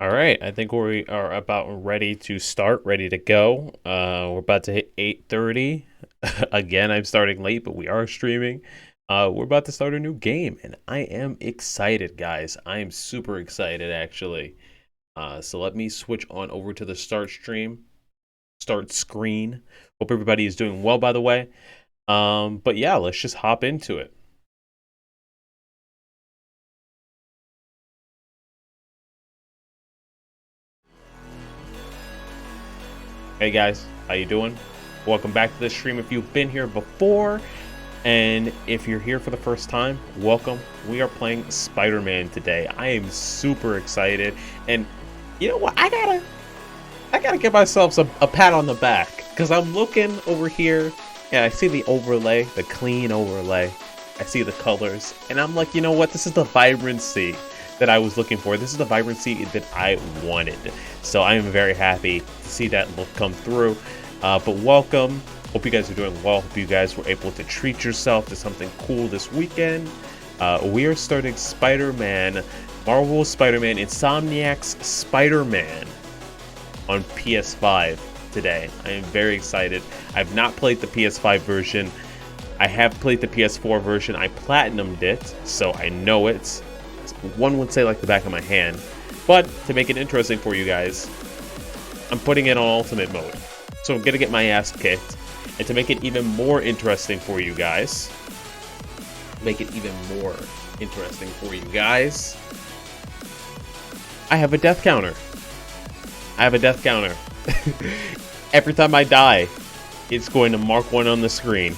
All right, I think we are about ready to start, ready to go. We're about to hit 8:30. Again, I'm starting late, but we are streaming. We're about to start a new game, and I am excited, guys. I am super excited, actually. So let me switch on over to the start screen. Hope everybody is doing well, by the way. But yeah, let's just hop into it. Hey guys, how you doing? Welcome back to the stream if you've been here before. And if you're here for the first time, welcome. We are playing Spider-Man today. I am super excited. And you know what? I gotta give myself a pat on the back. Because I'm looking over here and I see the overlay, the clean overlay. I see the colors. And I'm like, you know what? This is the vibrancy that I was looking for. This is the vibrancy that I wanted. So I am very happy to see that look come through. But welcome. Hope you guys are doing well. Hope you guys were able to treat yourself to something cool this weekend. We are starting Spider-Man, Marvel Spider-Man, Insomniac's Spider-Man on PS5 today. I am very excited. I've not played the PS5 version. I have played the PS4 version. I platinumed it, so I know it. One would say like the back of my hand. But to make it interesting for you guys, I'm putting it on ultimate mode. So I'm gonna get my ass kicked. And to make it even more interesting for you guys, I have a death counter. Every time I die, it's going to mark one on the screen.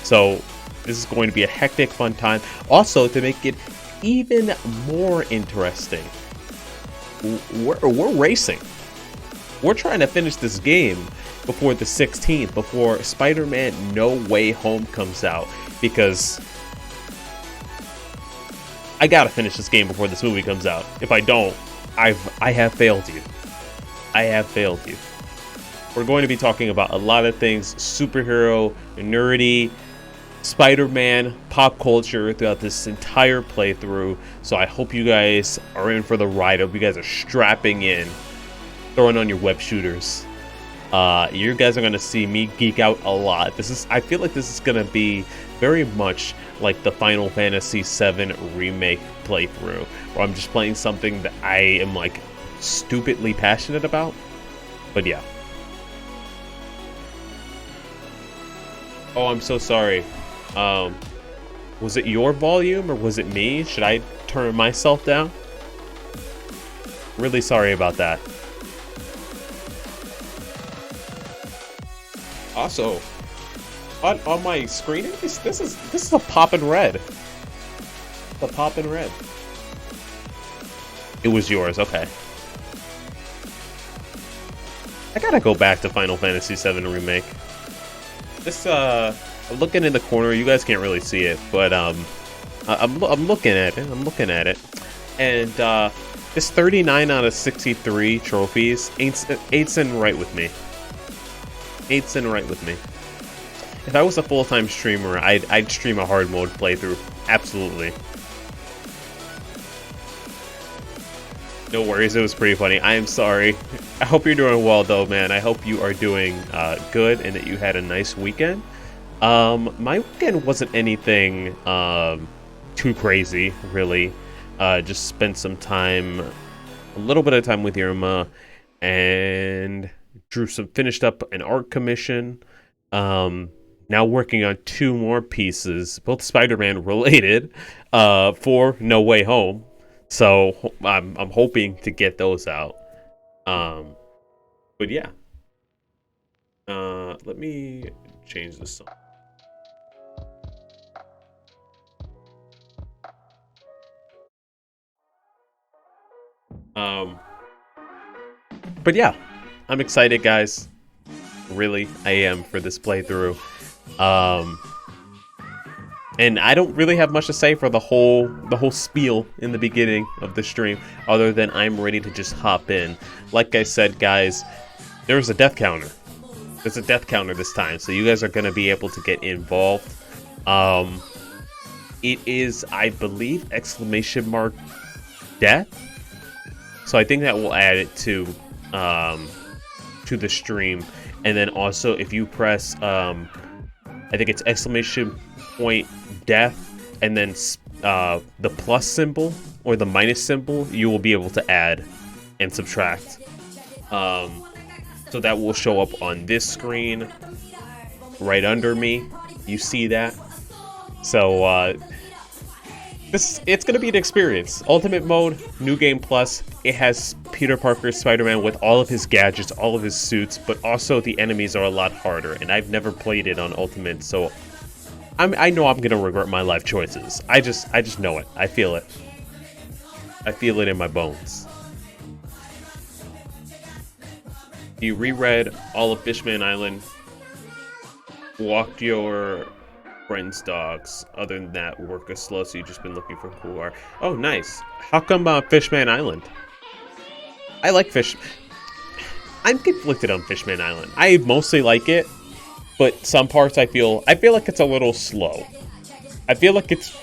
So this is going to be a hectic, fun time. Also, to make it even more interesting, we're racing. We're trying to finish this game before the 16th, before Spider-Man No Way Home comes out, because I gotta finish this game before this movie comes out. If I don't, I have failed you. I have failed you. We're going to be talking about a lot of things, superhero, nerdy, Spider-Man, pop culture throughout this entire playthrough. So I hope you guys are in for the ride. I hope you guys are strapping in, throwing on your web shooters. You guys are gonna see me geek out a lot. I feel like this is gonna be very much like the Final Fantasy VII remake playthrough, where I'm just playing something that I am like stupidly passionate about. But yeah. Oh, I'm so sorry. Was it your volume or was it me? Should I turn myself down? Really sorry about that. Also, on my screen, this is a poppin' red. The poppin' red. It was yours, okay. I gotta go back to Final Fantasy VII Remake. This I'm looking in the corner. You guys can't really see it, but I'm looking at it. And this 39 out of 63 trophies ain't in right with me. If I was a full-time streamer, I'd stream a hard mode playthrough. Absolutely. No worries, it was pretty funny. I am sorry. I hope you're doing well, though, man. I hope you are doing good and that you had a nice weekend. My weekend wasn't anything too crazy, really. Just spent some time, a little bit of time with Irma, and finished up an art commission. Now working on 2 more pieces, both Spider-Man related, for No Way Home. So I'm hoping to get those out. But yeah. Let me change this song. But yeah, I'm excited, guys. Really, I am, for this playthrough. And I don't really have much to say for the whole spiel in the beginning of the stream, other than I'm ready to just hop in. Like I said, guys, there's a death counter. There's a death counter this time, so you guys are going to be able to get involved. It is, I believe, !death. So I think that will add it to the stream. And then also if you press I think it's exclamation point death and then the plus symbol or the minus symbol, you will be able to add and subtract. So that will show up on this screen right under me. You see that? So it's gonna be an experience. Ultimate mode, new game plus. It has Peter Parker's Spider-Man with all of his gadgets, all of his suits, but also the enemies are a lot harder. And I've never played it on Ultimate, so I know I'm gonna regret my life choices. I just know it. I feel it. I feel it in my bones. You reread all of Fishman Island, walked your friend's dogs. Other than that, work is slow, so you've just been looking for cool art. Oh, nice. How come Fishman Island? I like fish. I'm conflicted on Fishman Island. I mostly like it, but some parts I feel like it's a little slow. I feel like it's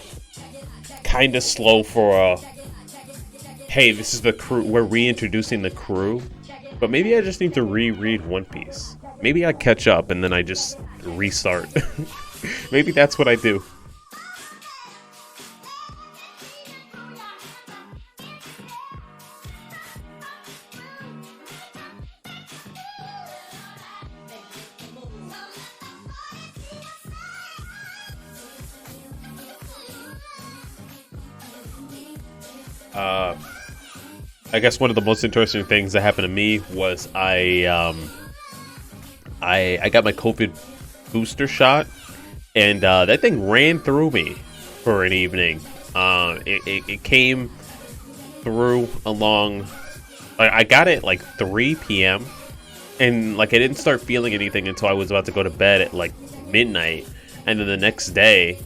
kind of slow for hey, this is the crew. We're reintroducing the crew. But maybe I just need to reread One Piece. Maybe I catch up and then I just restart. Maybe that's what I do. I guess one of the most interesting things that happened to me was I got my COVID booster shot, and that thing ran through me for an evening. It came through along. I got it like 3 p.m. and like I didn't start feeling anything until I was about to go to bed at like midnight, and then the next day,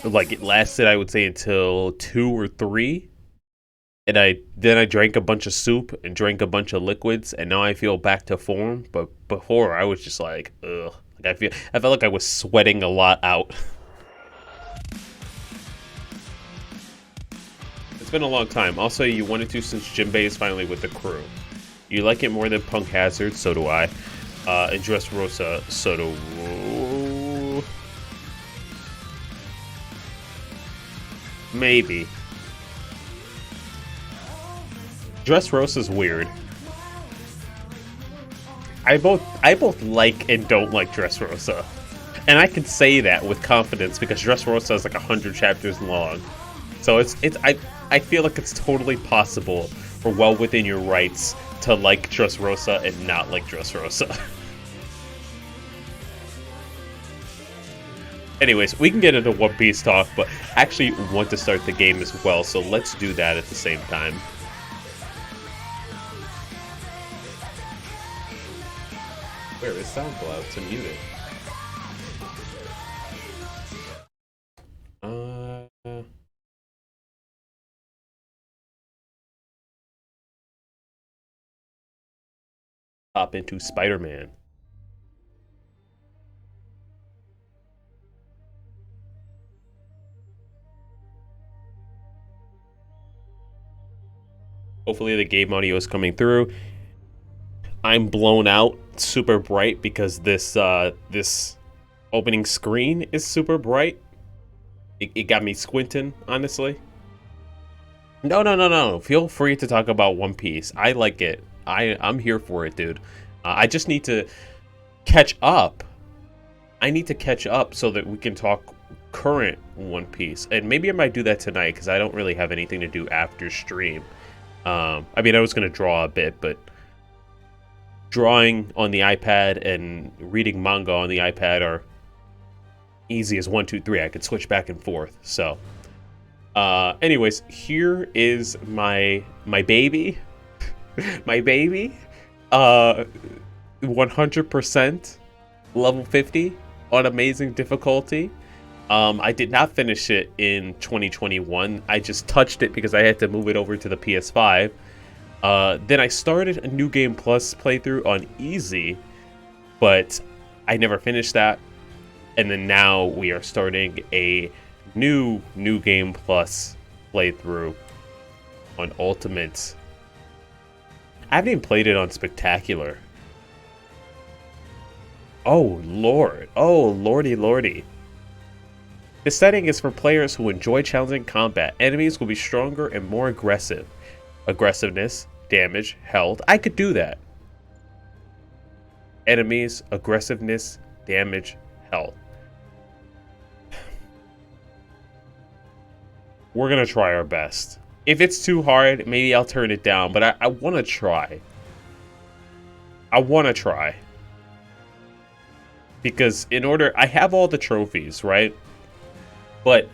like it lasted, I would say, until 2 or 3. And then I drank a bunch of soup and drank a bunch of liquids, and now I feel back to form. But before, I was just like, ugh. Like I felt like I was sweating a lot out. It's been a long time. Also, you wanted to since Jinbei is finally with the crew. You like it more than Punk Hazard, so do I. And Dressrosa, so do... Maybe. Dressrosa's weird. I both like and don't like Dressrosa. And I can say that with confidence because Dressrosa is like 100 chapters long. So I feel like it's totally possible or well within your rights to like Dressrosa and not like Dressrosa. Anyways, we can get into One Piece talk, but I actually want to start the game as well, so let's do that at the same time. Where is SoundCloud to mute it? Hop into Spider-Man. Hopefully the game audio is coming through. I'm blown out, super bright, because this opening screen is super bright. It got me squinting, honestly. No. Feel free to talk about One Piece. I like it. I'm here for it, dude. I just need to catch up. I need to catch up so that we can talk current One Piece. And maybe I might do that tonight, because I don't really have anything to do after stream. I mean, I was going to draw a bit, but drawing on the iPad and reading manga on the iPad are easy as 1, 2, 3. I could switch back and forth. So, anyways, here is my baby. My baby. 100% level 50 on amazing difficulty. I did not finish it in 2021. I just touched it because I had to move it over to the PS5. Then I started a New Game Plus playthrough on easy, but I never finished that. And then now we are starting a New Game Plus playthrough on Ultimate. I haven't even played it on Spectacular. Oh, Lord. Oh, lordy, lordy. This setting is for players who enjoy challenging combat. Enemies will be stronger and more aggressive. Aggressiveness, damage, health. I could do that. Enemies, aggressiveness, damage, health. We're going to try our best. If it's too hard, maybe I'll turn it down, but I want to try. I want to try. Because I have all the trophies, right? But,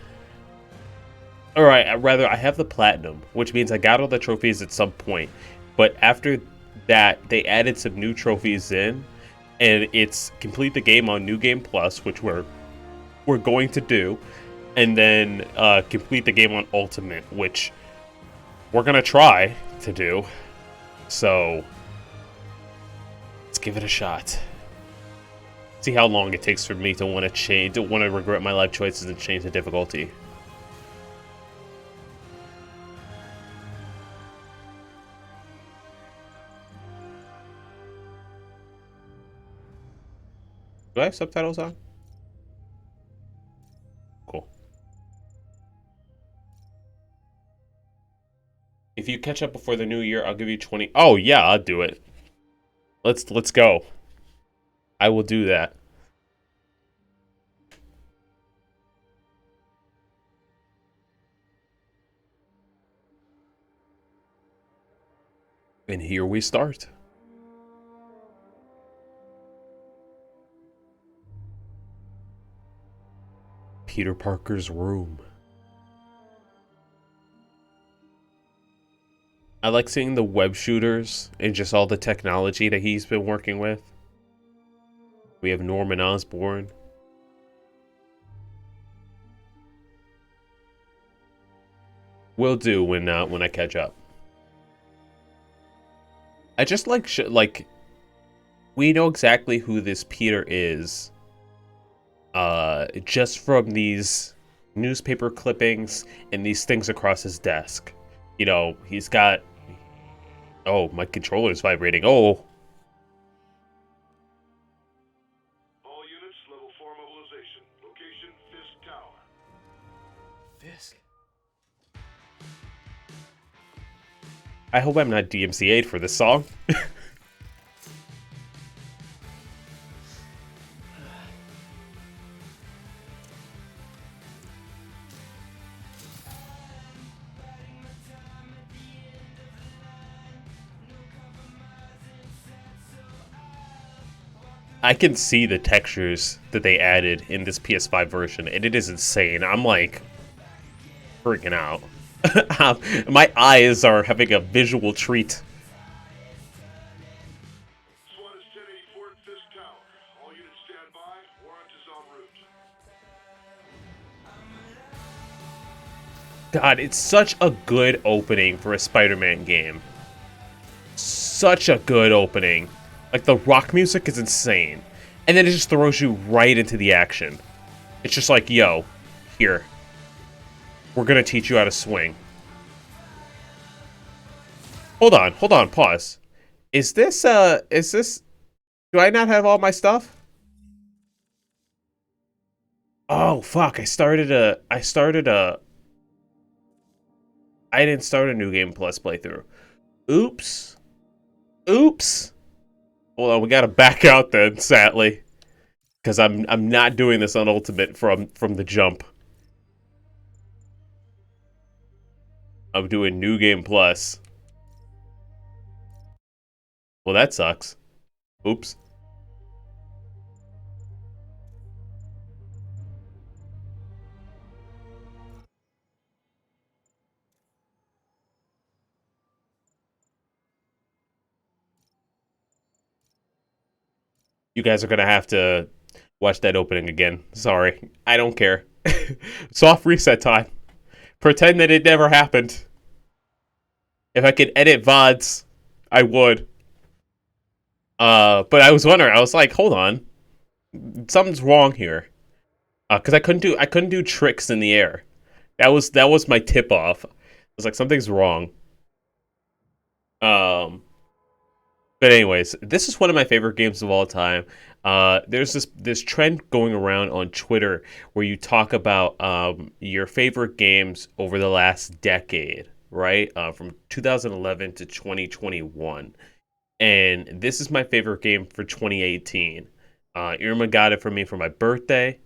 alright, I have the platinum, which means I got all the trophies at some point. But after that, they added some new trophies in, and it's complete the game on New Game Plus, which we're going to do, and then complete the game on Ultimate, which we're going to try to do. So, let's give it a shot. See how long it takes for me to want to regret my life choices and change the difficulty. Do I have subtitles on? Cool. If you catch up before the new year, I'll give you 20. Oh yeah, I'll do it. Let's go. I will do that. And here we start. Peter Parker's room. I like seeing the web shooters and just all the technology that he's been working with. We have Norman Osborn. Will do when I catch up. I just like we know exactly who this Peter is. Just from these newspaper clippings and these things across his desk. You know, he's got. Oh, my controller is vibrating. Oh. All units, level 4 mobilization. Location, Fisk Tower. Fisk? I hope I'm not DMCA'd for this song. I can see the textures that they added in this PS5 version, and it is insane. I'm like freaking out. My eyes are having a visual treat. SWAT is 1084 at Fisk Tower. All units stand by. Warrant is en route. God, it's such a good opening for a Spider-Man game. Such a good opening. Like, the rock music is insane. And then it just throws you right into the action. It's just like, yo, here. We're gonna teach you how to swing. Hold on, pause. Is this, do I not have all my stuff? Oh, fuck, I didn't start a New Game Plus playthrough. Oops. Hold on, we gotta back out then, sadly. Because I'm not doing this on Ultimate from the jump. I'm doing New Game Plus. Well, that sucks. Oops. You guys are gonna have to watch that opening again. Sorry. I don't care. Soft reset time. Pretend that it never happened. If I could edit VODs, I would. But I was wondering, I was like, hold on. Something's wrong here. Cause I couldn't do tricks in the air. That was my tip off. I was like, something's wrong. But anyways, this is one of my favorite games of all time. There's this trend going around on Twitter where you talk about your favorite games over the last decade, right? From 2011 to 2021. And this is my favorite game for 2018. Irma got it for me for my birthday,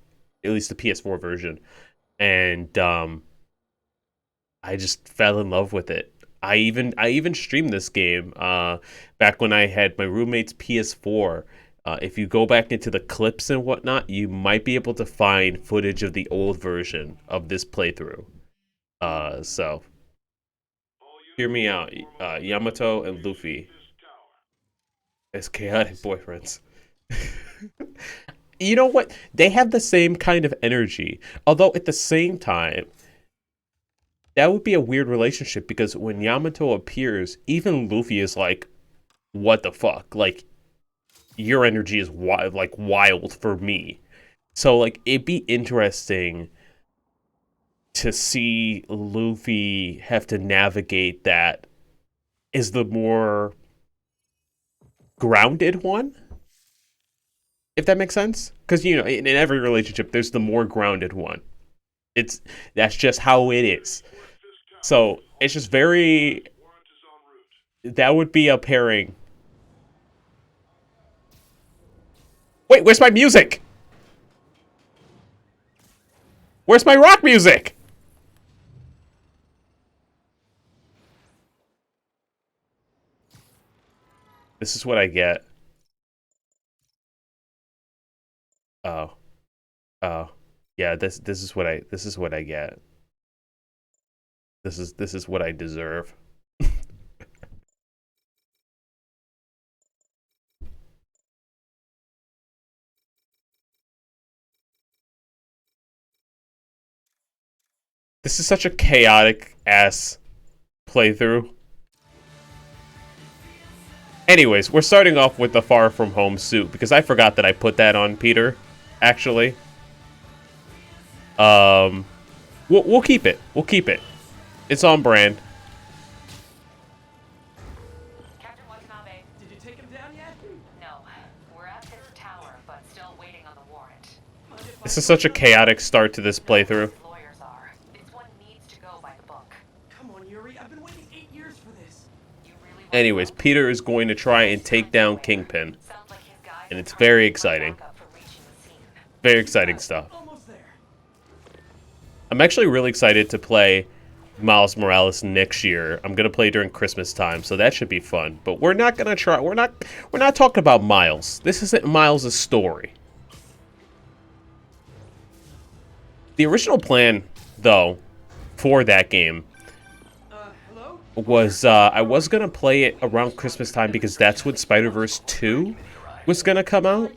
at least the PS4 version, and I just fell in love with it. I even streamed this game back when I had my roommate's PS4. If you go back into the clips and whatnot, you might be able to find footage of the old version of this playthrough. So hear me out, Yamato and Luffy as chaotic boyfriends. You know what? They have the same kind of energy, although at the same time, that would be a weird relationship because when Yamato appears, even Luffy is like, "What the fuck?" Like, your energy is wild for me. So like, it'd be interesting to see Luffy have to navigate that is the more grounded one, if that makes sense. Because you know, in every relationship, there's the more grounded one. That's just how it is. So it's just very. That would be a pairing. Wait, where's my music? Where's my rock music? This is what I get. Oh, oh, yeah. This is what I get. This is what I deserve. This is such a chaotic ass playthrough. Anyways, we're starting off with the Far From Home suit because I forgot that I put that on Peter. Actually, um, we'll keep it. We'll keep it. It's on brand. Captain Watanabe, Did you take him down yet? no. We're at this tower, but still waiting on the warrant. Mind if I This is such a chaotic start to this playthrough. Lawyers are. This one needs to go by the book. Come on, Yuri. I've been waiting 8 years for this. You really want Anyways, Peter is going to try and take down Kingpin, Sounds like his guys and are it's trying very to find exciting. backup for reaching the scene. Very exciting stuff. Almost there. I'm actually really excited to play Miles Morales next year. I'm gonna play during Christmas time, so that should be fun. But we're not gonna try. We're not talking about Miles. This isn't Miles' story. The original plan, though, for that game Hello? was I was gonna play it around Christmas time because that's when Spider-Verse 2 was gonna come out.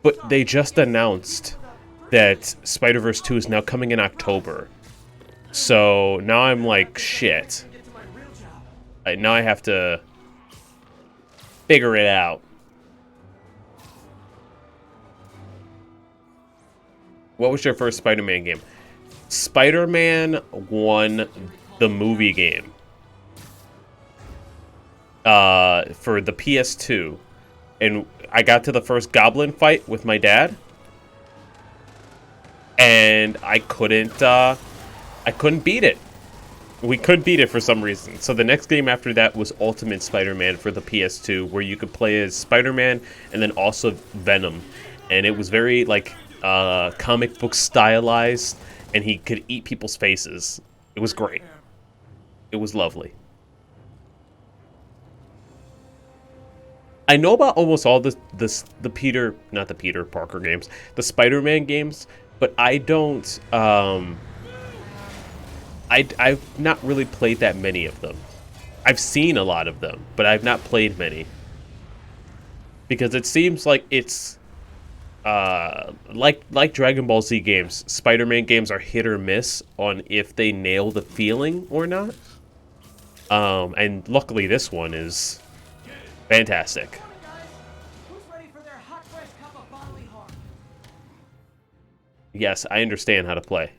But they just announced that Spider-Verse 2 is now coming in October. So now I'm like, shit. Get to my real job. Now I have to figure it out. What was your first Spider-Man game? Spider-Man 1, the movie game. For the PS2. And I got to the first Goblin fight with my dad. And I couldn't beat it. We couldn't beat it for some reason. So the next game after that was Ultimate Spider-Man for the PS2, where you could play as Spider-Man and then also Venom. And it was very, like, comic book stylized, and he could eat people's faces. It was great. It was lovely. I know about almost all the Peter, not the Peter Parker games, the Spider-Man games, but I don't, I've not really played that many of them. I've seen a lot of them, but I've not played many. Because it seems like it's, like Dragon Ball Z games, Spider-Man games are hit or miss on if they nail the feeling or not. And luckily this one is fantastic. Who's ready for their hot fresh cup of bodily harm? Yes, I understand how to play.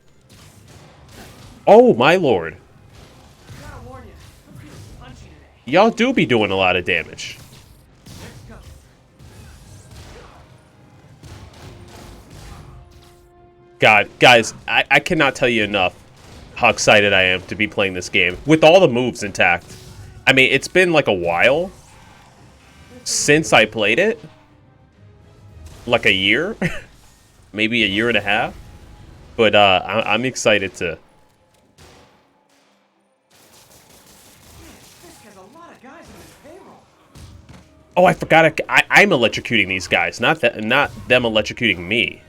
Oh, my lord. Gotta warn you, I'm feeling punchy today. Y'all do be doing a lot of damage. God, guys, I cannot tell you enough how excited I am to be playing this game with all the moves intact. I mean, it's been like a while since I played it. Like a year, maybe a year and a half. But I'm excited to. Fisk has a lot of guys in his payroll. Oh, I forgot. I'm electrocuting these guys, not them electrocuting me.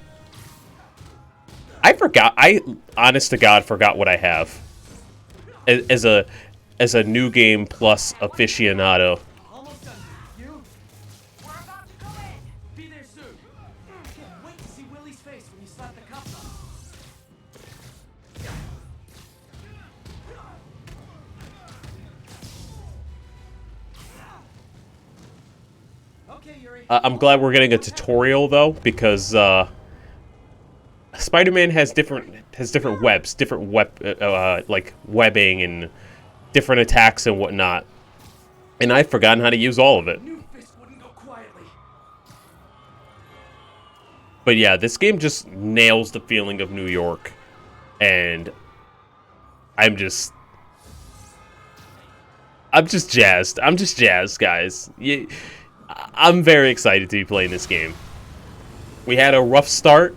I forgot. I, honest to God, forgot what I have as a new game plus aficionado. Almost done. You? We're about to go in. Be there soon. Can't wait to see Willie's face when you slap the cuffs on. Okay, Yuri. I'm glad we're getting a tutorial though, because Spider-Man has different webs, like webbing and different attacks and whatnot, and I've forgotten how to use all of it. Knew Fisk wouldn't go quietly. But yeah, this game just nails the feeling of New York, and I'm just jazzed. I'm just jazzed, guys. I'm very excited to be playing this game. We had a rough start,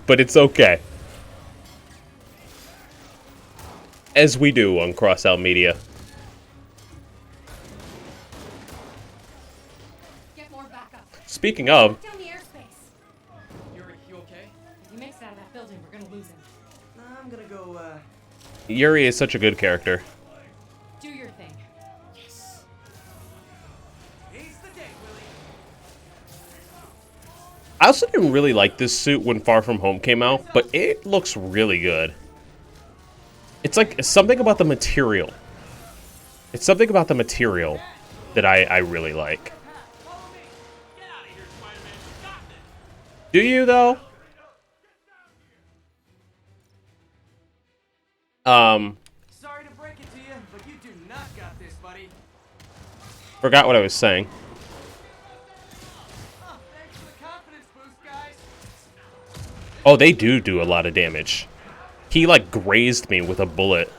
but it's okay. As we do on CrossOut Media. Get more backup. Speaking of, Down the airspace. Yuri, you okay? If he makes it out of that building, we're gonna lose him. I'm gonna go, Yuri is such a good character. Do your thing. He's the day, Willie. I also didn't really like this suit when Far From Home came out, but it looks really good. It's like something about the material. It's something about the material that I really like. Follow me. Get out of here, Spider-Man. You got this. Do you, though? Sorry to break it to you, but you do not got this, buddy. Forgot what I was saying. Oh, thanks for the confidence boost, guys. Oh, they do a lot of damage. He, like, grazed me with a bullet,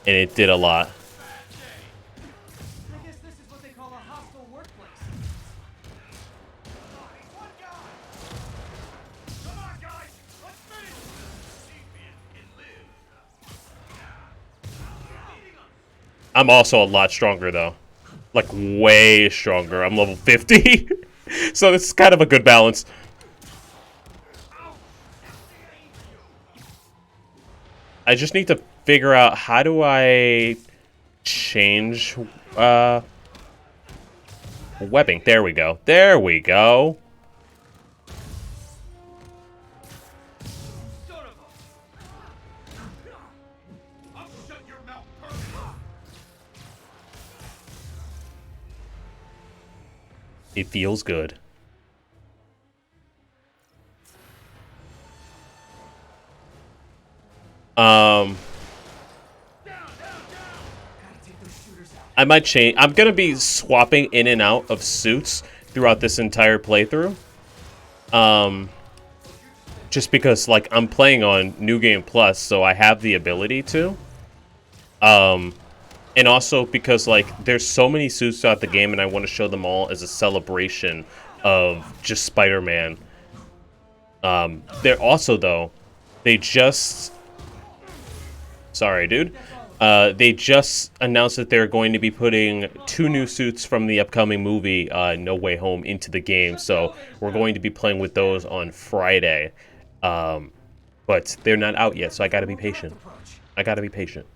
and it did a lot. I guess this is what they call a hostile workplace. One guy! Come on, guys! Let's finish this! Deviant can live. I'm also a lot stronger, though. Like, way stronger. I'm level 50. So this is kind of a good balance. I just need to figure out how do I change webbing. There we go. There we go. Son of a... I'll shut your mouth permanently. It feels good. Gotta take those shooters out. I might change. I'm gonna be swapping in and out of suits throughout this entire playthrough. Just because, like, I'm playing on New Game Plus, so I have the ability to. And also because, like, there's so many suits throughout the game, and I want to show them all as a celebration of just Spider-Man. They're also, though, they just... Sorry, dude. They just announced that they're going to be putting 2 new suits from the upcoming movie, No Way Home, into the game. So we're going to be playing with those on Friday. But they're not out yet, so I gotta be patient. I gotta be patient.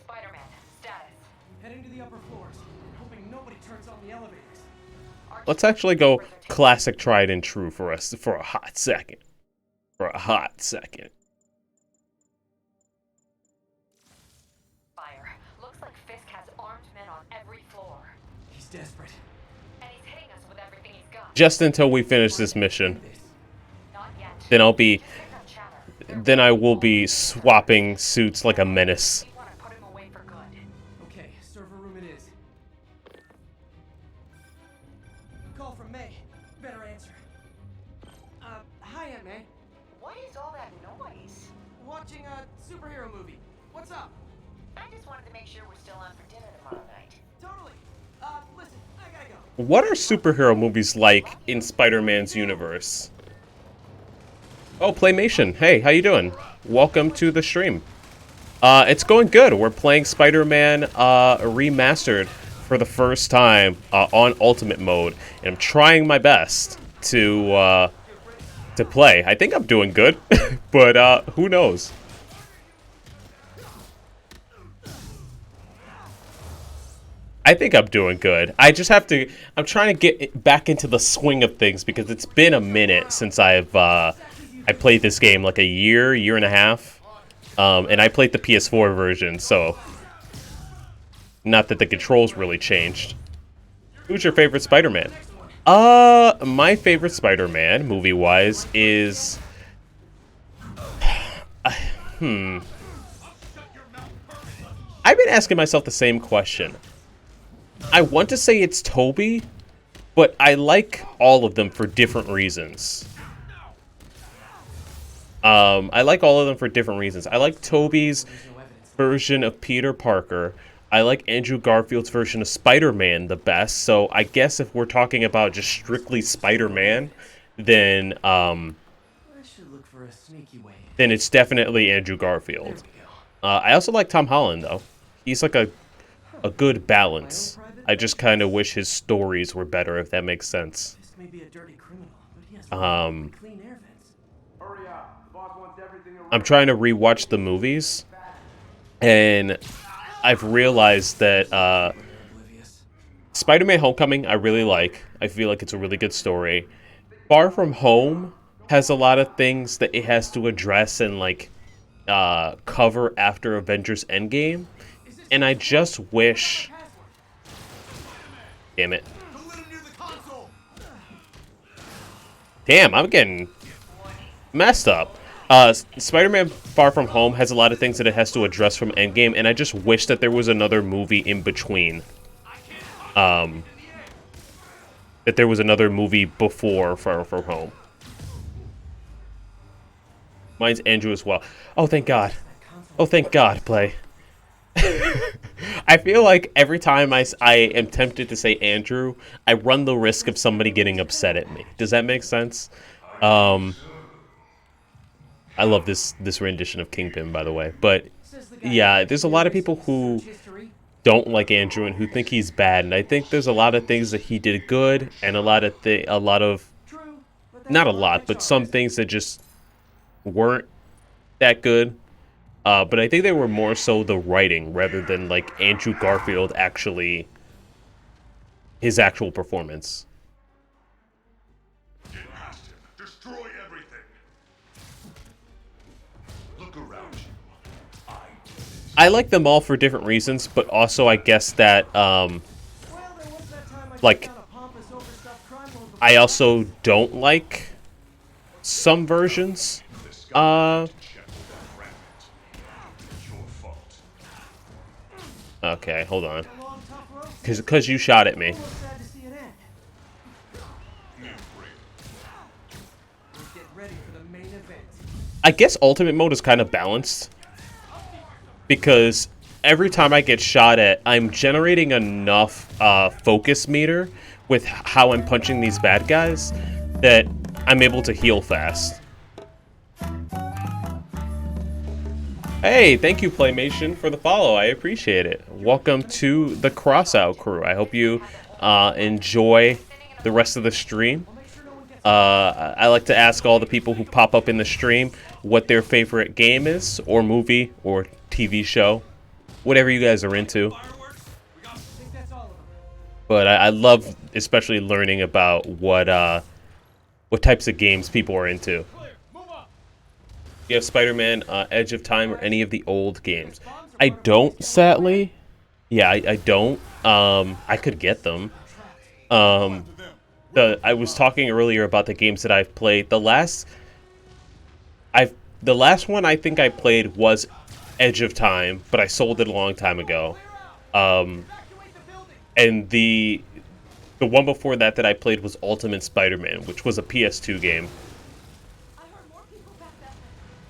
Spider-Man, status. Heading to the upper floors, hoping nobody turns on the elevators. Let's actually go classic tried and true for us for a hot second. For a hot second. Fire. Looks like Fisk has armed men on every floor. He's desperate. And he's hitting us with everything he's got. Just until we finish this mission. Not yet. Then I'll be... Check that chatter. Then I will be swapping suits like a menace. We want to put him away for good. Okay, server room it is. superhero movie. What's up? I just wanted to make sure we're still on for dinner tomorrow night. Totally. Listen, I gotta go. What are superhero movies like in Spider-Man's universe? Oh, Playmation. Hey, how you doing? Welcome to the stream. It's going good. We're playing Spider-Man Remastered for the first time on Ultimate Mode, and I'm trying my best to play. I think I'm doing good, but who knows? I think I'm doing good. I just have to. I'm trying to get back into the swing of things because it's been a minute since I played this game, like a year and a half, and I played the PS4 version. So, not that the controls really changed. Who's your favorite Spider-Man? My favorite Spider-Man, movie-wise, is I've been asking myself the same question. I want to say it's Tobey, but I like all of them for different reasons. I like all of them for different reasons. I like Tobey's version of Peter Parker. I like Andrew Garfield's version of Spider-Man the best. So I guess if we're talking about just strictly Spider-Man, then I should look for a sneaky way. then it's definitely Andrew Garfield. I also like Tom Holland though. He's like a good balance. I just kind of wish his stories were better, if that makes sense. This may be a dirty criminal, but he has clean air vents. Hurry up. The boss wants everything around. I'm trying to rewatch the movies, and I've realized that Oblivious. Spider-Man Homecoming I really like. I feel like it's a really good story. Far From Home has a lot of things that it has to address and like cover after Avengers Endgame, and I just wish. Damn it. Don't let him near the console. Damn, I'm getting messed up. Spider-Man Far From Home has a lot of things that it has to address from Endgame, and I just wish that there was another movie in between. That there was another movie before Far From Home. Mine's Andrew as well. Oh, thank God. Oh, thank God, Play. I feel like every time I am tempted to say Andrew, I run the risk of somebody getting upset at me. Does that make sense? I love this rendition of Kingpin, by the way. But yeah, there's a lot of people who don't like Andrew and who think he's bad, and I think there's a lot of things that he did good, and not a lot, but some things that just weren't that good. But I think they were more so the writing rather than like Andrew Garfield his actual performance. Get past him. Destroy everything. Look around you. I like them all for different reasons, but also I guess that Well, there was that time I like took down a pompous, overstuffed crime lord before I also don't like some versions. This guy check with that rabbit. It's your fault. Okay, hold on. a long, tough road. Because you shot at me. Almost sad to see it end. Let's get ready for the main event. I guess Ultimate Mode is kind of balanced. Because every time I get shot at, I'm generating enough focus meter with how I'm punching these bad guys that I'm able to heal fast. Hey, thank you, Playmation, for the follow. I appreciate it. Welcome to the CrossOut crew. I hope you enjoy the rest of the stream. I like to ask all the people who pop up in the stream what their favorite game is, or movie, or TV show, whatever you guys are into. I think that's all of them. But I love especially learning about what types of games people are into. You have Spider-Man, Edge of Time, or any of the old games? I don't, sadly. Yeah, I don't. I could get them. I was talking earlier about the games that I've played. The last one I think I played was Edge of Time, but I sold it a long time ago. And the one before that I played was Ultimate Spider-Man, which was a PS2 game.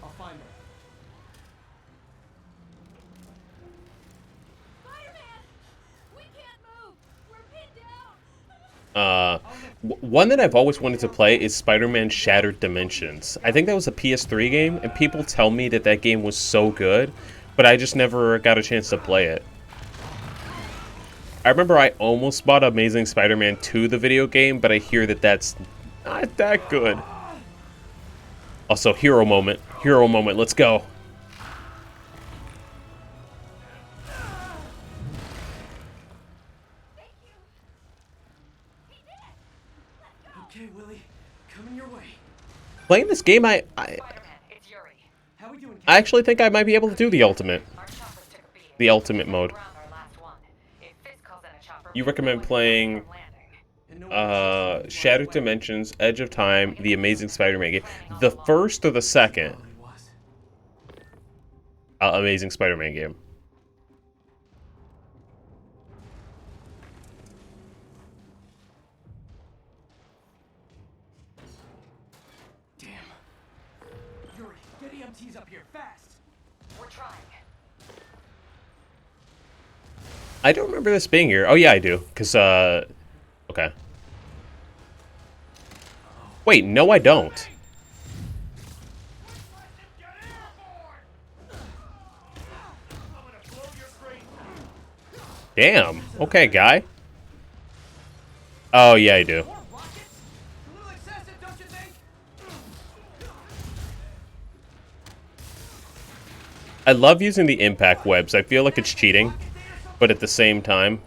I'll find them. One that I've always wanted to play is Spider-Man Shattered Dimensions. I think that was a PS3 game, and people tell me that that game was so good, but I just never got a chance to play it. I remember I almost bought Amazing Spider-Man 2, the video game, but I hear that that's not that good. Also, hero moment. Hero moment. Let's go. Okay, Willie, coming your way. Playing this game, Spider-Man, it's Yuri. How we doing? I actually think I might be able to do the ultimate. Our choppers took a beating. The ultimate mode. Around our last one. If Fizz calls in a chopper, You we recommend can playing from landing. And no one else Shattered Dimensions, Edge of Time, the Amazing Spider-Man game. The first or the second probably was. Amazing Spider-Man game? Damn. Yuri, get EMTs up here, fast! We're trying. I don't remember this being here. Oh, yeah, I do. Because, okay. Wait, no, I don't. Get airborne! I'm gonna blow your brains out. Damn. Okay, guy. Oh, yeah, I do. More rockets? A little excessive, don't you think? I love using the impact webs. I feel like it's cheating, but at the same time,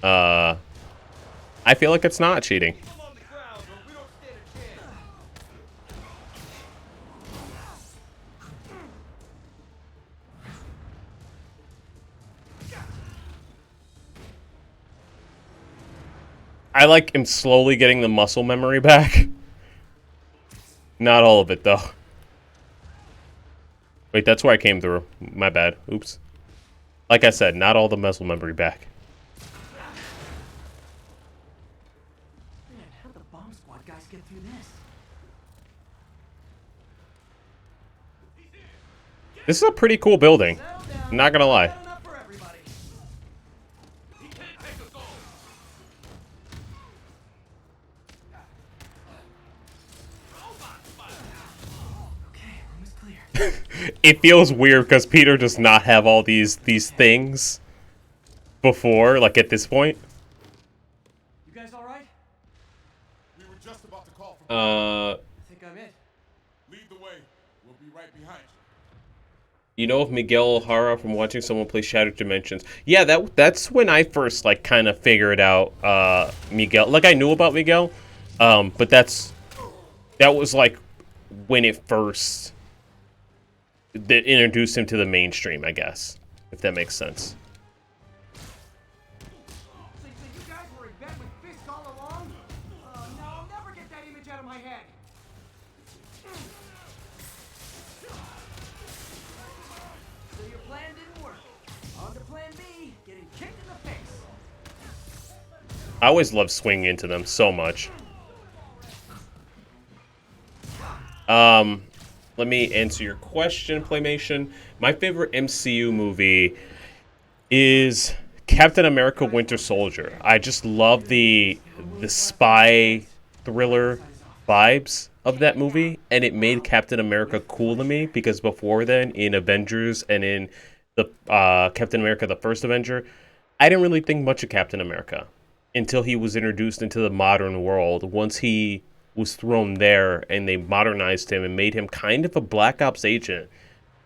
I feel like it's not cheating. I'm on the ground, or we don't stand a chance. I like am slowly getting the muscle memory back. Not all of it, though. Wait, that's where I came through. My bad. Oops. Like I said, not all the muscle memory back. Man, how did the bomb squad guys get through this? This is a pretty cool building. Settle down. I'm not gonna lie. Got enough for everybody. He can't take us all. Okay, room is clear. It feels weird because Peter does not have all these things before, like at this point. You guys all right? We were just about to call for I think I'm it. lead the way. We'll be right behind you. You know of Miguel O'Hara from watching someone play Shattered Dimensions? Yeah, that's when I first like kind of figured out Miguel. Like I knew about Miguel, but that was like when it first that introduced him to the mainstream, I guess, if that makes sense. So you guys were in bed with Fisk all along? No, I'll never get that image out of my head. So your plan didn't work. On to plan B, getting kicked in the face. I always love swinging into them so much. Let me answer your question, Playmation. My favorite MCU movie is Captain America Winter Soldier. I just love the spy thriller vibes of that movie, and it made Captain America cool to me because before then, in Avengers and in the Captain America the First Avenger, I didn't really think much of Captain America until he was introduced into the modern world. Once he was thrown there and they modernized him and made him kind of a Black Ops agent,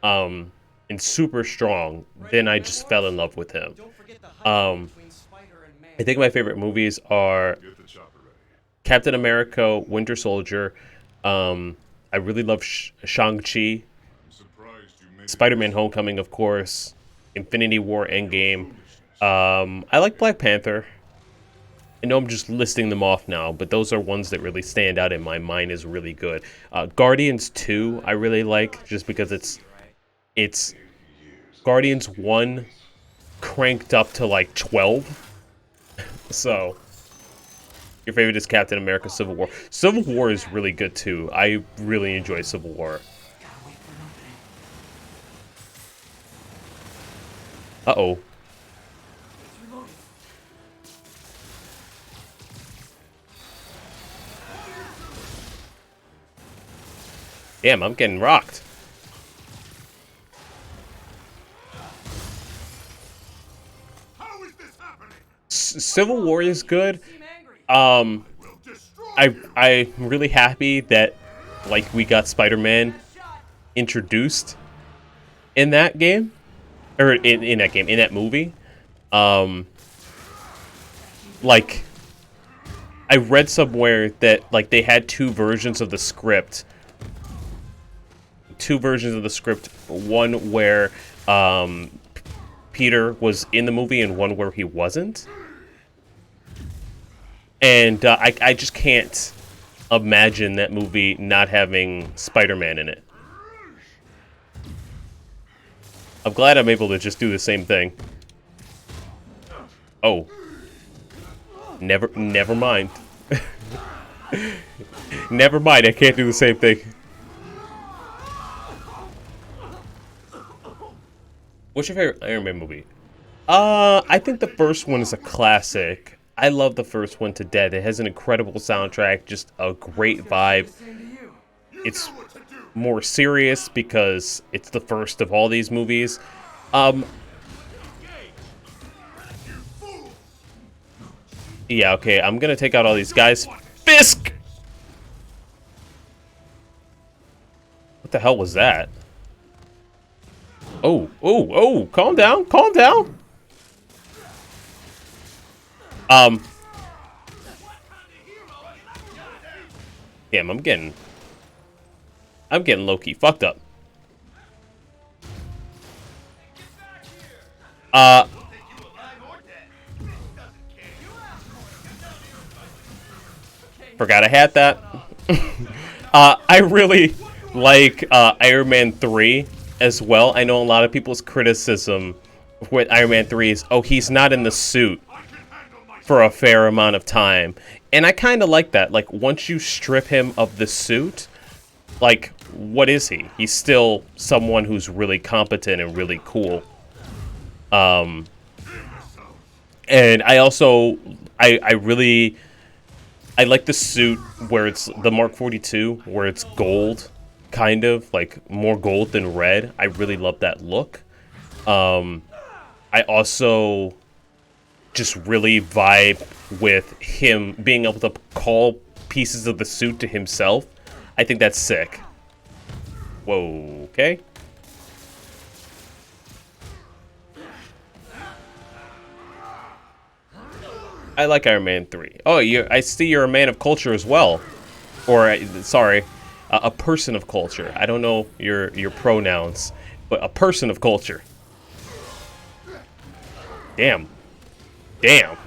and super strong, then I just fell in love with him. Don't forget the between Spider and Man. I think my favorite movies are Get the chopper ready. Captain America, Winter Soldier. I really love Shang-Chi, I'm surprised you made Spider-Man Homecoming, of course, Infinity War Endgame. I like Black Panther. I know I'm just listing them off now, but those are ones that really stand out in my mind as really good. Guardians 2, I really like, just because it's Guardians 1 cranked up to like 12. So, your favorite is Captain America Civil War. Civil War is really good too. I really enjoy Civil War. Gotta wait for an opening. Uh-oh. It's reloading. Damn, I'm getting rocked. How is this happening? Civil War is good. Seem angry. Will destroy I'm really happy that, like, we got Spider-Man Last shot. introduced in that game, or in that movie. Like, I read somewhere that, like, they had two versions of the script. One where Peter was in the movie and one where he wasn't. And I just can't imagine that movie not having Spider-Man in it. I'm glad I'm able to just do the same thing. Oh. Never mind. Never mind, I can't do the same thing. What's your favorite Iron Man movie? I think the first one is a classic. I love the first one to death. It has an incredible soundtrack, just a great vibe. Same to you. It's more serious because it's the first of all these movies. Yeah, okay, I'm gonna take out all these guys. Fisk! What the hell was that? Oh, calm down, calm down. Damn, I'm getting low-key fucked up. Forgot I had that. I really like Iron Man 3 as well. I know a lot of people's criticism with Iron Man 3 is, oh, he's not in the suit for a fair amount of time. And I kind of like that. Like, once you strip him of the suit, like, what is he? He's still someone who's really competent and really cool. And I also, I like the suit where it's the Mark 42, where it's gold, kind of, like, more gold than red. I really love that look. I also just really vibe with him being able to call pieces of the suit to himself. I think that's sick. Whoa, okay. I like Iron Man 3. Oh, I see you're a man of culture as well. Or, sorry, a person of culture. I don't know your pronouns, but a person of culture. Damn. Damn.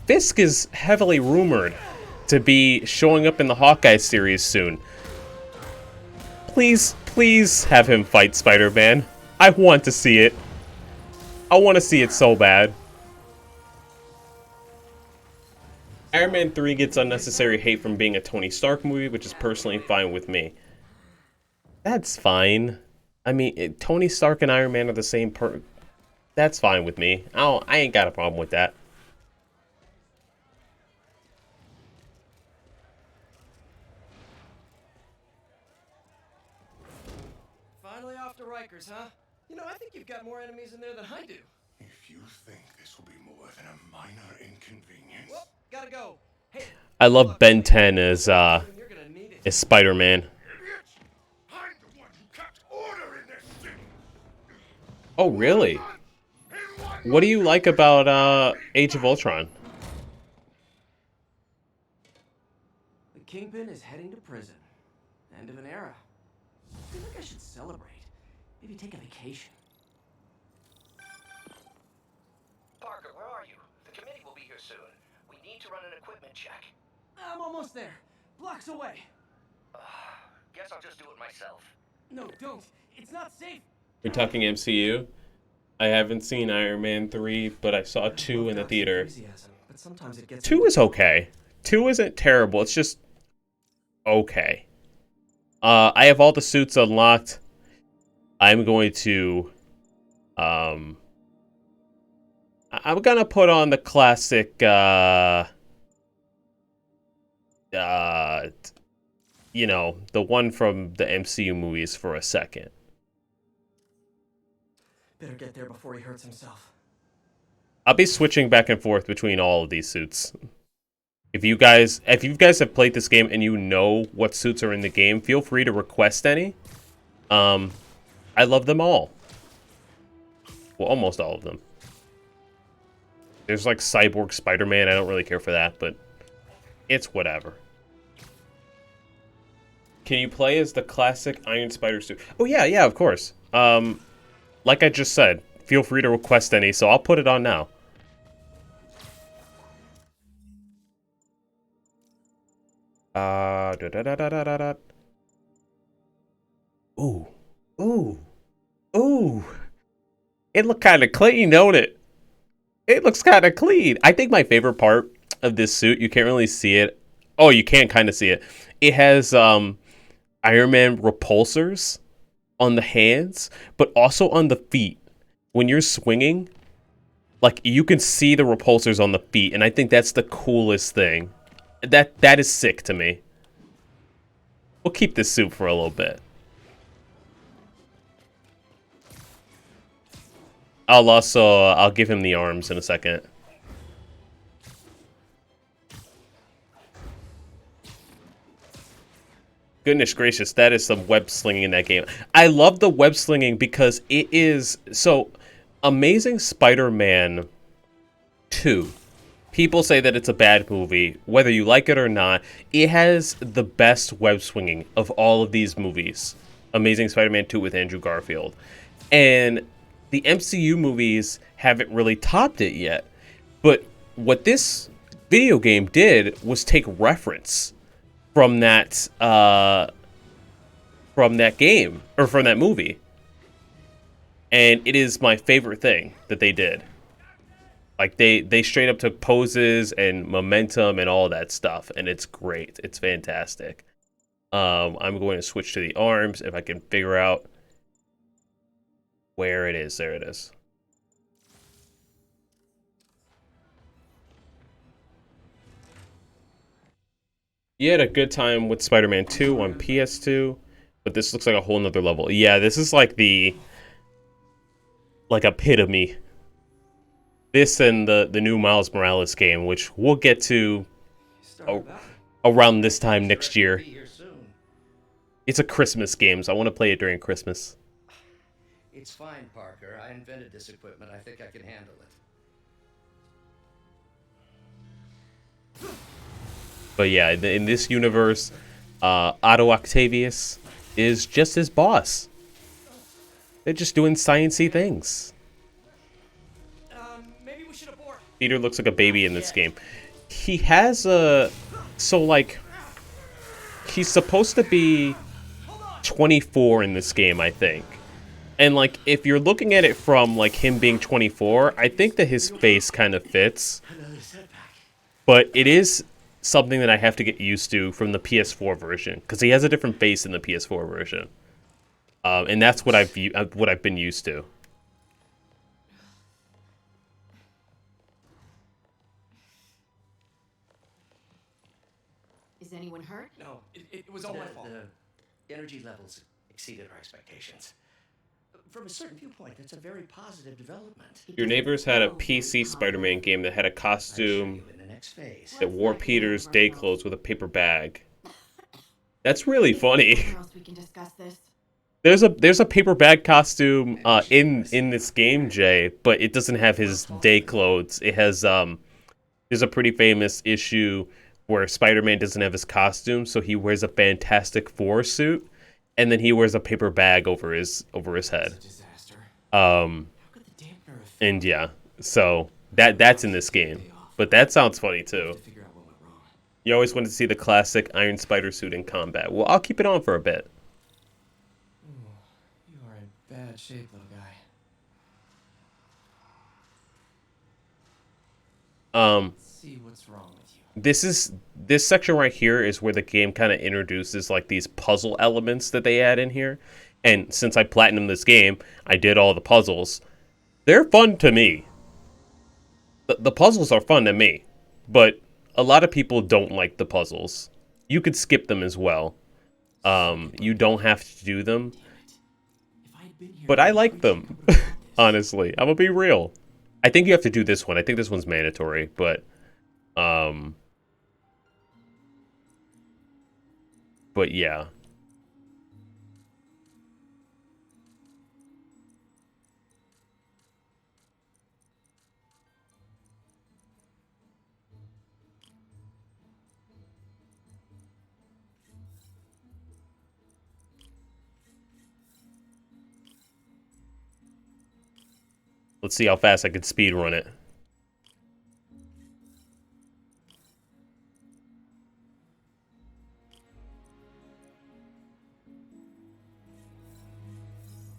Fisk is heavily rumored to be showing up in the Hawkeye series soon. Please have him fight Spider-Man. I want to see it. I want to see it so bad. Iron Man 3 gets unnecessary hate from being a Tony Stark movie, which is personally fine with me. That's fine. I mean, Tony Stark and Iron Man are the same That's fine with me. I ain't got a problem with that. Finally off to Rikers, huh? You know, I think you've got more enemies in there than I do. If you think this will be more than a minor inconvenience. Well, gotta go. Hey, I love Ben 10 as you're gonna need it. Spider-Man. Idiots! I'm the one who kept order in this city. Oh, really? What do you like about Age of Ultron? The Kingpin is heading to prison. End of an era. I feel like I should celebrate. Maybe take a vacation. Parker, where are you? The committee will be here soon. We need to run an equipment check. I'm almost there. Blocks away. Guess I'll just do it myself. No, don't. It's not safe. You're talking MCU? I haven't seen Iron Man 3, but I saw 2 in the theater. Enthusiasm, but sometimes it gets 2 is okay. 2 isn't terrible. It's just okay. I have all the suits unlocked. I'm going to I'm gonna put on the classic you know, the one from the MCU movies for a second. Better get there before he hurts himself. I'll be switching back and forth between all of these suits. If you guys have played this game and you know what suits are in the game, feel free to request any. I love them all. Well, almost all of them. There's like Cyborg Spider-Man. I don't really care for that, but it's whatever. Can you play as the classic Iron Spider suit? Oh yeah, of course. Like I just said, feel free to request any, so I'll put it on now. Da da da da da da. Ooh. It looked kind of clean, don't it? It looks kind of clean. I think my favorite part of this suit, you can't really see it. Oh, you can kind of see it. It has Iron Man repulsors on the hands, but also on the feet. When you're swinging, like, you can see the repulsors on the feet, and I think that's the coolest thing. That is sick to me. We'll keep this suit for a little bit. I'll give him the arms in a second. Goodness gracious, that is some web slinging in that game. I love the web slinging because it is so Amazing Spider-Man 2. People say that it's a bad movie, whether you like it or not. It has the best web swinging of all of these movies. Amazing Spider-Man 2 with Andrew Garfield. And the MCU movies haven't really topped it yet. But what this video game did was take reference from that game, or from that movie. And it is my favorite thing that they did. Like, they straight up took poses and momentum and all that stuff, and it's great. It's fantastic. I'm going to switch to the arms if I can figure out where it is. There it is. You had a good time with Spider-Man 2 on PS2, but this looks like a whole nother level. Yeah, this is like the epitome. This and the new Miles Morales game, which we'll get to around this time next year. It's a Christmas game, so I want to play it during Christmas. It's fine, Parker. I invented this equipment. I think I can handle it. But yeah, in this universe, Otto Octavius is just his boss. They're just doing science-y things. Maybe we should abort. Peter looks like a baby in this game. He has a... So, like... He's supposed to be 24 in this game, I think. And, like, if you're looking at it from, like, him being 24, I think that his face kind of fits. But it is something that I have to get used to from the PS4 version, because he has a different face in the PS4 version. And that's what I've been used to. Is anyone hurt? No, it was all my fault. The energy levels exceeded our expectations. From a certain viewpoint, that's a very positive development. Your neighbors had a PC Spider-Man game that had a costume In the next phase. that wore Peter's day clothes with a paper bag. That's really funny. Where else we can discuss this? There's a paper bag costume in this game, Jay, but it doesn't have his day clothes. It has there's a pretty famous issue where Spider-Man doesn't have his costume, so he wears a Fantastic Four suit, and then he wears a paper bag over his head. Disaster. How could the dampener have And yeah, so that's in this game. But that sounds funny too. figure out what went wrong? You always wanted to see the classic Iron Spider suit in combat. Well, I'll keep it on for a bit. You are in bad shape, little guy. Let's see what's wrong with you. This section right here is where the game kind of introduces like these puzzle elements that they add in here. And since I platinumed this game, I did all the puzzles. They're fun to me. The puzzles are fun to me, but a lot of people don't like the puzzles. You could skip them as well. You don't have to do them. If I had been here, But I these like creatures them. covered around this. Honestly, I'm gonna be real. I think you have to do this one. I think this one's mandatory, um, but yeah. Let's see how fast I can speed run it.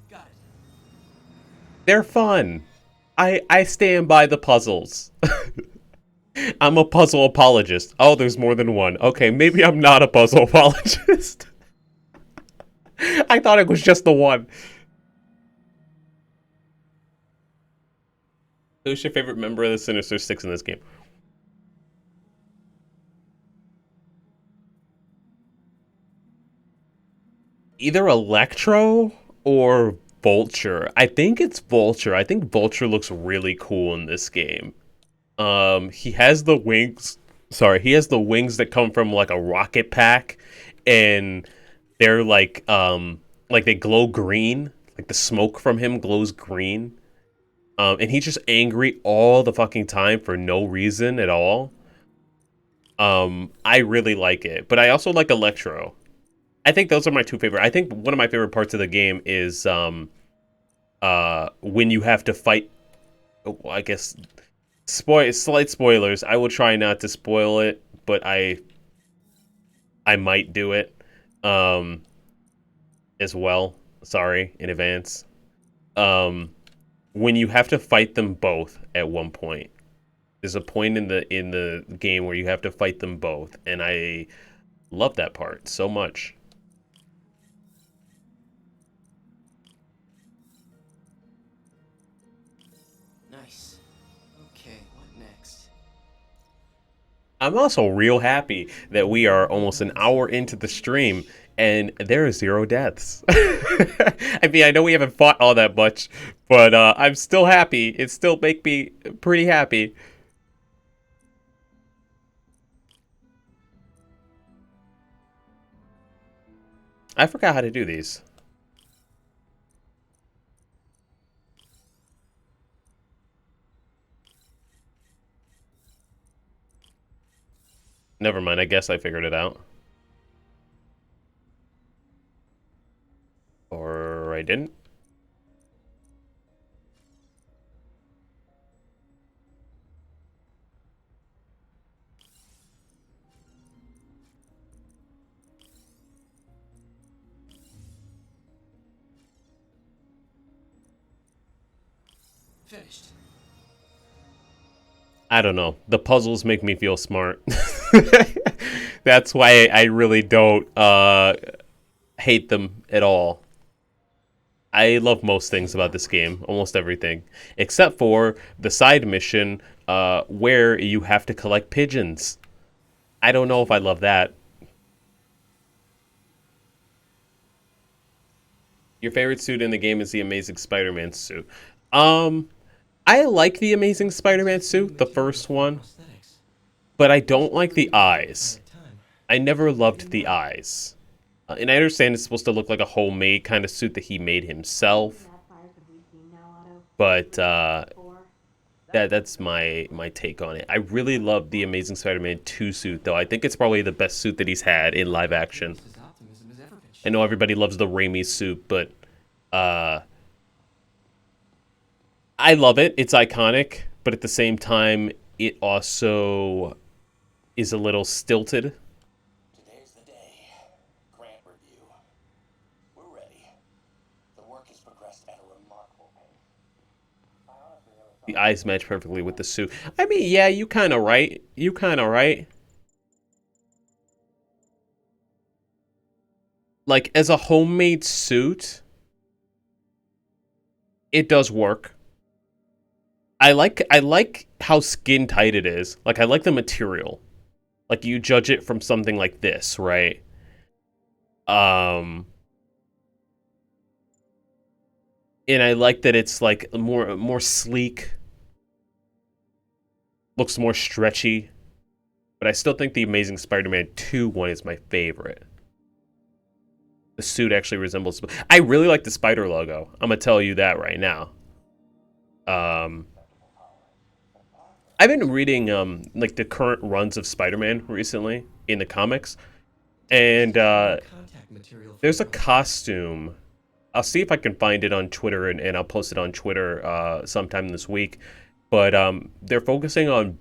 Got it. They're fun. I stand by the puzzles. I'm a puzzle apologist. Oh, there's more than one. Okay, maybe I'm not a puzzle apologist. I thought it was just the one. Who's your favorite member of the Sinister Six in this game? Either Electro or Vulture. I think it's Vulture. I think Vulture looks really cool in this game. He has the wings. Sorry, he has the wings that come from like a rocket pack, and they're like they glow green. Like the smoke from him glows green. And he's just angry all the fucking time for no reason at all. I really like it, but I also like Electro. I think those are my two favorite. I think one of my favorite parts of the game is when you have to fight. Oh, I guess slight spoilers. I will try not to spoil it, but I might do it as well. Sorry in advance. When you have to fight them both at one point. There's a point in the game where you have to fight them both, and I love that part so much. Nice. Okay, what next? I'm also real happy that we are almost an hour into the stream and there are 0 deaths. I mean, I know we haven't fought all that much, but I'm still happy. It still makes me pretty happy. I forgot how to do these. Never mind, I guess I figured it out. Or I didn't. Finished. I don't know. The puzzles make me feel smart. That's why I really don't hate them at all. I love most things about this game, almost everything, except for the side mission where you have to collect pigeons. I don't know if I love that. Your favorite suit in the game is the Amazing Spider-Man suit. I like the Amazing Spider-Man suit, the first one, but I don't like the eyes. I never loved the eyes. And I understand it's supposed to look like a homemade kind of suit that he made himself, but that's my take on it. I really love the Amazing Spider-Man 2 suit, though. I think it's probably the best suit that he's had in live action. His optimism has ever been I know everybody loves the Raimi suit, but I love it. It's iconic, but at the same time, it also is a little stilted. Today's the day. Grant review. We're ready. The work has progressed at a remarkable pace. The eyes match perfectly with the suit. I mean, yeah, you kind of right. You kind of right. Like, as a homemade suit, it does work. I like how skin tight it is. Like, I like the material. Like, you judge it from something like this, right? And I like that it's like more sleek, looks more stretchy. But I still think the Amazing Spider-Man 2 one is my favorite. The suit actually resembles. I really like the spider logo. I'm gonna tell you that right now. I've been reading like the current runs of Spider-Man recently in the comics, and Contact material for there's a the- costume. I'll see if I can find it on Twitter, and I'll post it on Twitter sometime this week. But they're focusing on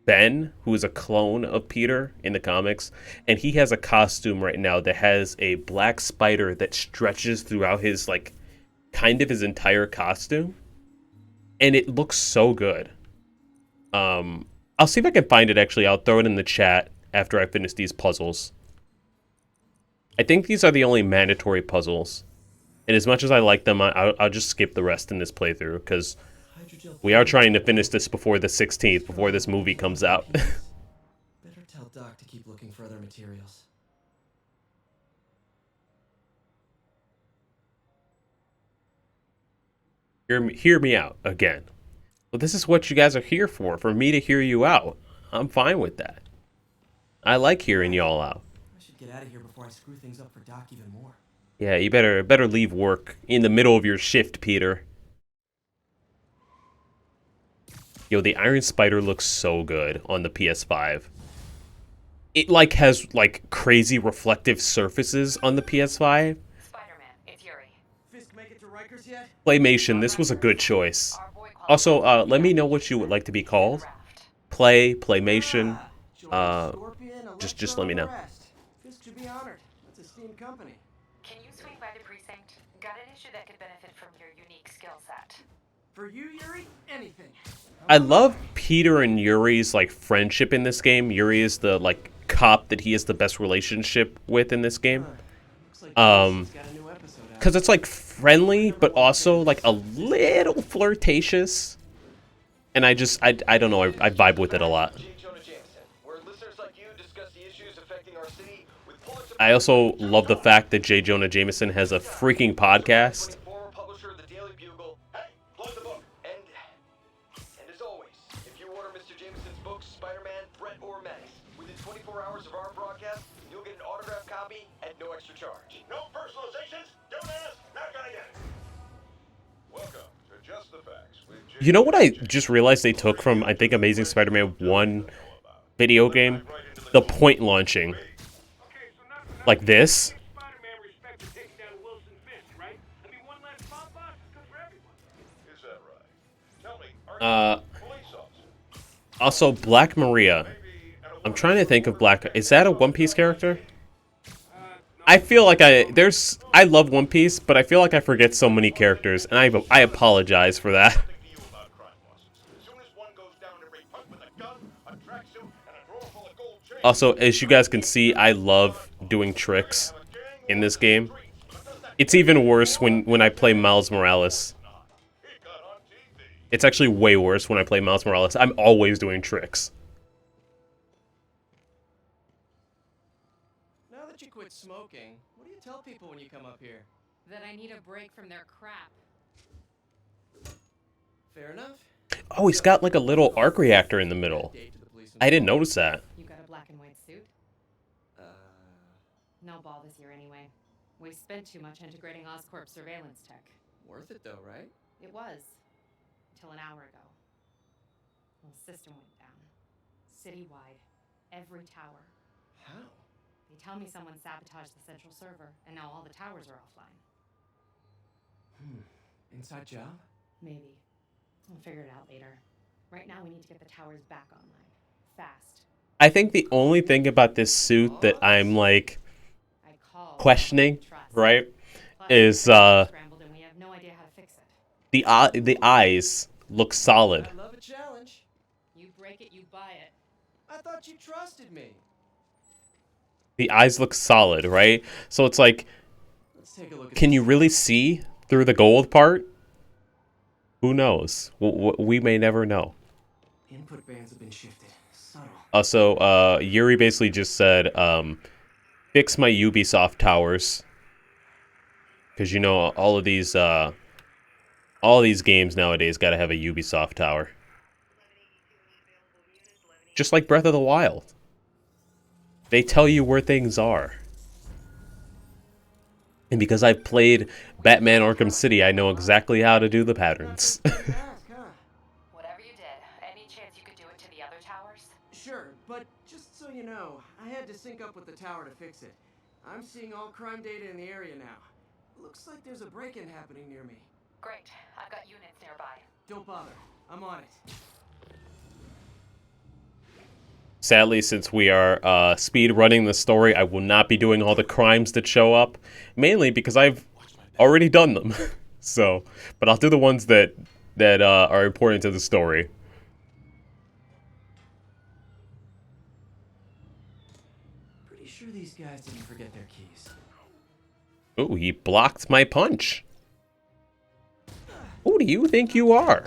Ben, who is a clone of Peter in the comics, and he has a costume right now that has a black spider that stretches throughout his, like, kind of his entire costume, and it looks so good. I'll see if I can find it, actually. I'll throw it in the chat after I finish these puzzles. I think these are the only mandatory puzzles, and as much as I like them, I'll just skip the rest in this playthrough, because hydrogel we are trying to finish this before the 16th, before this movie comes out. Better tell Doc to keep looking for other materials. Hear me out again. Well, this is what you guys are here for me to hear you out. I'm fine with that. I like hearing y'all out. I should get out of here before I screw things up for Doc even more. Yeah, you better leave work in the middle of your shift, Peter. Yo, the Iron Spider looks so good on the PS5. It, like, has, like, crazy reflective surfaces on the PS5. Spider-Man, it's Yuri. Fisk make it to Rikers yet? Claymation, this was a good choice. Our boy Also, qualified let me know what you would like to be called. raft. Claymation. Join Scorpion, just Electro, let me and the know. rest. Fisk should be honored. That's a steam company. Can you swing by the precinct? Got an issue that could benefit from your unique skill set. For you, Yuri, anything. I love Peter and Yuri's, like, friendship in this game. Yuri is the, like, cop that he has the best relationship with in this game. Looks like Um, Jason's got a new episode out. Because it's, like, friendly, but also, like, a little flirtatious. And I don't know, I vibe with it a lot. I also love the fact that J. Jonah Jameson has a freaking podcast. Former publisher of the Daily Bugle. Hey, close the book. And as always, if you order Mr. Jameson's books, Spider-Man, Threat, or Menace, within 24 hours of our broadcast, you'll get an autographed copy at no extra charge. No personalizations. Don't ask. Not gonna get it. Welcome to Just the Facts with J. You know what I just realized they took from, I think, Amazing Spider-Man 1 video game? The point launching. Like this. Spider-Man respects for taking down Wilson Fisk, right? I mean, one last bomb box is good for everyone. Is that right? Tell me, are you a police officer? Also, Black Maria. I'm trying to think of Black... Is that a One Piece character? I feel like I love One Piece, but I feel like I forget so many characters, and I apologize for that. Think to you about crime bosses. As soon as one goes down, every punk with a gun, a tracksuit, and a drawer full of gold chains. Also, as you guys can see, I love doing tricks in this game. It's even worse when I play Miles Morales. It got on TV. It's actually way worse when I play Miles Morales. I'm always doing tricks. Now that you quit smoking, what do you tell people when you come up here? That I need a break from their crap. Fair enough. Oh, he's got like a little arc reactor in the middle. Date to the police and I didn't notice that. You got a black and white suit? No ball this year anyway. We spent too much integrating Oscorp surveillance tech. worth it though, right? It was. Until an hour ago. The system went down. Citywide. Every tower. How? They tell me someone sabotaged the central server, and now all the towers are offline. Inside job? Maybe. We'll figure it out later. Right now we need to get the towers back online. Fast. I think the only thing about this suit that I'm like I called questioning, trust. right, Plus, is scrambled and we have no idea how to fix it. the eyes look solid. I love a challenge. You break it, you buy it. I thought you trusted me. The eyes look solid, right? So it's like, Let's take a look at can this. you really see through the gold part? Who knows? We may never know. Input bands have been shifted. Also, Yuri basically just said, fix my Ubisoft towers. Because, you know, all these games nowadays gotta have a Ubisoft tower. Just like Breath of the Wild. They tell you where things are. And because I've played Batman Arkham City, I know exactly how to do the patterns. Whatever you did, any chance you could do it to the other towers? Sure, but just so you know, I had to sync up with the tower to fix it. I'm seeing all crime data in the area now. Looks like there's a break-in happening near me. Great, I've got units nearby. Don't bother. I'm on it. Sadly, since we are speed running the story, I will not be doing all the crimes that show up. Mainly because I've already done them. So, but I'll do the ones that are important to the story. Pretty sure these guys didn't forget their keys. Ooh, he blocked my punch. Who do you think you are?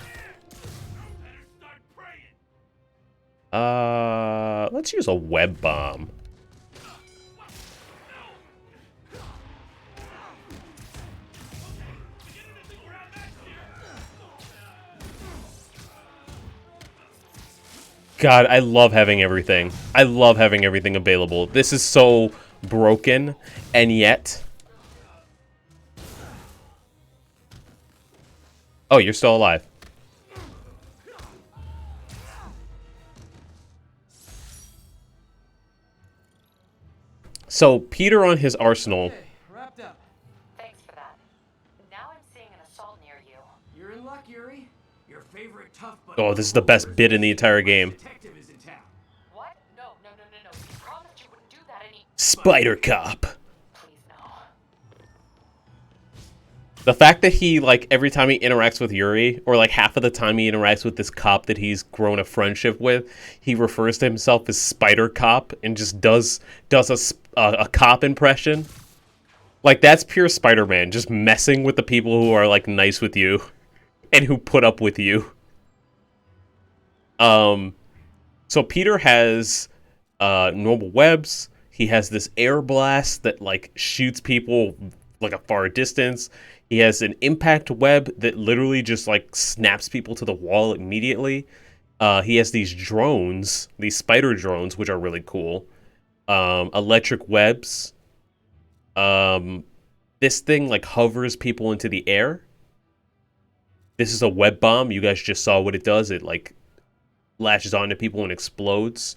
Let's use a web bomb. God, I love having everything. I love having everything available. This is so broken, and yet... Oh, you're still alive. So, Peter on his arsenal... Okay, wrapped up. Thanks for that. Now I'm seeing an assault near you. You're in luck, Yuri. Your favorite tough but Oh, this is the best bit in the entire game. detective is in town. What? No. You promised you wouldn't do that any... Spider Cop. Please, no. The fact that he, like, every time he interacts with Yuri, or like half of the time he interacts with this cop that he's grown a friendship with, he refers to himself as Spider Cop and just does a cop impression. Like, that's pure Spider-Man, just messing with the people who are, like, nice with you and who put up with you. So Peter has normal webs. He has this air blast that, like, shoots people like a far distance. He has an impact web that literally just, like, snaps people to the wall immediately. He has these drones, these spider drones, which are really cool. Electric webs. This thing, like, hovers people into the air. This is a web bomb. You guys just saw what it does. It, like, latches onto people and explodes.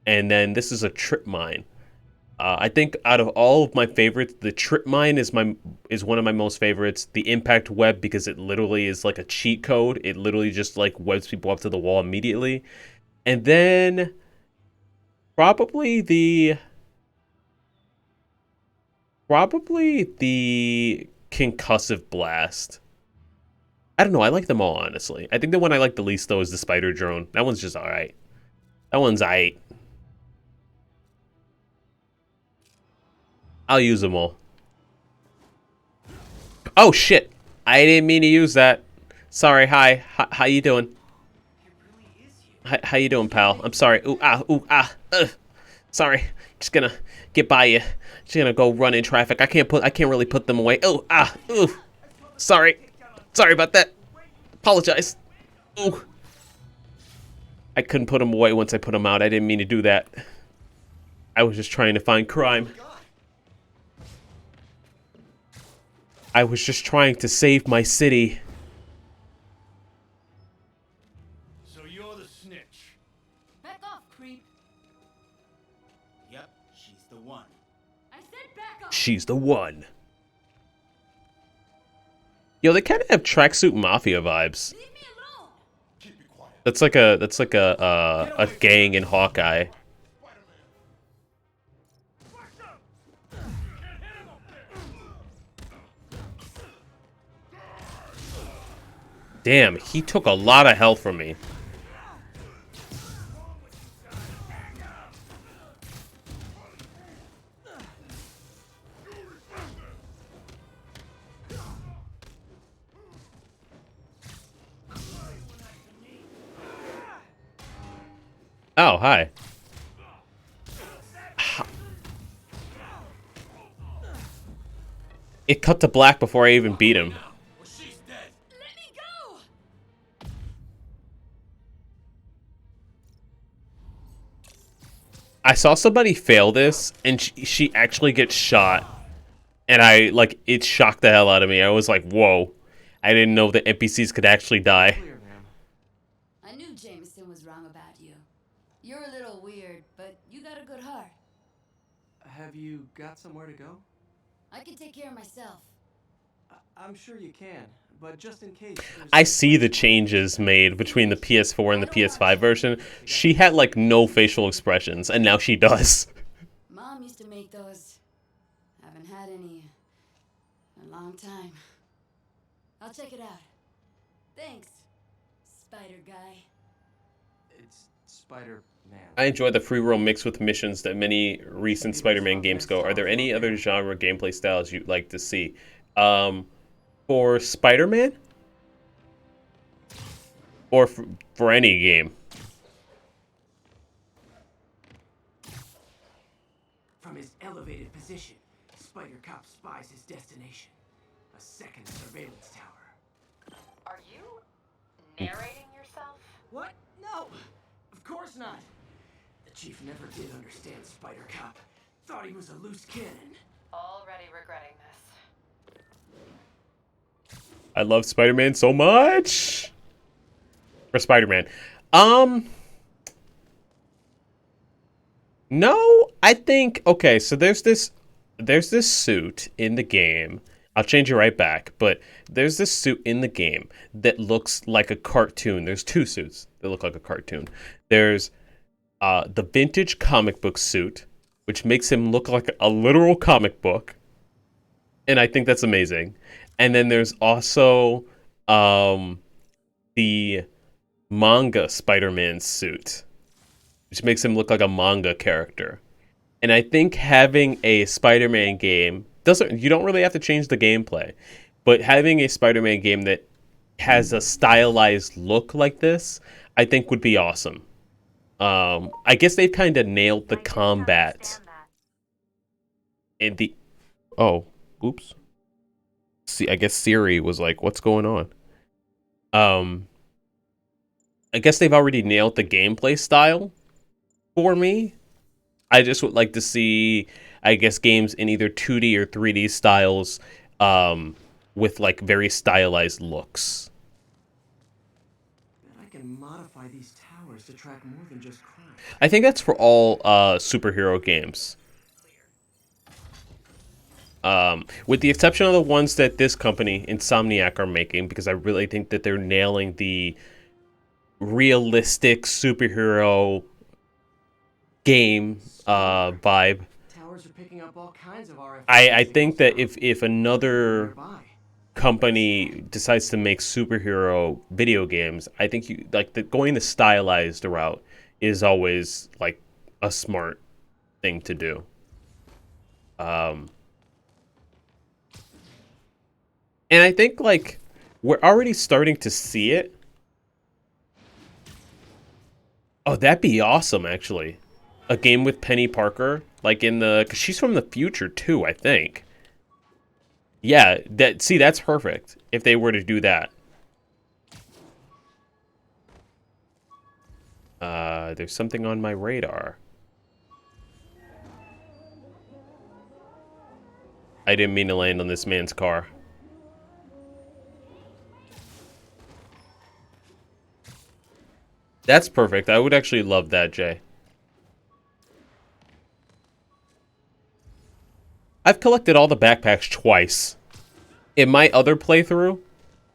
And then this is a trip mine. I think out of all of my favorites, the trip mine is one of my most favorites. The impact web, because it literally is like a cheat code. It literally just, like, webs people up to the wall immediately. And then probably the concussive blast. I don't know. I like them all, honestly. I think the one I like the least, though, is the spider drone. That one's just alright. That one's alright. I'll use them all. Oh, shit. I didn't mean to use that. Sorry. Hi. How you doing? How you doing, pal? I'm sorry. Ooh, ah. Sorry. Just gonna get by you. Just gonna go run in traffic. I can't really put them away. Ooh, ooh. Sorry about that. Apologize. Ooh. I couldn't put them away once I put them out. I didn't mean to do that. I was just trying to find crime. I was just trying to save my city. So you're the snitch. Back off, creep. Yep, she's the one. I said back off. She's the one. Yo, they kind of have tracksuit mafia vibes. Leave me alone. Keep it quiet. That's like a gang in Hawkeye. Damn, he took a lot of health from me. Oh, hi. It cut to black before I even beat him. Well, she's dead. Let me go! I saw somebody fail this, and she actually gets shot. And it shocked the hell out of me. I was like, whoa. I didn't know that NPCs could actually die. Clear, ma'am. I knew Jameson was wrong about you. You're a little weird, but you got a good heart. Have you got somewhere to go? I can take care of myself. I'm sure you can, but just in case. I see the changes made between the PS4 and the PS5 version. She had, like, no facial expressions, and now she does. Mom used to make those. Haven't had any in a long time. I'll check it out. Thanks, Spider Guy. It's Spider-Man. I enjoy the free roam mix with missions that many recent Spider-Man games go. Are there any other genre gameplay styles you'd like to see? For Spider-Man? Or for any game? From his elevated position, Spider Cop spies his destination. A second surveillance tower. Are you narrating yourself? What? No! Of course not! The chief never did understand Spider Cop. Thought he was a loose cannon. Already regretting this. I love Spider-Man so much. For Spider-Man. No, I think, okay, so there's this suit in the game. I'll change it right back, but there's this suit in the game that looks like a cartoon. There's two suits that look like a cartoon. There's the vintage comic book suit, which makes him look like a literal comic book. And I think that's amazing. And then there's also the manga Spider-Man suit, which makes him look like a manga character. And I think having a Spider-Man game you don't really have to change the gameplay, but having a Spider-Man game that has a stylized look like this, I think would be awesome. I guess they've kind of nailed the combat in the... Oh, oops. See, I guess Siri was like, what's going on? I guess they've already nailed the gameplay style for me. I just would like to see, I guess, games in either 2D or 3D styles with, like, very stylized looks. Bet I can modify these towers to track more than just crime. I think that's for all superhero games. With the exception of the ones that this company, Insomniac, are making, because I really think that they're nailing the realistic superhero game vibe. Towers are picking up all kinds of RF. I think that if another nearby. company decides to make superhero video games, I think going the stylized route is always like a smart thing to do. And I think, like, we're already starting to see it. Oh, that'd be awesome, actually. A game with Penny Parker, like because she's from the future too, I think. Yeah, that's perfect if they were to do that. There's something on my radar. I didn't mean to land on this man's car. That's perfect. I would actually love that, Jay. I've collected all the backpacks twice. In my other playthrough,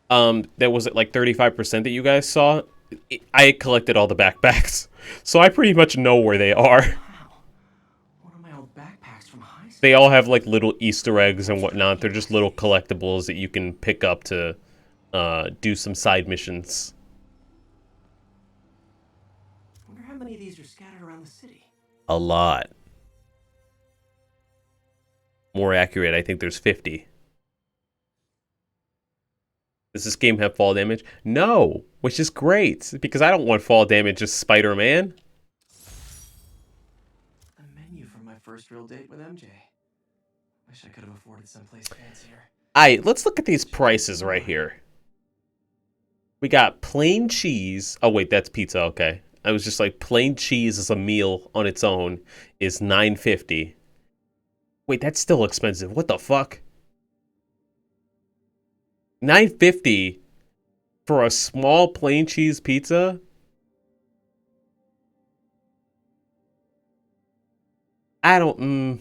that was at like 35% that you guys saw, I collected all the backpacks. So I pretty much know where they are. Wow. One of my old backpacks from high school. They all have like little Easter eggs and whatnot. They're just little collectibles that you can pick up to do some side missions. Wonder how many of these are scattered around the city. A lot. More accurate, I think there's 50. Does this game have fall damage? No, which is great, because I don't want fall damage as Spider-Man. first real date with MJ. Wish I could have afforded someplace fancier. Alright, let's look at these prices right here. We got plain cheese. Oh, wait, that's pizza. Okay. I was just like, plain cheese as a meal on its own is $9.50. Wait, that's still expensive. What the fuck? $9.50 for a small plain cheese pizza? I don't.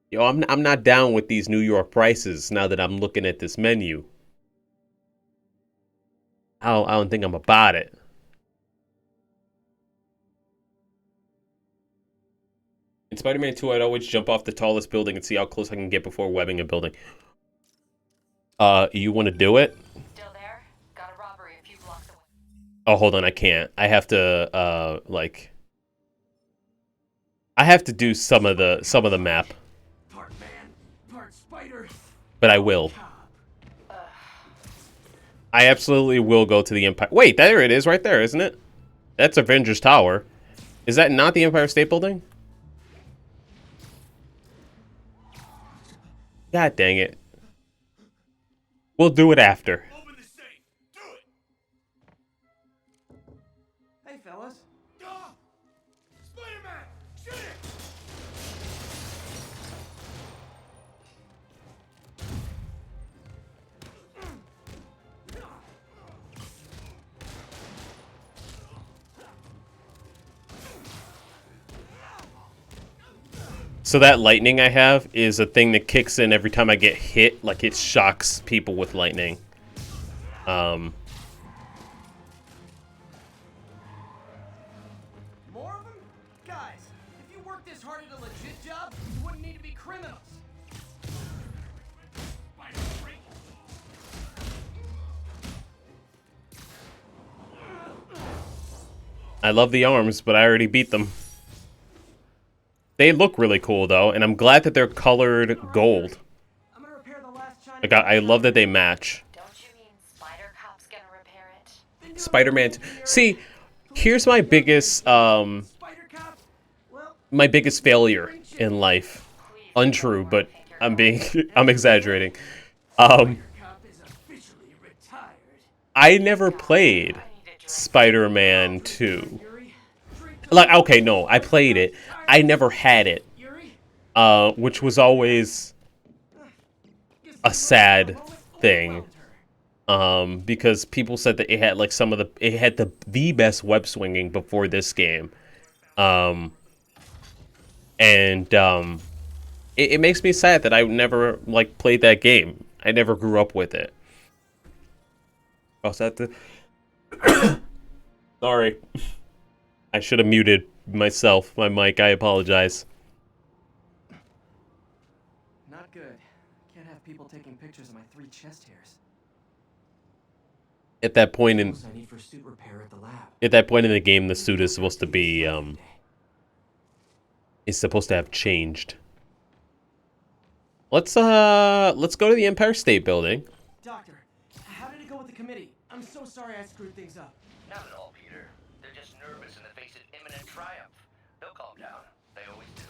Yo, I'm not down with these New York prices now that I'm looking at this menu. I don't think I'm about it. In Spider-Man 2, I'd always jump off the tallest building and see how close I can get before webbing a building. You want to do it? Still there? Got a robbery a few blocks away. Oh, hold on, I can't. I have to, like... I have to do some of the map. Part man, part spider. But I will. I absolutely will go to the Empire. Wait, there it is right there, isn't it? That's Avengers Tower. Is that not the Empire State Building? God dang it. We'll do it after. Open the safe. Do it. Hey, fellas. Ah! Spider-Man, shoot it. So that lightning I have is a thing that kicks in every time I get hit. Like, it shocks people with lightning. More of them? Guys, if you worked this hard at a legit job, you wouldn't need to be criminals. I love the arms, but I already beat them. They look really cool, though, and I'm glad that they're colored gold. I'm gonna repair the last China. Like, I love that they match. Don't you mean Spider Cop's gonna repair it? Spider-Man. See, here's my biggest Spider Cop? Well, my biggest failure in life. Untrue, but I'm exaggerating. Cop is officially retired. I never played Spider-Man 2. Yuri, drink Like, okay, no, I played it. I never had it, Yuri. which was always a sad thing. Because people said that it had like it had the best web swinging before this game. It makes me sad that I never like played that game. I never grew up with it. Oh, is that the... Sorry. I should have muted myself, my mic. I apologize. Not good. Can't have people taking pictures of my 3 chest hairs. At that point in Tools I need for suit repair at the lab. At that point in the game, the suit is supposed to be is supposed to have changed. Let's go to the Empire State Building. Doctor, how did it go with the committee? I'm so sorry I screwed things up. Not at all, Peter. They're just nervous in the face of imminent triumph. They'll calm down. They always do.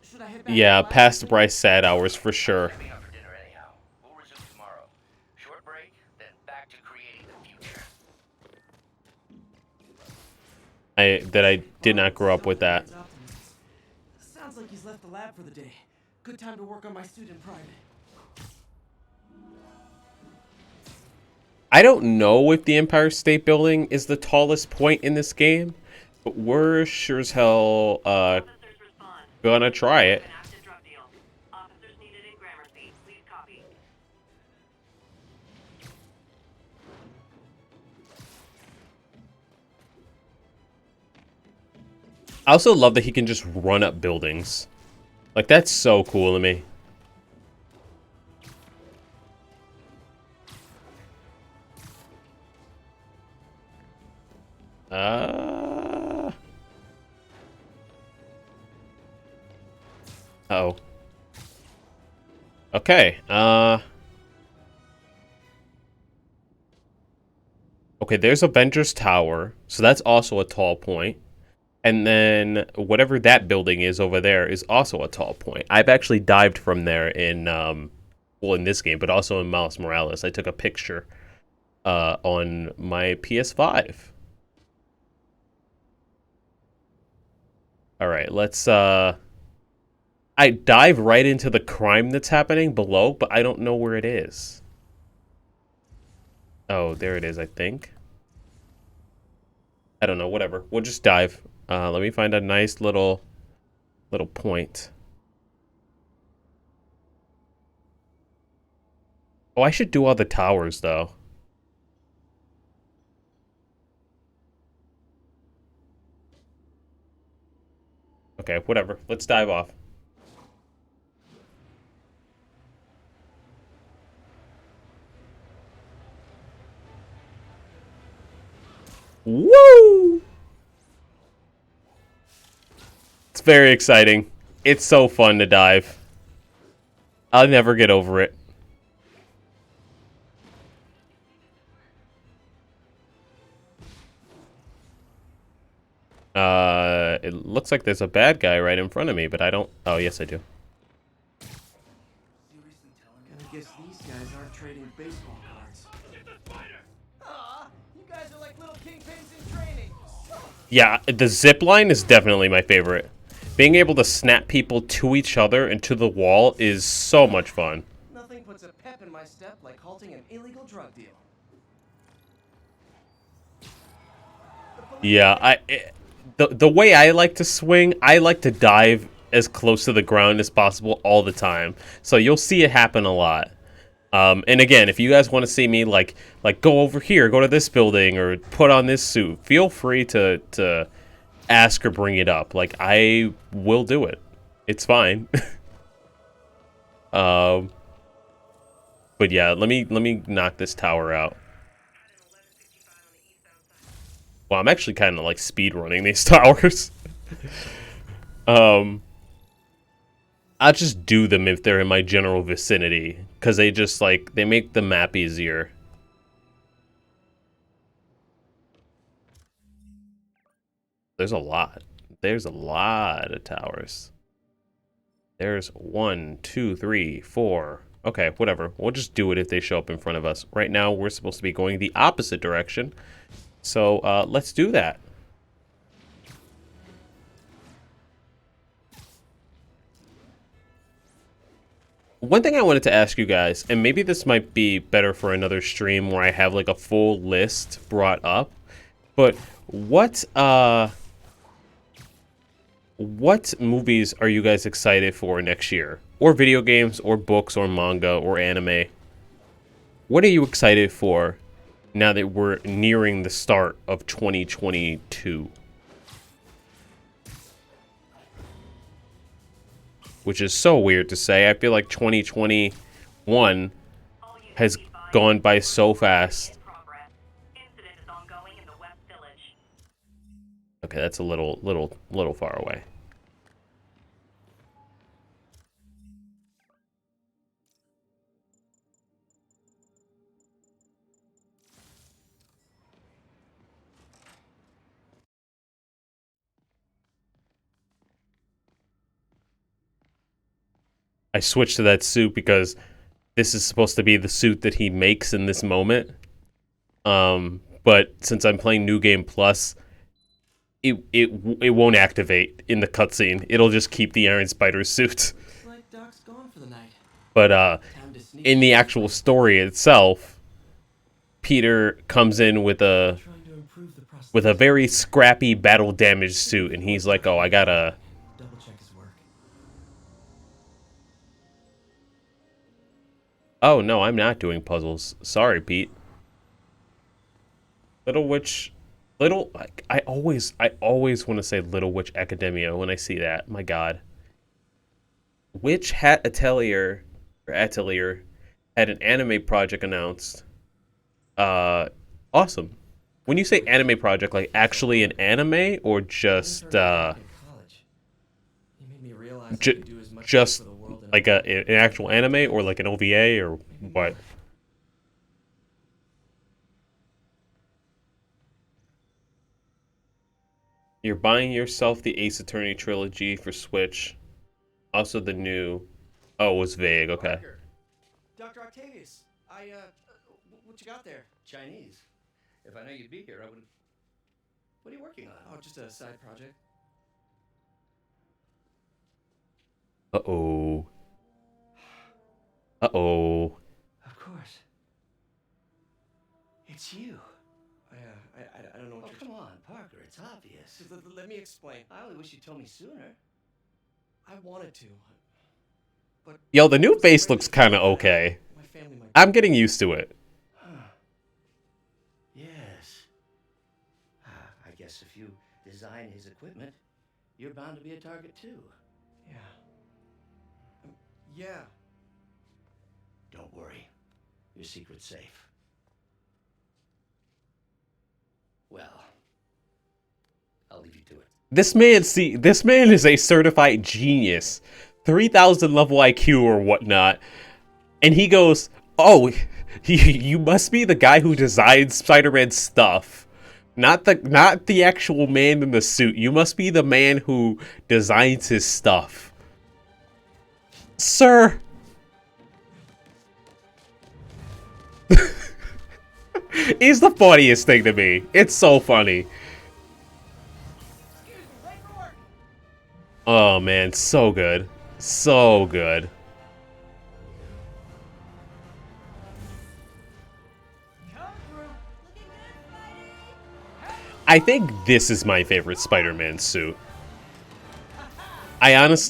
Should I head back Yeah, to the lab? past Bryce sad hours for sure. Wrapping up for dinner anyhow. We'll resume tomorrow. Short break, then back to creating the future. I did not grow up with that. Sounds like he's left the lab for the day. Good time to work on my suit in private. I don't know if the Empire State Building is the tallest point in this game, but we're sure as hell gonna try it. I also love that he can just run up buildings. Like, that's so cool to me. Uh-oh. Okay, okay, there's Avengers Tower, so that's also a tall point. And then whatever that building is over there is also a tall point. I've actually dived from there in, well, in this game, but also in Miles Morales. I took a picture on my PS5. All right, let's, I dive right into the crime that's happening below, but I don't know where it is. Oh, there it is, I think. I don't know, whatever. We'll just dive. Let me find a nice little point. Oh, I should do all the towers, though. Okay, whatever. Let's dive off. Woo! It's very exciting. It's so fun to dive. I'll never get over it. It looks like there's a bad guy right in front of me, but I don't... Oh, yes, I do. I guess these guys aren't trading baseball cards. Aw, you guys are like little kingpins in training. Yeah, the zip line is definitely my favorite. Being able to snap people to each other and to the wall is so much fun. Nothing puts a pep in my step like halting an illegal drug deal. Yeah, the way I like to swing, I like to dive as close to the ground as possible all the time. So you'll see it happen a lot. And again, if you guys want to see me like go over here, go to this building, or put on this suit, feel free to ask or bring it up. Like, I will do it. It's fine. But yeah, let me knock this tower out. Well, I'm actually kind of like speed running these towers. I'll just do them if they're in my general vicinity, because they just like they make the map easier. There's a lot. There's a lot of towers. There's 1, 2, 3, 4. Okay, whatever. We'll just do it if they show up in front of us. Right now, we're supposed to be going the opposite direction. So, let's do that. One thing I wanted to ask you guys, and maybe this might be better for another stream where I have like a full list brought up, but what movies are you guys excited for next year? Or video games, or books, or manga, or anime? What are you excited for now that we're nearing the start of 2022? Which is so weird to say. I feel like 2021 has gone by so fast. Okay, that's a little far away. I switched to that suit because this is supposed to be the suit that he makes in this moment. But since I'm playing New Game Plus, it won't activate in the cutscene. It'll just keep the Iron Spider suit. Looks like Doc's gone for the night. But Time to sneak in the actual story itself, Peter comes in with a trying to improve the very scrappy battle damage suit, and he's like, "Oh, I gotta." double check his work. Oh no, I'm not doing puzzles. Sorry, Pete. Little Witch, I always want to say Little Witch Academia when I see that. My God. Witch Hat Atelier had an anime project announced. Awesome. When you say anime project, like actually an anime or just College. He made me realize I ju- could do as much just for the world in like an actual anime or like an OVA or what? You're buying yourself the Ace Attorney trilogy for Switch. Also the new... Oh, it was vague. Okay. Parker. Dr. Octavius, what you got there? Chinese. If I knew you'd be here, I would. What are you working on? Oh, just a side project. Uh-oh. Uh-oh. Of course. It's you. I don't know what Oh, you're... come on, Parker. It's obvious. Just let me explain. I only wish you told me sooner. I wanted to, but... Yo, the new face looks kind of okay. My family might... I'm getting used to it. Huh. Yes. I guess if you design his equipment, you're bound to be a target too. Yeah. Yeah. Don't worry. Your secret's safe. Well, I'll leave you to it. This man is a certified genius. 3,000 level IQ or whatnot. And he goes, oh, you must be the guy who designed Spider-Man's stuff. Not the actual man in the suit. You must be the man who designs his stuff. Sir. He's the funniest thing to me. It's so funny. Oh man, so good. So good. I think this is my favorite Spider-Man suit. Honest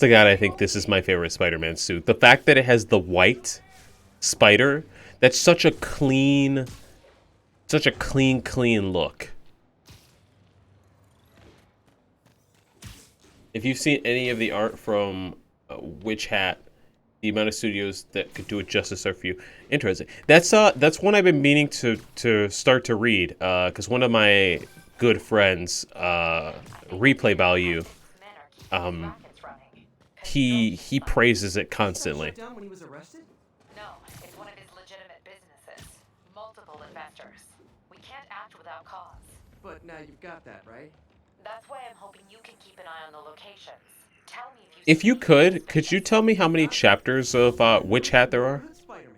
to God, I think this is my favorite Spider-Man suit. The fact that it has the white spider, that's such a clean look. If you've seen any of the art from Witch Hat, the amount of studios that could do it justice are few. Interesting. That's one I've been meaning to start to read, because one of my good friends, Replay Value, he praises it constantly. Down when he was arrested? No, it's one of his legitimate businesses. Multiple investors. We can't act without cause. But now you've got that, right? That's why I'm hoping you can keep an eye on the locations. Tell me If you could you tell me how many chapters of Witch Hat there are? Good Spider-Man.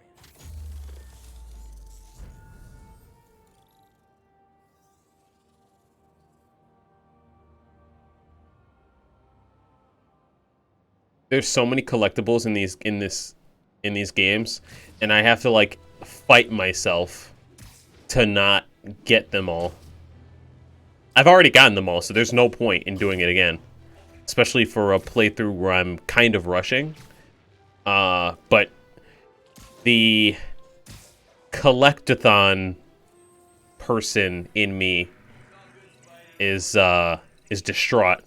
There's so many collectibles in these games, and I have to like fight myself to not get them all. I've already gotten them all, so there's no point in doing it again. Especially for a playthrough where I'm kind of rushing. But the collectathon person in me is distraught.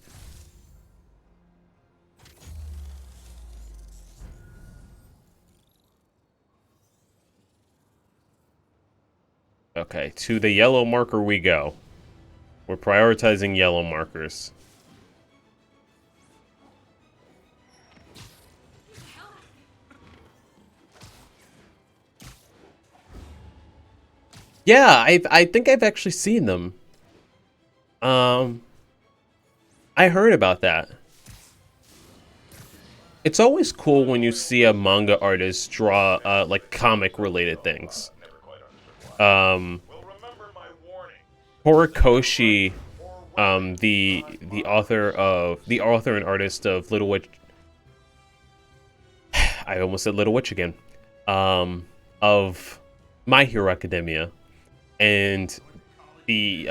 Okay, to the yellow marker we go. We're prioritizing yellow markers. Yeah, I think I've actually seen them. I heard about that. It's always cool when you see a manga artist draw like comic related things. Horikoshi, the author and artist of Little Witch. I almost said Little Witch again. Of My Hero Academia, and the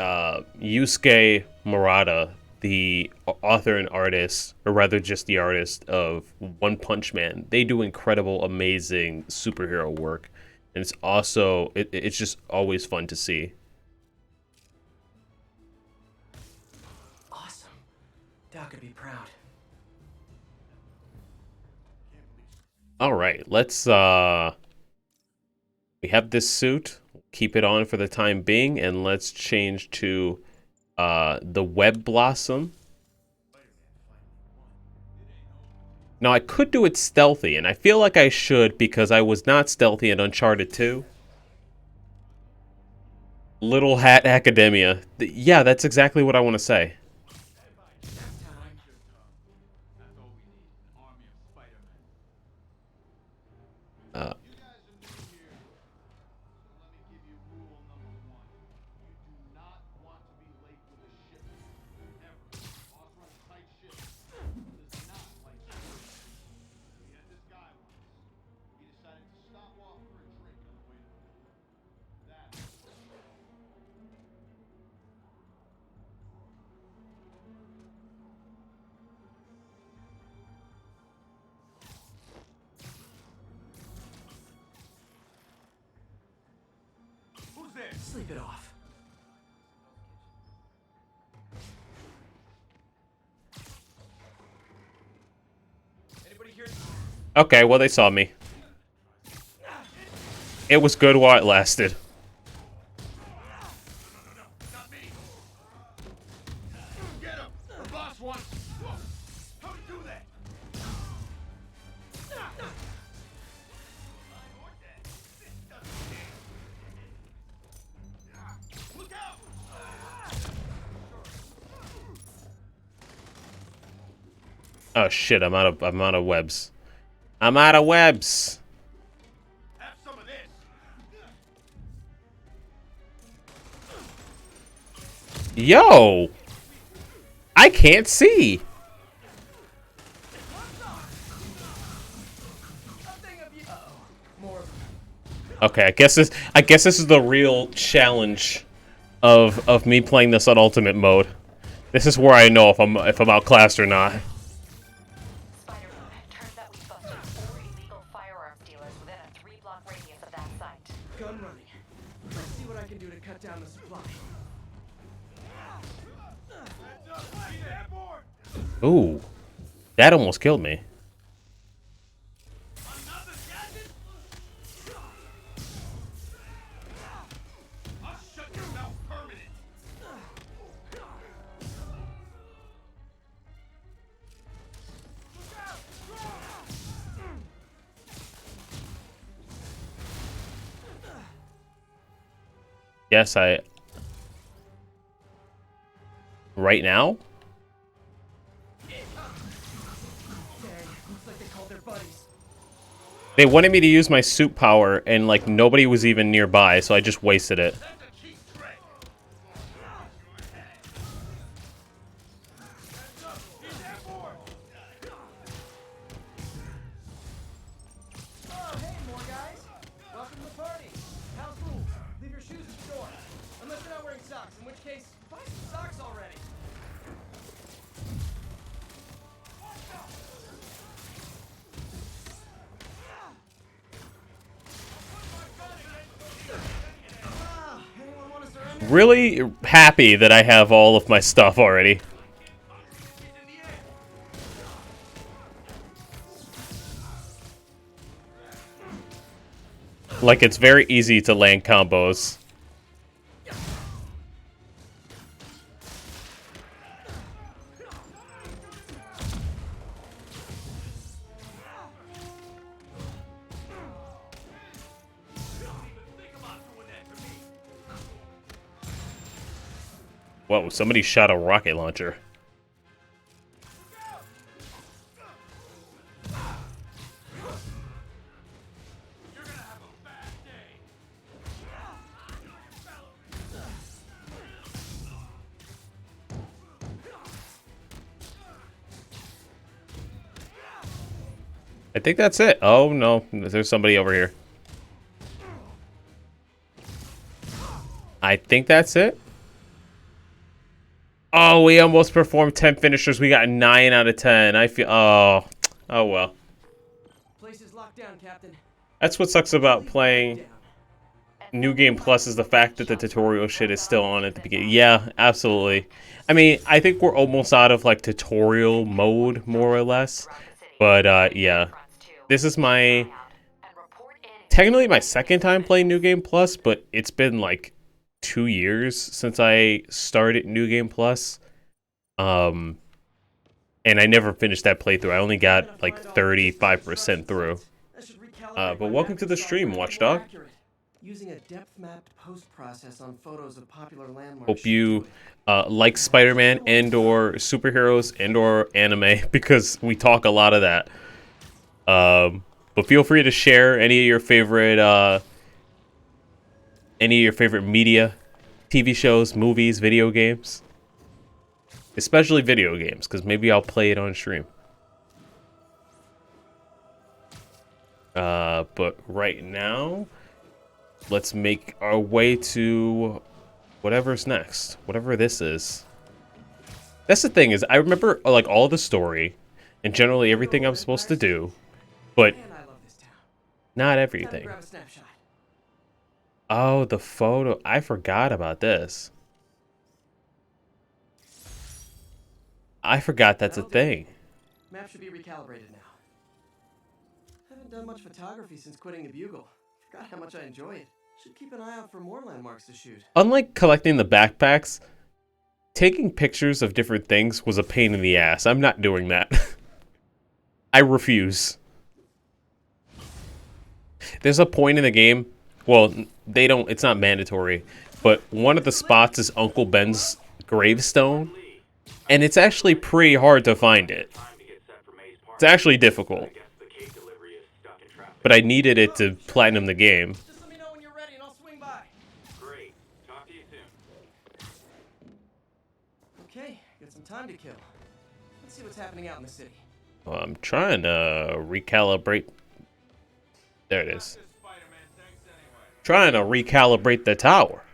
Yusuke Murata, the author and artist, or rather just the artist of One Punch Man. They do incredible, amazing superhero work, and it's also it's just always fun to see. Awesome. Doc could be proud. All right, let's we have this suit. Keep it on for the time being, and let's change to the Web Blossom. Now, I could do it stealthy, and I feel like I should because I was not stealthy in Uncharted 2. Little Hat Academia. Yeah, that's exactly what I want to say. Sleep it off. Anybody here? Okay, well, they saw me. It was good while it lasted. No, not me. Get him. The boss wants. Whoa. How do you do that? Look out! Oh shit! I'm out of webs. I'm out of webs. Have some of this. Yo, I can't see. Okay, I guess this is the real challenge of me playing this on ultimate mode. This is where I know if I'm outclassed or not. Spider-Man, turns out we busted 4 illegal firearms dealers within a 3-block radius of that site. Gun running. Let's see what I can do to cut down the supply. Ooh, that almost killed me. Another gadget? I'll shut your mouth permanent. Yes, right now? Looks like they called their buddies. They wanted me to use my suit power, and like nobody was even nearby, so I just wasted it. That's a cheap trick. Heads up. He's airborne. Oh, hey, more guys. Welcome to the party. House rules. Leave your shoes at the door. Unless you're not wearing socks, in which case, buy some socks already. Ah, anyone want to surrender? Really happy that I have all of my stuff already. Like, it's very easy to land combos. Whoa, somebody shot a rocket launcher. You're gonna have a bad day. I think that's it. Oh, no. There's somebody over here. I think that's it. Oh, we almost performed 10 finishers. We got 9 out of 10. I feel... Oh. Oh, well. Place is locked down, Captain. That's what sucks about playing New Game Plus is the fact that the tutorial shit is still on at the beginning. Yeah, absolutely. I mean, I think we're almost out of, like, tutorial mode, more or less. But, yeah. This is my... Technically my second time playing New Game Plus, but it's been, like, 2 years since I started New Game Plus. And I never finished that playthrough. I only got, like, 35% through. But welcome to the stream, Watchdog. Using a depth-mapped post-process on photos of popular landmarks. Hope you like Spider-Man and/or superheroes and/or anime, because we talk a lot of that. But feel free to share any of your favorite media, TV shows, movies, video games, especially video games, because maybe I'll play it on stream. But right now, let's make our way to whatever's next, whatever this is. That's the thing, is I remember like all the story and generally everything I'm supposed to do, but Man, I love this town. not Time to everything. grab a snapshot. Oh, the photo. I forgot about this. I forgot that's a That'll do. thing. Map should be recalibrated now. Haven't done much photography since quitting the Bugle. Forgot how much I enjoy it. Should keep an eye out for more landmarks to shoot. Unlike collecting the backpacks, taking pictures of different things was a pain in the ass. I'm not doing that. I refuse. There's a point in the game, well, they don't, it's not mandatory, but one of the spots is Uncle Ben's gravestone, and it's actually pretty hard to find it. It's actually difficult. But I needed it to platinum the game. Just let me know when you're ready and I'll swing by. Great. Talk to you soon. Okay, got some time to kill. Let's see what's happening out in the city. Well, I'm trying to recalibrate. There it is. Spider-Man, thanks anyway. Trying to recalibrate the tower.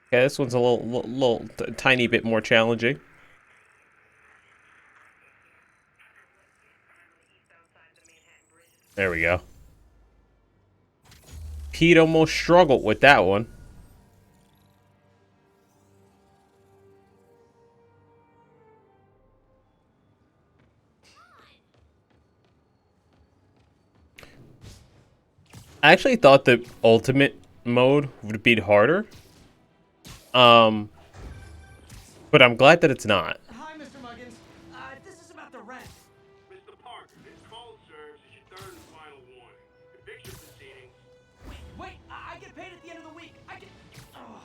Okay, this one's a little tiny bit more challenging. There we go. Pete almost struggled with that one. I actually thought the ultimate mode would be harder. But I'm glad that it's not. Hi, Mr. Muggins. This is about the rent. Mr. Parker, this call serves as your third and final warning. Eviction proceedings. Wait, I get paid at the end of the week. I get... Oh.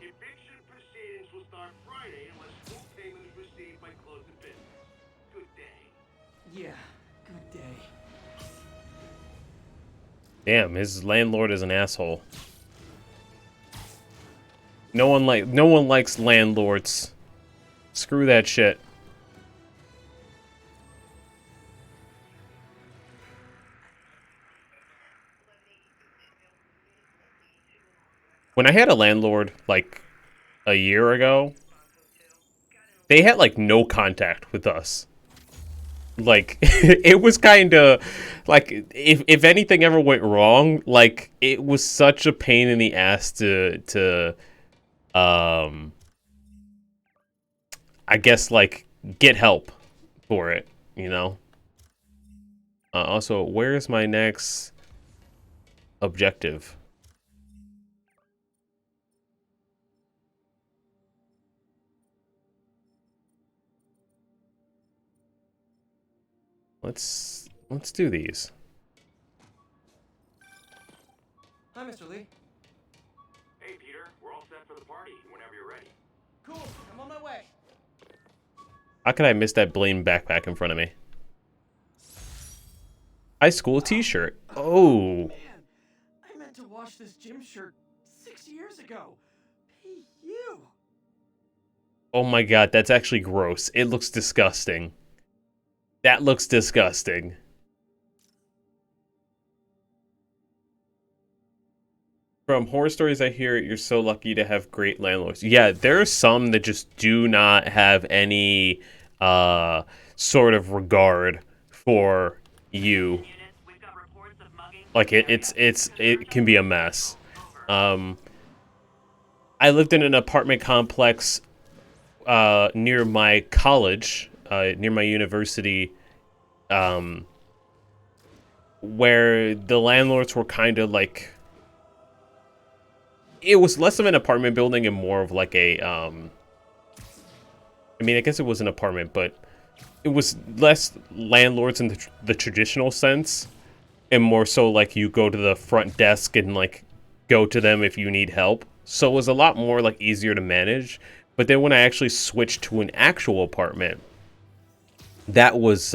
Eviction proceedings will start Friday unless full payment is received by close of business. Good day. Yeah, good day. Damn, his landlord is an asshole. No one likes landlords. Screw that shit. When I had a landlord like a year ago, they had like no contact with us. Like it was kind of like if anything ever went wrong, like it was such a pain in the ass to I guess like get help for it, you know. Also, where's my next objective? Let's do these. Hi, Mr. Lee. Hey, Peter, we're all set for the party whenever you're ready. Cool, I'm on my way. How could I miss that blame backpack in front of me? High school t-shirt. Oh. Man, I meant to wash this gym shirt 6 years ago. Hey, you. Oh my god, that's actually gross. It looks disgusting. That looks disgusting. From horror stories I hear, you're so lucky to have great landlords. Yeah, there are some that just do not have any sort of regard for you. Like it can be a mess. I lived in an apartment complex near my college, near my university, where the landlords were kind of like, it was less of an apartment building and more of like a, I mean, I guess it was an apartment, but it was less landlords in the traditional sense, and more so like you go to the front desk and like go to them if you need help. So it was a lot more like easier to manage. But then when I actually switched to an actual apartment, that was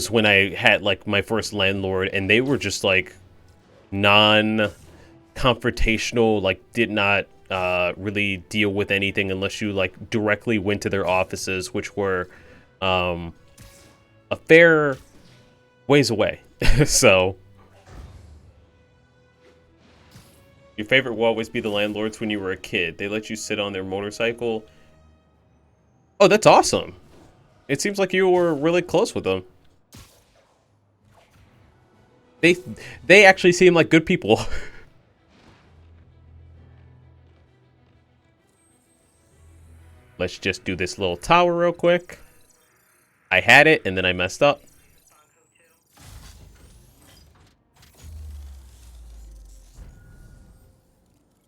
when I had like my first landlord, and they were just like non-confrontational, like did not really deal with anything unless you like directly went to their offices, which were a fair ways away. So your favorite will always be the landlords when you were a kid. They let you sit on their motorcycle. Oh, that's awesome. It seems like you were really close with them. They actually seem like good people. Let's just do this little tower real quick. I had it, and then I messed up.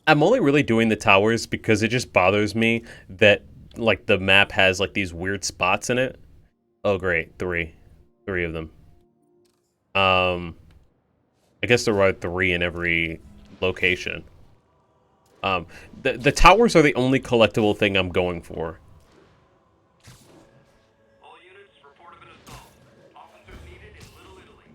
I'm only really doing the towers because it just bothers me that, like, the map has, like, these weird spots in it. Oh, great. Three of them. I guess there are 3 in every location. The towers are the only collectible thing I'm going for. All units report have been installed. Officers needed in Little Italy.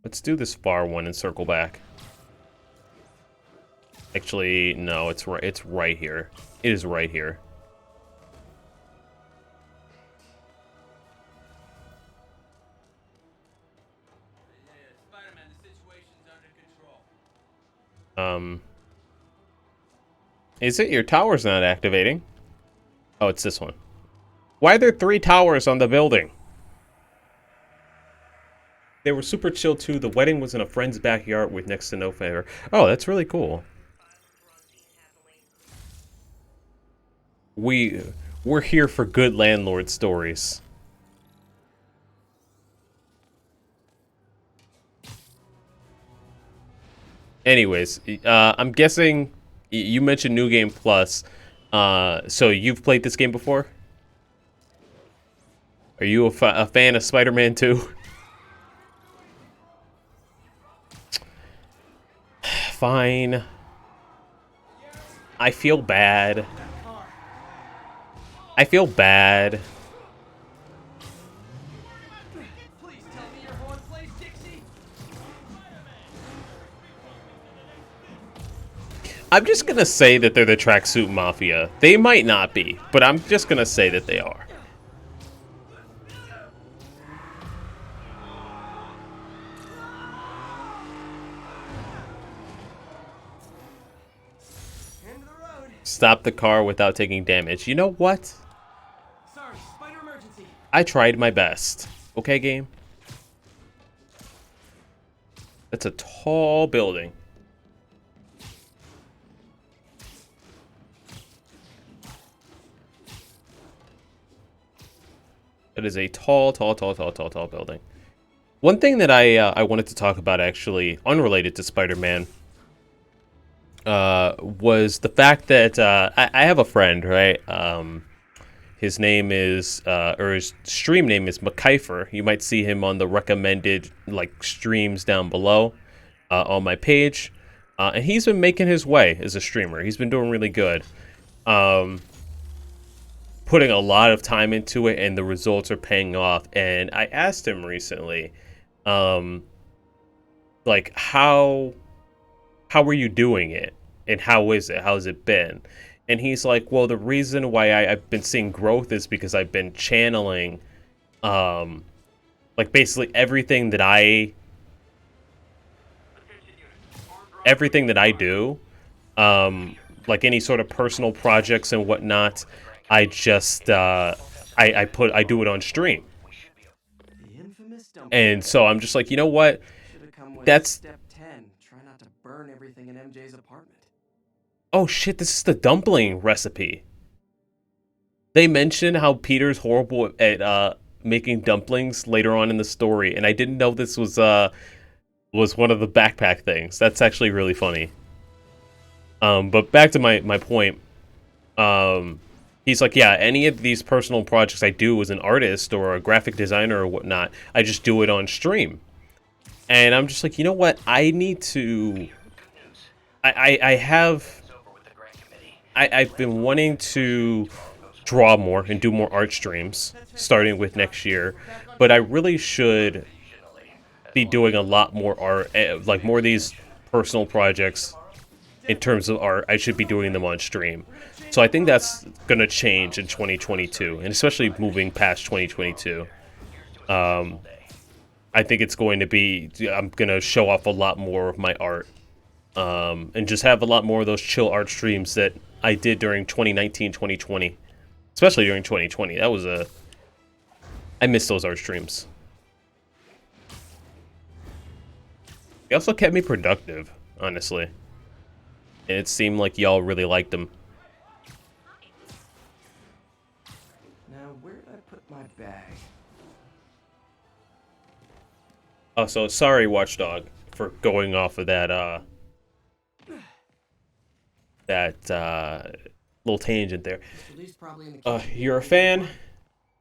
Let's do this far one and circle back. Actually, no, it's right here. It is right here. Spider-Man, the situation's under control. Is it your tower's not activating? Oh, it's this one. Why are there 3 towers on the building? They were super chill too. The wedding was in a friend's backyard with next to no favor. Oh, that's really cool. We're here for good landlord stories. Anyways, I'm guessing you mentioned New Game Plus. So you've played this game before? Are you a fan of Spider-Man 2? Fine. I feel bad. I feel bad. Please tell me you're going place, Dixie. I'm just gonna say that they're the Tracksuit Mafia. They might not be, but I'm just gonna say that they are. End of the road. Stop the car without taking damage. You know what? Sorry, spider emergency. I tried my best. Okay, game? That's a tall building. It is a tall building. One thing that I wanted to talk about, actually, unrelated to Spider-Man, was the fact that I have a friend, right? His name is, or his stream name is McKifer. You might see him on the recommended like streams down below on my page. And he's been making his way as a streamer. He's been doing really good. Putting a lot of time into it, and the results are paying off. And I asked him recently, like, how are you doing it? And how is it? How's it been? And he's like, well, the reason why I've been seeing growth is because I've been channeling, like, basically everything that I do, like any sort of personal projects and whatnot, I just, I do it on stream. The infamous dumpling. And so I'm just like, you know what? Should've come with That's... step 10. Try not to burn everything in MJ's apartment. Oh shit, this is the dumpling recipe. They mention how Peter's horrible at making dumplings later on in the story, and I didn't know this was one of the backpack things. That's actually really funny. But back to my point. He's like, yeah, any of these personal projects I do as an artist or a graphic designer or whatnot, I just do it on stream. And I'm just like, you know what? I need to... I've been wanting to draw more and do more art streams, starting with next year. But I really should be doing a lot more art, like more of these personal projects in terms of art. I should be doing them on stream. So I think that's going to change in 2022, and especially moving past 2022. I think it's going to be, I'm going to show off a lot more of my art and just have a lot more of those chill art streams that I did during 2019, 2020, especially during 2020. I miss those art streams. They also kept me productive, honestly. And it seemed like y'all really liked them. Now, where did I put my bag? Oh, so sorry, Watchdog, for going off of that, little tangent there. Mr. Lee's probably in the kitchen. You're a fan,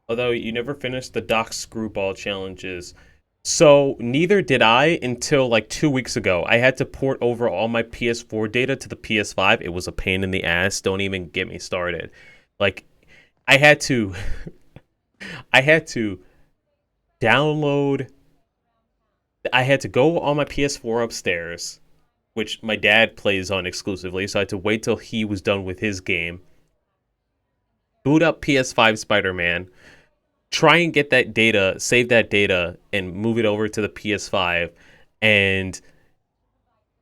although you never finished the Doc Screwball challenges. So neither did I until like 2 weeks ago. I had to port over all my PS4 data to the PS5. It was a pain in the ass. Don't even get me started. Like, I had to, I had to download. I had to go on my PS4 upstairs, which my dad plays on exclusively. So I had to wait till he was done with his game. Boot up PS5 Spider-Man. Try and get that data, save that data, and move it over to the PS5, and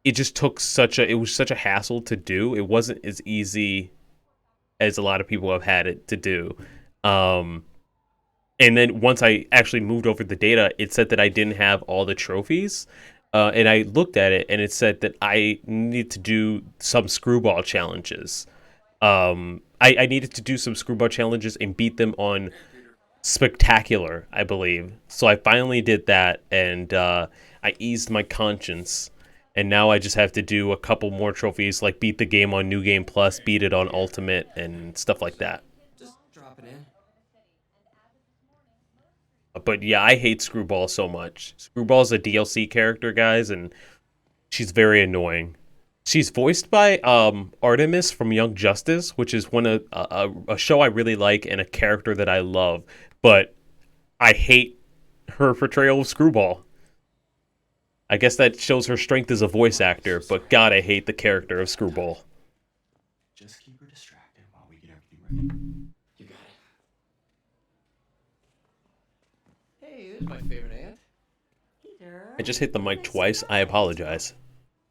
it just took it was such a hassle to do. It wasn't as easy as a lot of people have had it to do. And then once I actually moved over the data, it said that I didn't have all the trophies, and I looked at it, and it said that I needed to do some screwball challenges. I needed to do some screwball challenges and beat them on Spectacular, I believe. So I finally did that, and I eased my conscience, and now I just have to do a couple more trophies, like beat the game on New Game Plus, beat it on Ultimate, and stuff like that. Just drop it in. But yeah, I hate Screwball so much. Screwball's a DLC character, guys, and she's very annoying. She's voiced by Artemis from Young Justice, which is a show I really like and a character that I love. But I hate her portrayal of Screwball. I guess that shows her strength as a voice actor, but God, I hate the character of Screwball. Just keep her distracted while we get everything ready. You got it. Hey, there's my favorite aunt. Peter. I just hit the mic twice. I apologize.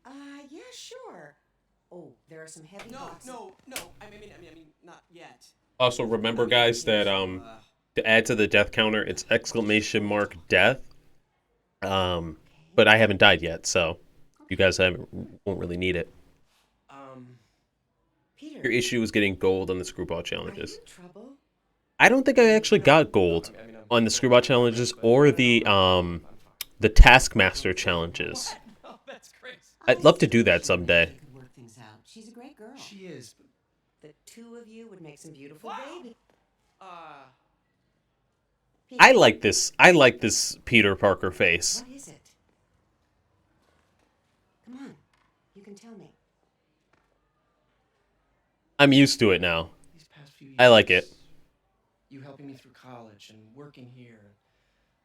Yeah, sure. Oh, there are some heavy boxes. No. I mean, not yet. Also, remember, guys, that to add to the death counter, it's !death. But I haven't died yet, so you guys won't really need it. Peter, Your issue is getting gold on the screwball are you challenges. in trouble? I don't think I actually got gold on the screwball challenges or the Taskmaster challenges. Oh, that's great. I'd love to do that someday. They could work things out. She's a great girl. She is, but The two of you would make some beautiful babies. Peter, I like this Peter Parker face. what is it? Come on, you can tell me. I'm used to it now. these past few years, I like it. You helping me through college and working here,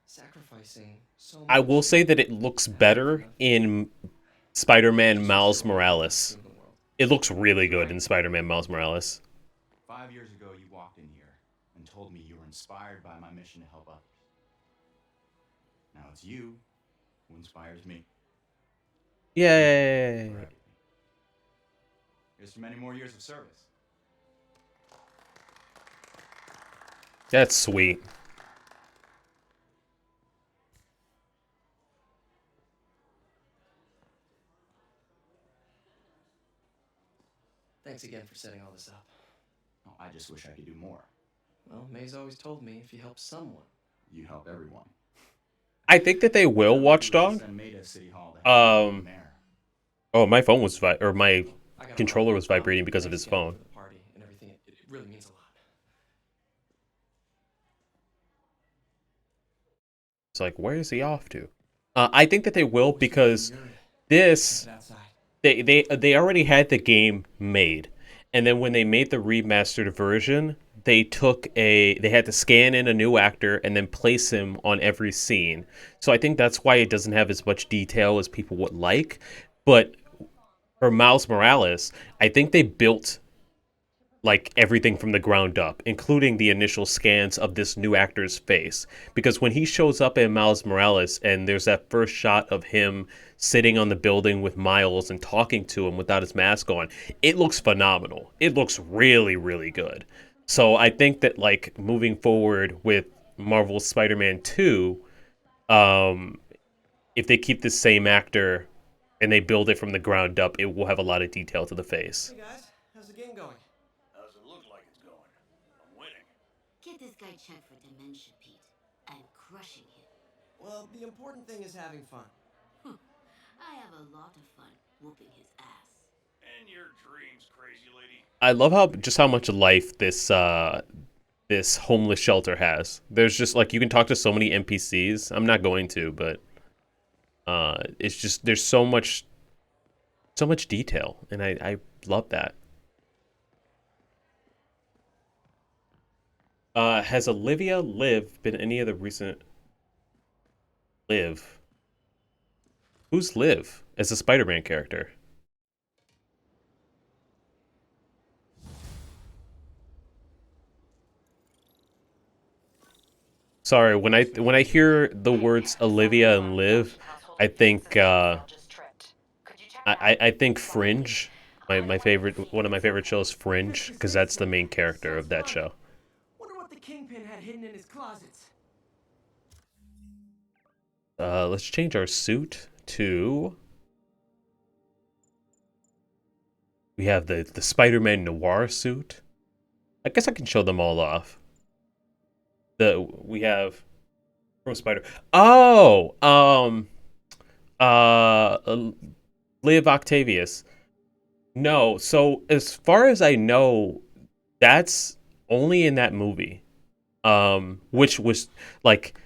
sacrificing so much. I will say that it looks better in Spider-Man Miles Morales. It looks really good in Spider-Man Miles Morales. 5 years ago, you walked in here and told me you were inspired by my mission to help others. Now it's you who inspires me. Yay! For everything. Here's to many more years of service. That's sweet. Thanks again for setting all this up. Oh, I just wish I could do more. Well, May's always told me if you help someone. You help everyone. I think that they will, Watchdog. Send May to City Hall to help the mayor. Oh, my phone was my I got a controller lot was of vibrating because of thanks his again phone. for the party and everything. It really means a lot. It's like, where is he off to? I think that they will because this Outside. they already had the game made, and then when they made the remastered version, they had to scan in a new actor and then place him on every scene. So I think that's why it doesn't have as much detail as people would like. But for Miles Morales, I think they built like everything from the ground up, including the initial scans of this new actor's face. Because when he shows up in Miles Morales and there's that first shot of him sitting on the building with Miles and talking to him without his mask on, it looks phenomenal. It looks really, really good. So I think that like moving forward with Marvel's Spider-Man 2, if they keep the same actor and they build it from the ground up, it will have a lot of detail to the face. Hey guys, how's the game going? How's it look like it's going? I'm winning. Get this guy checked for dementia, Pete. I'm crushing him. Well, the important thing is having fun. I have a lot of fun whooping his ass. And your dreams, crazy lady. I love how much life this homeless shelter has. There's just like you can talk to so many NPCs. I'm not going to, but it's just there's so much detail, and I love that. Has Olivia Liv been any of the recent Liv? Who's Liv as a Spider-Man character? Sorry, when I hear the words Olivia and Liv, I think I think Fringe. My favorite, one of my favorite shows, Fringe, because that's the main character of that show. Wonder what the Kingpin had hidden in his closets. Let's change our suit to. We have the Spider-Man Noir suit. I guess I can show them all off. We have from Spider. Oh, Liv Octavius. No, so as far as I know, that's only in that movie. Which was like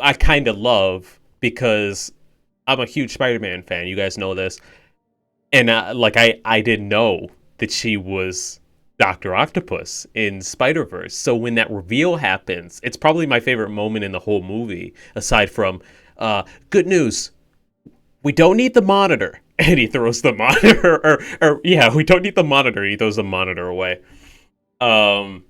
I kind of love because I'm a huge Spider-Man fan. You guys know this, and like I didn't know that she was Dr. Octopus in Spider-Verse. So when that reveal happens, it's probably my favorite moment in the whole movie, aside from good news. We don't need the monitor. And he throws the monitor, or yeah, we don't need the monitor. He throws the monitor away. The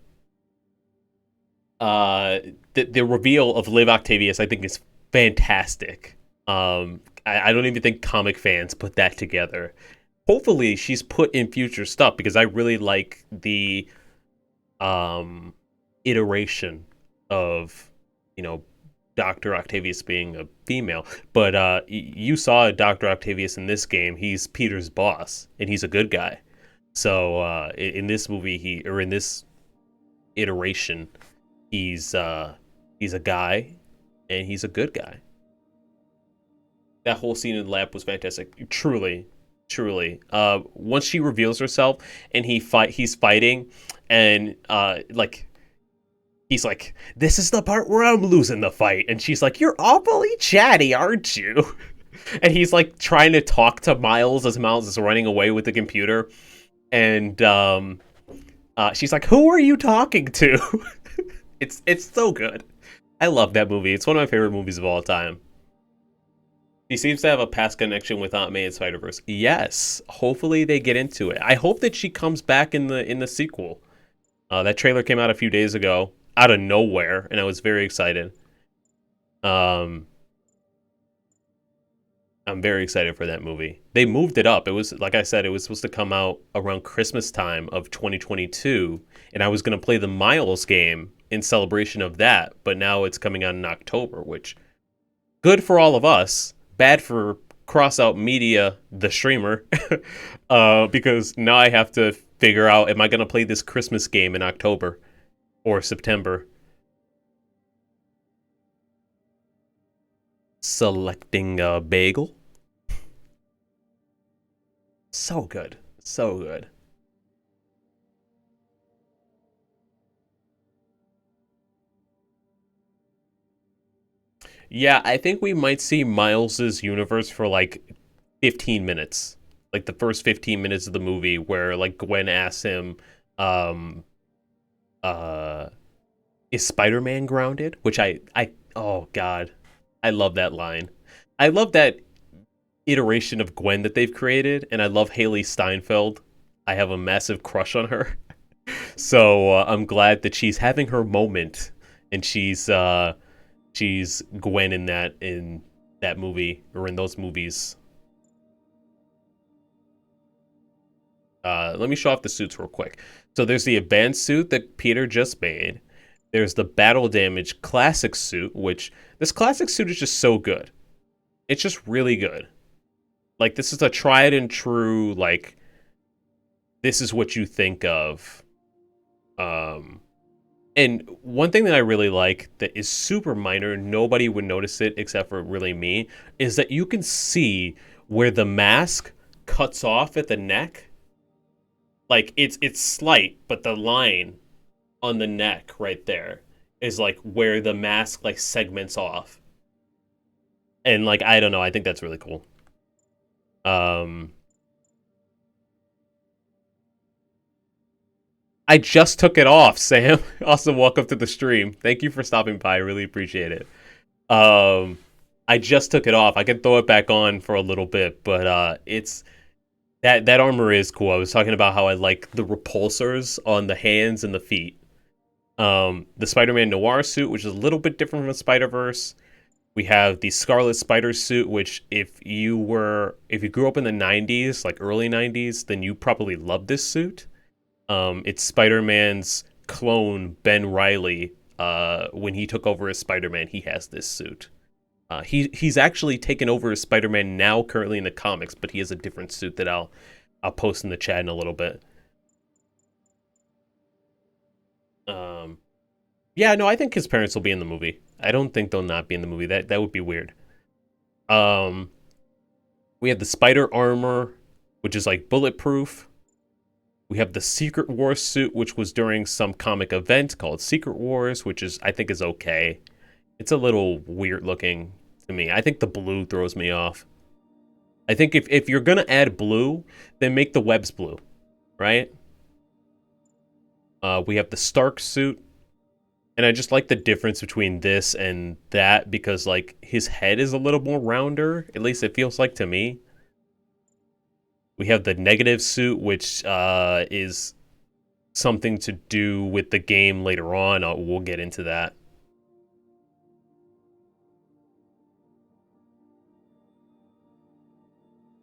reveal of Liv Octavius, I think, is fantastic. I don't even think comic fans put that together. Hopefully, she's put in future stuff because I really like the iteration of, you know, Dr. Octavius being a female. But you saw Dr. Octavius in this game. He's Peter's boss, and he's a good guy. So in this movie, in this iteration, he's a guy, and he's a good guy. That whole scene in the lab was fantastic. Truly. Once she reveals herself and he's fighting, and he's like, this is the part where I'm losing the fight. And she's like, you're awfully chatty, aren't you? And he's like trying to talk to Miles as Miles is running away with the computer. And she's like, who are you talking to? It's so good. I love that movie. It's one of my favorite movies of all time. He seems to have a past connection with Aunt May in Spider-Verse. Yes. Hopefully they get into it. I hope that she comes back in the sequel. That trailer came out a few days ago, out of nowhere, and I was very excited. I'm very excited for that movie. They moved it up. It was, like I said, it was supposed to come out around Christmas time of 2022, and I was going to play the Miles game in celebration of that, but now it's coming out in October, which, good for all of us, bad for CrossOut Media, the streamer, because now I have to figure out, am I going to play this Christmas game in October or September? Selecting a bagel. So good. So good. Yeah, I think we might see Miles's universe for like 15 minutes. Like the first 15 minutes of the movie where like Gwen asks him, uh is Spider-Man grounded? Which oh god. I love that line. I love that iteration of Gwen that they've created, and I love Haley Steinfeld. I have a massive crush on her. So I'm glad that she's having her moment, and she's Gwen in that movie, or in those movies. Let me show off the suits real quick. So there's the advanced suit that Peter just made. There's the battle damage classic suit, which this classic suit is just so good. It's just really good. Like, this is a tried and true, like, this is what you think of. And one thing that I really like that is super minor, nobody would notice it except for really me, is that you can see where the mask cuts off at the neck. Like, it's slight, but the line on the neck right there is like where the mask like segments off. And like, I don't know, I think that's really cool. I just took it off, Sam. Also, welcome to the stream. Thank you for stopping by. I really appreciate it. I just took it off. I can throw it back on for a little bit, but it's that armor is cool. I was talking about how I like the repulsors on the hands and the feet. The Spider-Man Noir suit, which is a little bit different from Spider-Verse. We have the Scarlet Spider suit, which if you grew up in the 90s, like early 90s, then you probably love this suit. It's Spider-Man's clone, Ben Reilly. When he took over as Spider-Man, he has this suit. He's actually taken over as Spider-Man now, currently in the comics, but he has a different suit that I'll post in the chat in a little bit. Yeah, no, I think his parents will be in the movie. I don't think they'll not be in the movie. That would be weird. We have the Spider armor, which is like bulletproof. We have the Secret Wars suit, which was during some comic event called Secret Wars, which I think is okay. It's a little weird looking to me. I think the blue throws me off. I think if you're gonna add blue, then make the webs blue, right? We have the Stark suit. And I just like the difference between this and that because, like, his head is a little more rounder. At least it feels like to me. We have the negative suit, which is something to do with the game later on. We'll get into that.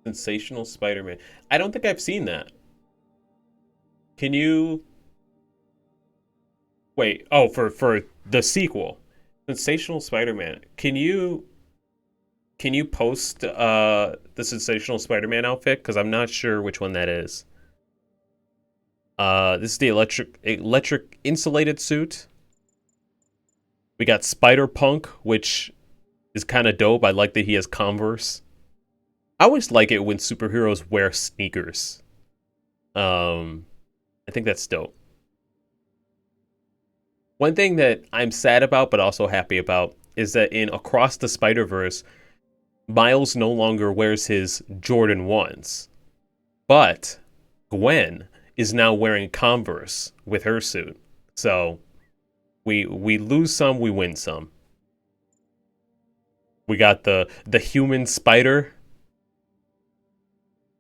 Sensational Spider-Man. I don't think I've seen that. Can you... Wait, oh, for the sequel, Sensational Spider-Man. Can you post the Sensational Spider-Man outfit? Because I'm not sure which one that is. This is the electric insulated suit. We got Spider-Punk, which is kind of dope. I like that he has Converse. I always like it when superheroes wear sneakers. I think that's dope. One thing that I'm sad about, but also happy about, is that in Across the Spider-Verse, Miles no longer wears his Jordan 1s. But Gwen is now wearing Converse with her suit. So we lose some, we win some. We got the human spider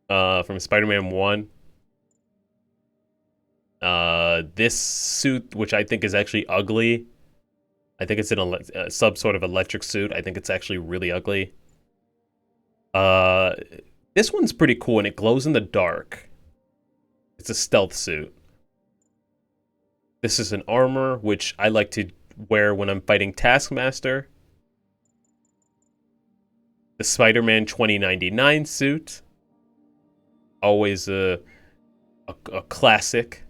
from Spider-Man 1. This suit, which I think is actually ugly. I think it's some sort of electric suit. I think it's actually really ugly. This one's pretty cool, and it glows in the dark. It's a stealth suit. This is an armor, which I like to wear when I'm fighting Taskmaster. The Spider-Man 2099 suit. Always a classic.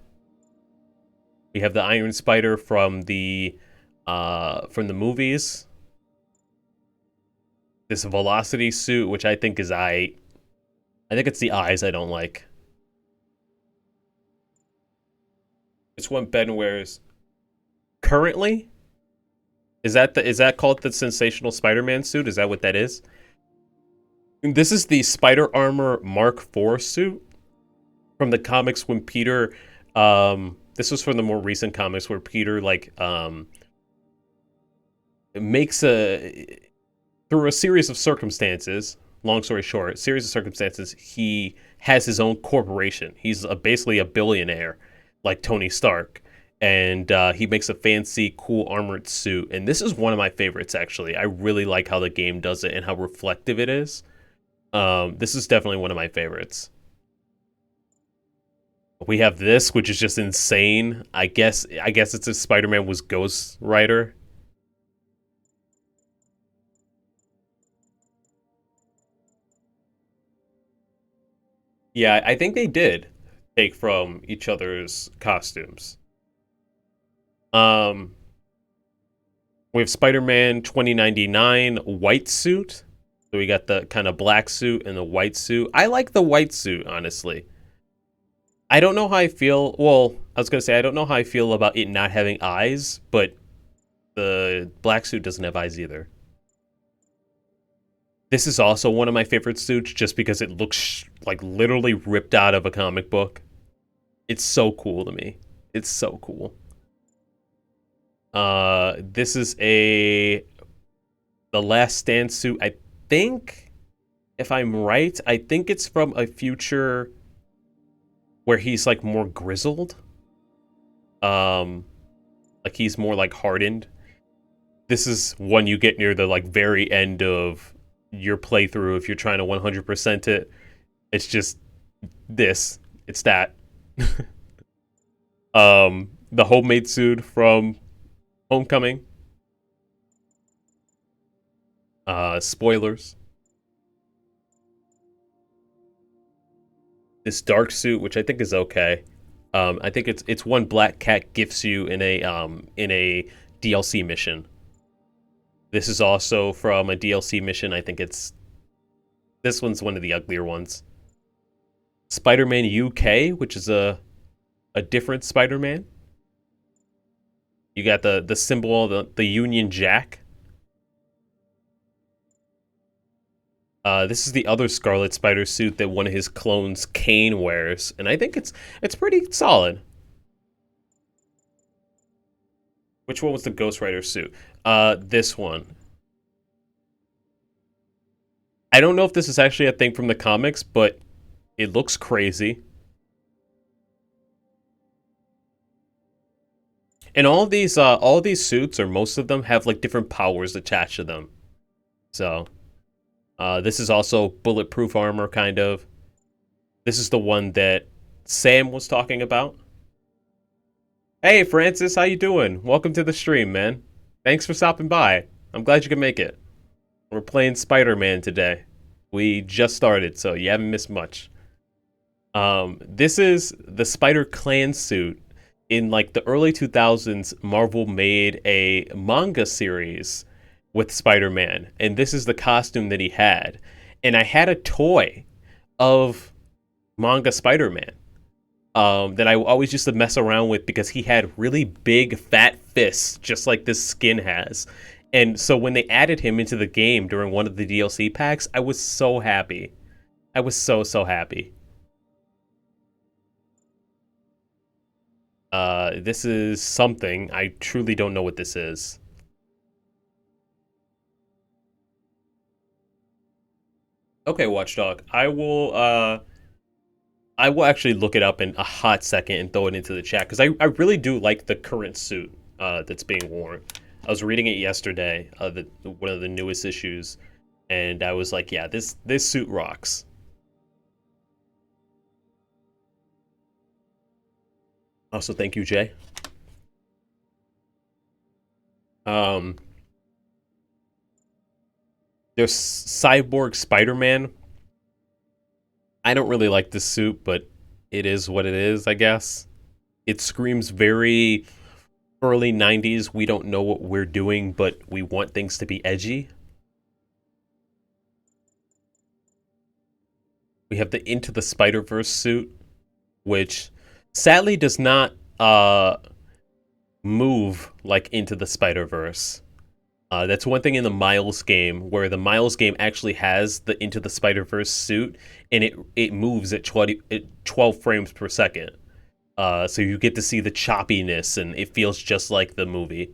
We have the Iron Spider from the movies. This Velocity suit, which I think is I think it's the eyes I don't like. It's one Ben wears currently. Is that called the Sensational Spider-Man suit? Is that what that is? This is the Spider Armor Mark IV suit from the comics when Peter. This was from the more recent comics where Peter makes through a series of circumstances. Long story short, series of circumstances, he has his own corporation. He's basically a billionaire, like Tony Stark. And he makes a fancy, cool armored suit. And this is one of my favorites, actually. I really like how the game does it and how reflective it is. This is definitely one of my favorites. We have this, which is just insane. I guess it's if Spider-Man was Ghost Rider. Yeah, I think they did take from each other's costumes. Um, we have Spider-Man 2099 white suit. So we got the kind of black suit and the white suit. I like the white suit, honestly. I don't know how I feel. Well, I was going to say, I don't know how I feel about it not having eyes, but the black suit doesn't have eyes either. This is also one of my favorite suits just because it looks like literally ripped out of a comic book. It's so cool to me. It's so cool. This is the Last Stand suit. I think, if I'm right, I think it's from a future where he's like more grizzled. Like he's more like hardened. This is one you get near the like very end of your playthrough if you're trying to 100% it. It's just this. It's that. The homemade suit from Homecoming. Spoilers. This dark suit, which I think is okay. I think it's one Black Cat gifts you in a DLC mission. This is also from a DLC mission. I think this one's one of the uglier ones. Spider-Man UK, which is a different Spider-Man. You got the symbol, the Union Jack. This is the other Scarlet Spider suit that one of his clones, Kane, wears, and I think it's pretty solid. Which one was the Ghost Rider suit? This one. I don't know if this is actually a thing from the comics, but it looks crazy. And all of these suits, or most of them, have like different powers attached to them. So, this is also bulletproof armor, kind of. This is the one that Sam was talking about. Hey, Francis, how you doing? Welcome to the stream, man. Thanks for stopping by. I'm glad you could make it. We're playing Spider-Man today. We just started, so you haven't missed much. This is the Spider-Clan suit. In like the early 2000s, Marvel made a manga series with Spider-Man, and this is the costume that he had. And I had a toy of manga Spider-Man that I always used to mess around with because he had really big, fat fists, just like this skin has. And so when they added him into the game during one of the DLC packs, I was so happy. I was so happy. This is something. I truly don't know what this is. Okay, Watchdog. I will actually look it up in a hot second and throw it into the chat because I really do like the current suit that's being worn. I was reading it yesterday, one of the newest issues, and I was like, yeah, this suit rocks. Also, thank you, Jay. There's Cyborg Spider-Man. I don't really like this suit, but it is what it is, I guess. It screams very early 90s. We don't know what we're doing, but we want things to be edgy. We have the Into the Spider-Verse suit, which sadly does not move like Into the Spider-Verse. That's one thing in the Miles game, where the Miles game actually has the Into the Spider-Verse suit, and it moves at 12 frames per second. So you get to see the choppiness, and it feels just like the movie.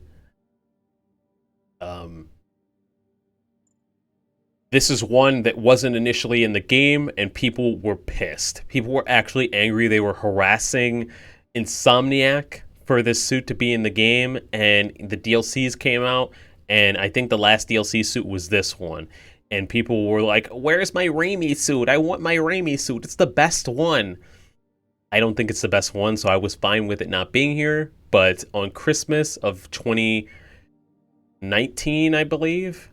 This is one that wasn't initially in the game, and people were pissed. People were actually angry. They were harassing Insomniac for this suit to be in the game, and the DLCs came out, and I think the last DLC suit was this one. And people were like, "Where's my Raimi suit? I want my Raimi suit. It's the best one." I don't think it's the best one, so I was fine with it not being here. But on Christmas of 2019, I believe,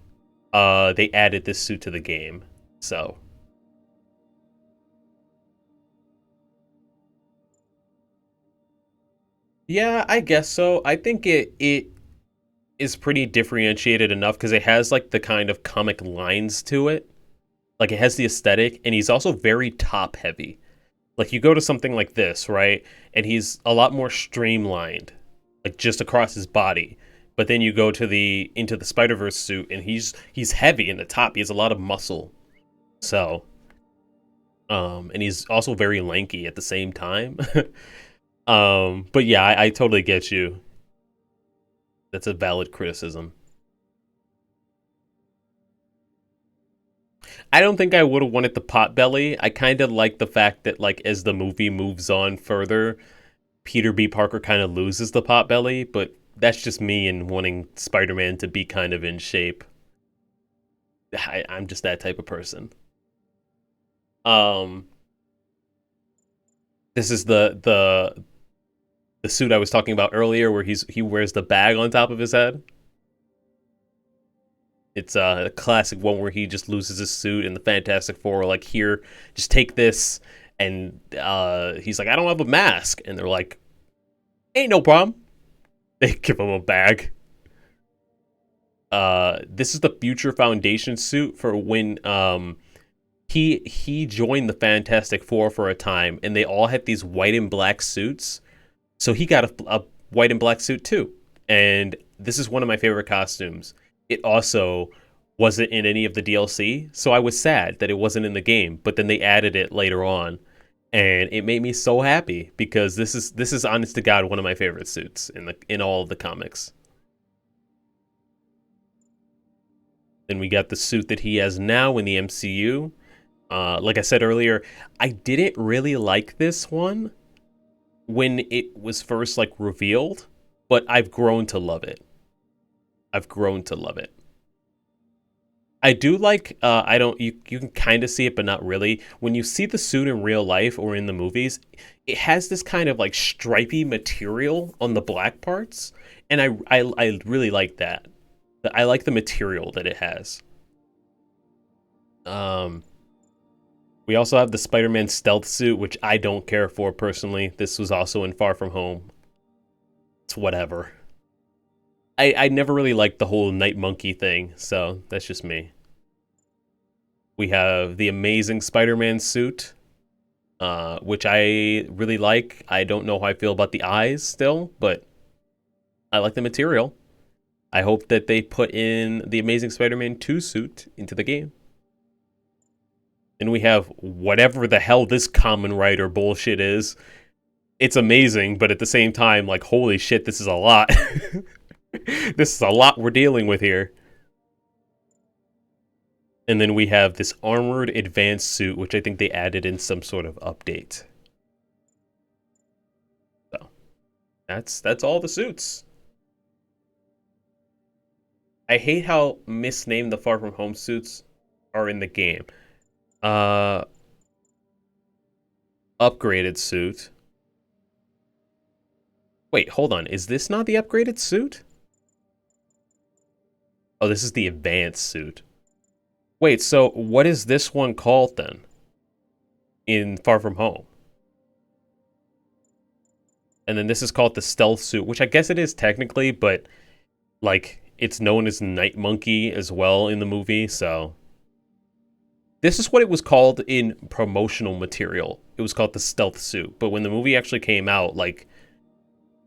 they added this suit to the game. So yeah, I guess so. I think it is pretty differentiated enough because it has like the kind of comic lines to it. Like it has the aesthetic, and he's also very top heavy. Like you go to something like this, right? And he's a lot more streamlined, like just across his body. But then you go to the into the Spider-Verse suit, and he's heavy in the top. He has a lot of muscle. So, and he's also very lanky at the same time. But yeah, I totally get you. That's a valid criticism. I don't think I would have wanted the pot belly. I kind of like the fact that like as the movie moves on further, Peter B. Parker kind of loses the pot belly, but that's just me and wanting Spider-Man to be kind of in shape. I'm just that type of person. Um, this is the suit I was talking about earlier, where he wears the bag on top of his head. It's a classic one where he just loses his suit, and the Fantastic Four are like, "Here, just take this." And he's like, "I don't have a mask," and they're like, "Ain't no problem." They give him a bag. This is the Future Foundation suit for when he joined the Fantastic Four for a time, and they all had these white and black suits. So he got a white and black suit too. And this is one of my favorite costumes. It also wasn't in any of the DLC, so I was sad that it wasn't in the game, but then they added it later on. And it made me so happy because this is honest to God one of my favorite suits in all of the comics. Then we got the suit that he has now in the MCU. Like I said earlier, I didn't really like this one when it was first like revealed, but I've grown to love it. I've grown to love it. I do like I don't you can kind of see it but not really. When you see the suit in real life or in the movies, it has this kind of like stripy material on the black parts, and I really like that. I like the material that it has. Um we also have the Spider-Man stealth suit, which I don't care for personally. This was also in Far From Home. It's whatever. I never really liked the whole Night Monkey thing, so that's just me. We have the Amazing Spider-Man suit, which I really like. I don't know how I feel about the eyes still, but I like the material. I hope that they put in the Amazing Spider-Man 2 suit into the game. And we have whatever the hell this Common Rider bullshit is. It's amazing, but at the same time, like, holy shit, this is a lot. This is a lot we're dealing with here. And then we have this Armored Advanced suit, which I think they added in some sort of update. So, that's all the suits. I hate how misnamed the Far From Home suits are in the game. Uh, Upgraded suit. Wait, hold on. Is this not the upgraded suit? Oh, this is the advanced suit. Wait, so what is this one called then? In Far From Home. And then this is called the stealth suit, which I guess it is technically, but like it's known as Night Monkey as well in the movie, so this is what it was called in promotional material. It was called the stealth suit, but when the movie actually came out, like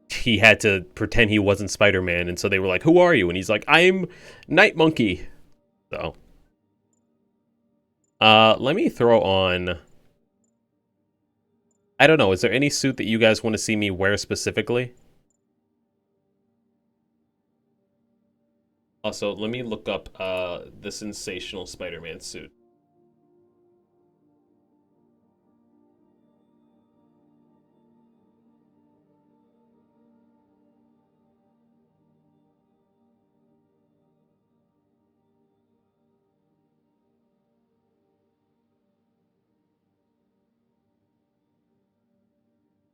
he had to pretend he wasn't Spider-Man, and so they were like, "Who are you?" And he's like, "I'm Night Monkey." So let me throw on, I don't know, is there any suit that you guys want to see me wear specifically? Also, let me look up the Sensational Spider-Man suit.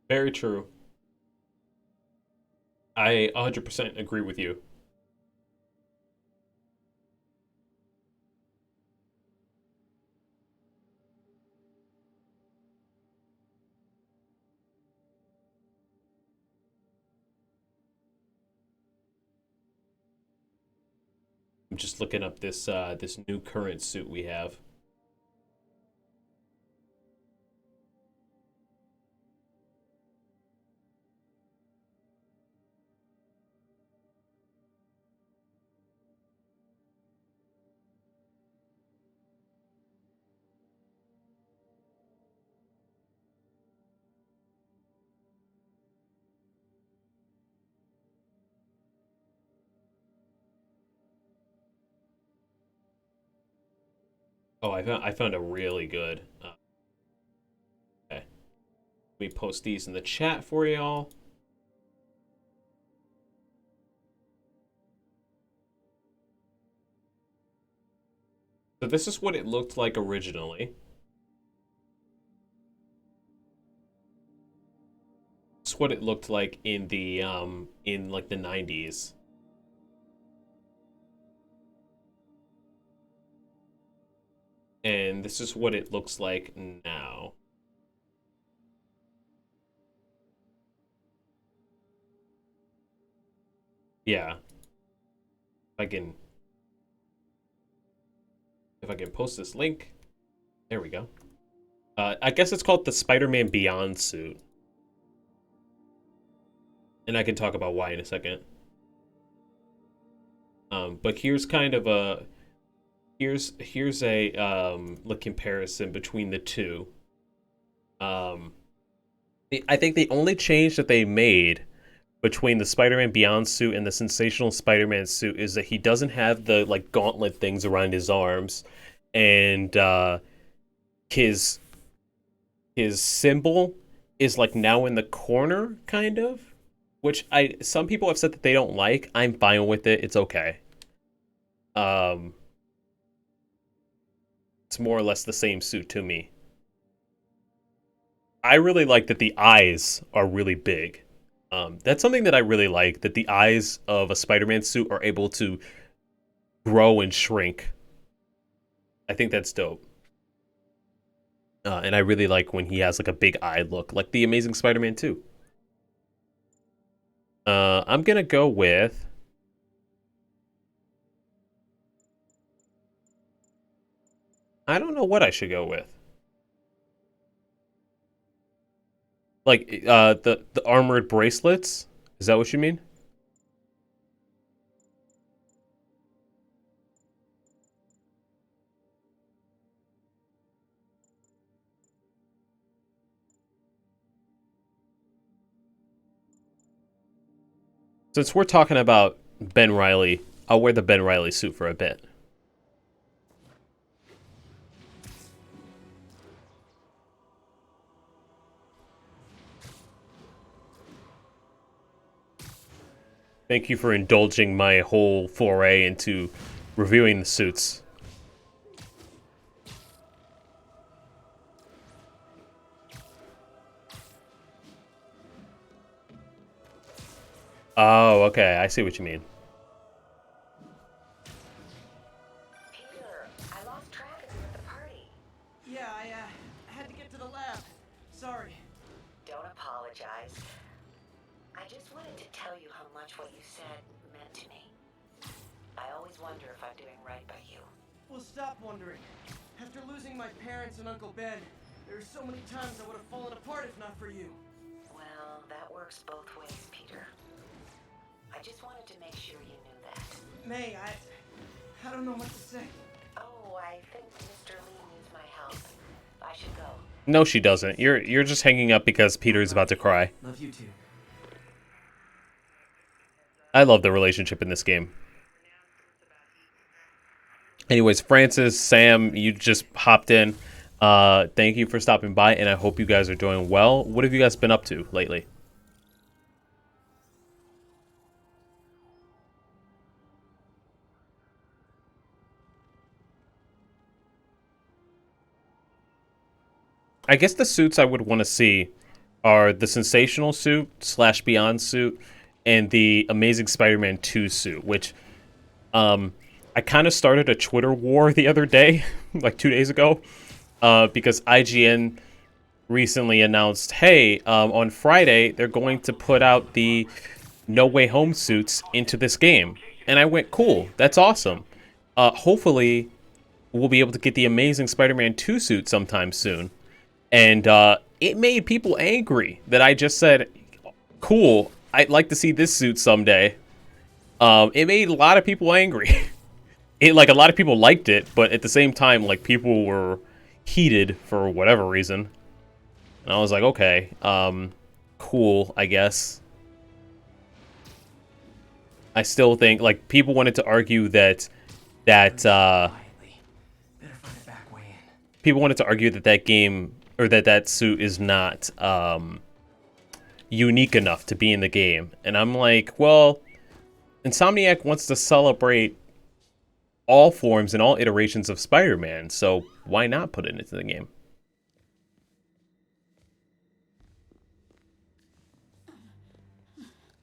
Very true. I 100% agree with you. I'm just looking up this new current suit we have. Oh, I found a really good. Okay, we post these in the chat for y'all. So this is what it looked like originally. It's what it looked like in the in like the 90s. And this is what it looks like now. Yeah. If I can post this link. There we go. I guess it's called the Spider-Man Beyond suit. And I can talk about why in a second. But here's kind of a here's a like comparison between the two. I think the only change that they made between the Spider-Man Beyond suit and the Sensational Spider-Man suit is that he doesn't have the like gauntlet things around his arms, and his his symbol is like now in the corner, kind of. Which some people have said that they don't like. I'm fine with it. It's okay. Um, it's more or less the same suit to me. I really like that the eyes are really big. That's something that I really like, that the eyes of a Spider-Man suit are able to grow and shrink. I think that's dope. And I really like when he has like a big eye look, like the Amazing Spider-Man 2. I'm gonna go with... I don't know what I should go with. Like, the armored bracelets? Is that what you mean? Since we're talking about Ben Reilly, I'll wear the Ben Reilly suit for a bit. Thank you for indulging my whole foray into reviewing the suits. Oh, okay. I see what you mean. Peter, I lost track of you at the party. Yeah, I had to get to the lab. Sorry. Don't apologize. I just wanted to tell you how much what you said meant to me. I always wonder if I'm doing right by you. Well, stop wondering. After losing my parents and Uncle Ben, there are so many times I would have fallen apart if not for you. Well, that works both ways, Peter. I just wanted to make sure you knew that. May, I don't know what to say. Oh, I think Mr. Lee needs my help. I should go. No, she doesn't. You're just hanging up because Peter's about to cry. Love you too. I love the relationship in this game. Anyways, Francis, Sam, you just hopped in. Thank you for stopping by, and I hope you guys are doing well. What have you guys been up to lately? I guess the suits I would want to see are the Sensational suit / Beyond suit and the Amazing Spider-Man 2 suit, which I kind of started a Twitter war the other day, like 2 days ago, because IGN recently announced, hey, on Friday, they're going to put out the No Way Home suits into this game. And I went, cool, that's awesome. Hopefully, we'll be able to get the Amazing Spider-Man 2 suit sometime soon. And it made people angry that I just said, cool, I'd like to see this suit someday. It made a lot of people angry. A lot of people liked it, but at the same time, like, people were heated for whatever reason. And I was like, okay, cool, I guess. I still think, like, people wanted to argue that people wanted to argue that that game, or that suit is not unique enough to be in the game. And I'm like, well, Insomniac wants to celebrate all forms and all iterations of Spider-Man, so why not put it into the game?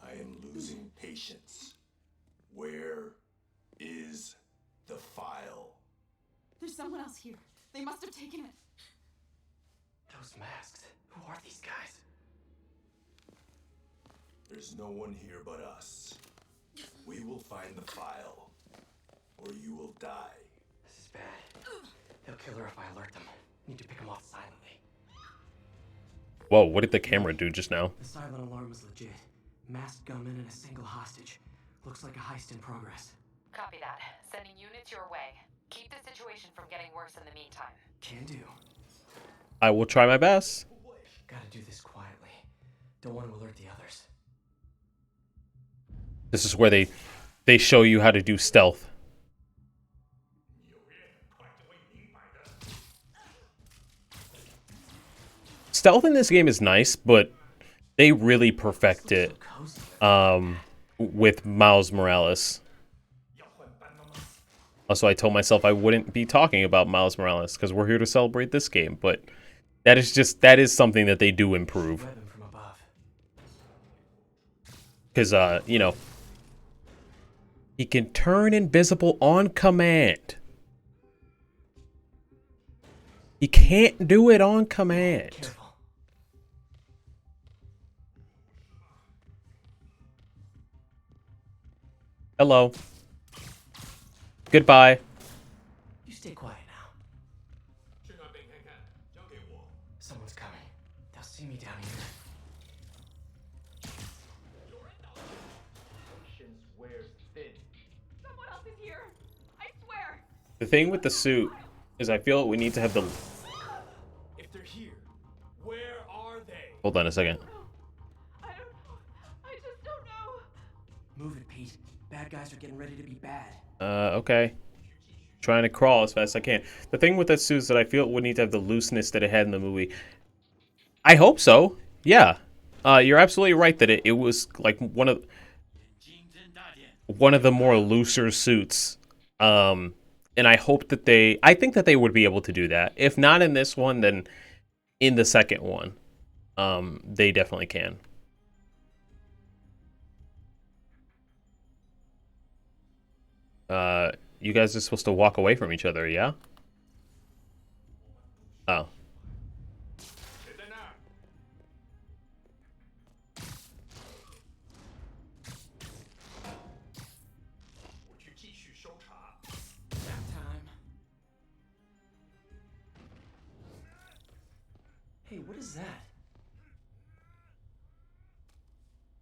I am losing patience. Where is the file? There's someone else here. They must have taken it. Those masks. Who are these guys? There's no one here but us. We will find the file, or you will die. This is bad. They'll kill her if I alert them. Need to pick them off silently. Whoa, what did the camera do just now? The silent alarm was legit. Masked gunman and a single hostage. Looks like a heist in progress. Copy that. Sending units your way. Keep the situation from getting worse in the meantime. Can do. I will try my best. Gotta do this quietly. Don't want to alert the others. This is where they show you how to do stealth. Stealth in this game is nice, but they really perfect it with Miles Morales. Also, I told myself I wouldn't be talking about Miles Morales because we're here to celebrate this game, but that is something that they do improve. Because, you know, he can turn invisible on command. He can't do it on command. Hello. Goodbye. You stay quiet now. Someone's coming. They'll see me down here. Someone else is here. I swear. The thing with the suit is I feel we need to have the... If they're here, where are they? Hold on a second. I don't know. I just don't know. Move it, Pete. Bad guys are getting ready to be bad. Okay. Trying to crawl as fast as I can. The thing with that suit is that I feel it would need to have the looseness that it had in the movie. I hope so. Yeah. You're absolutely right that it was like one of the more looser suits. And I hope that I think that they would be able to do that. If not in this one, then in the second one. They definitely can. You guys are supposed to walk away from each other, yeah? Oh. Hey, what is that?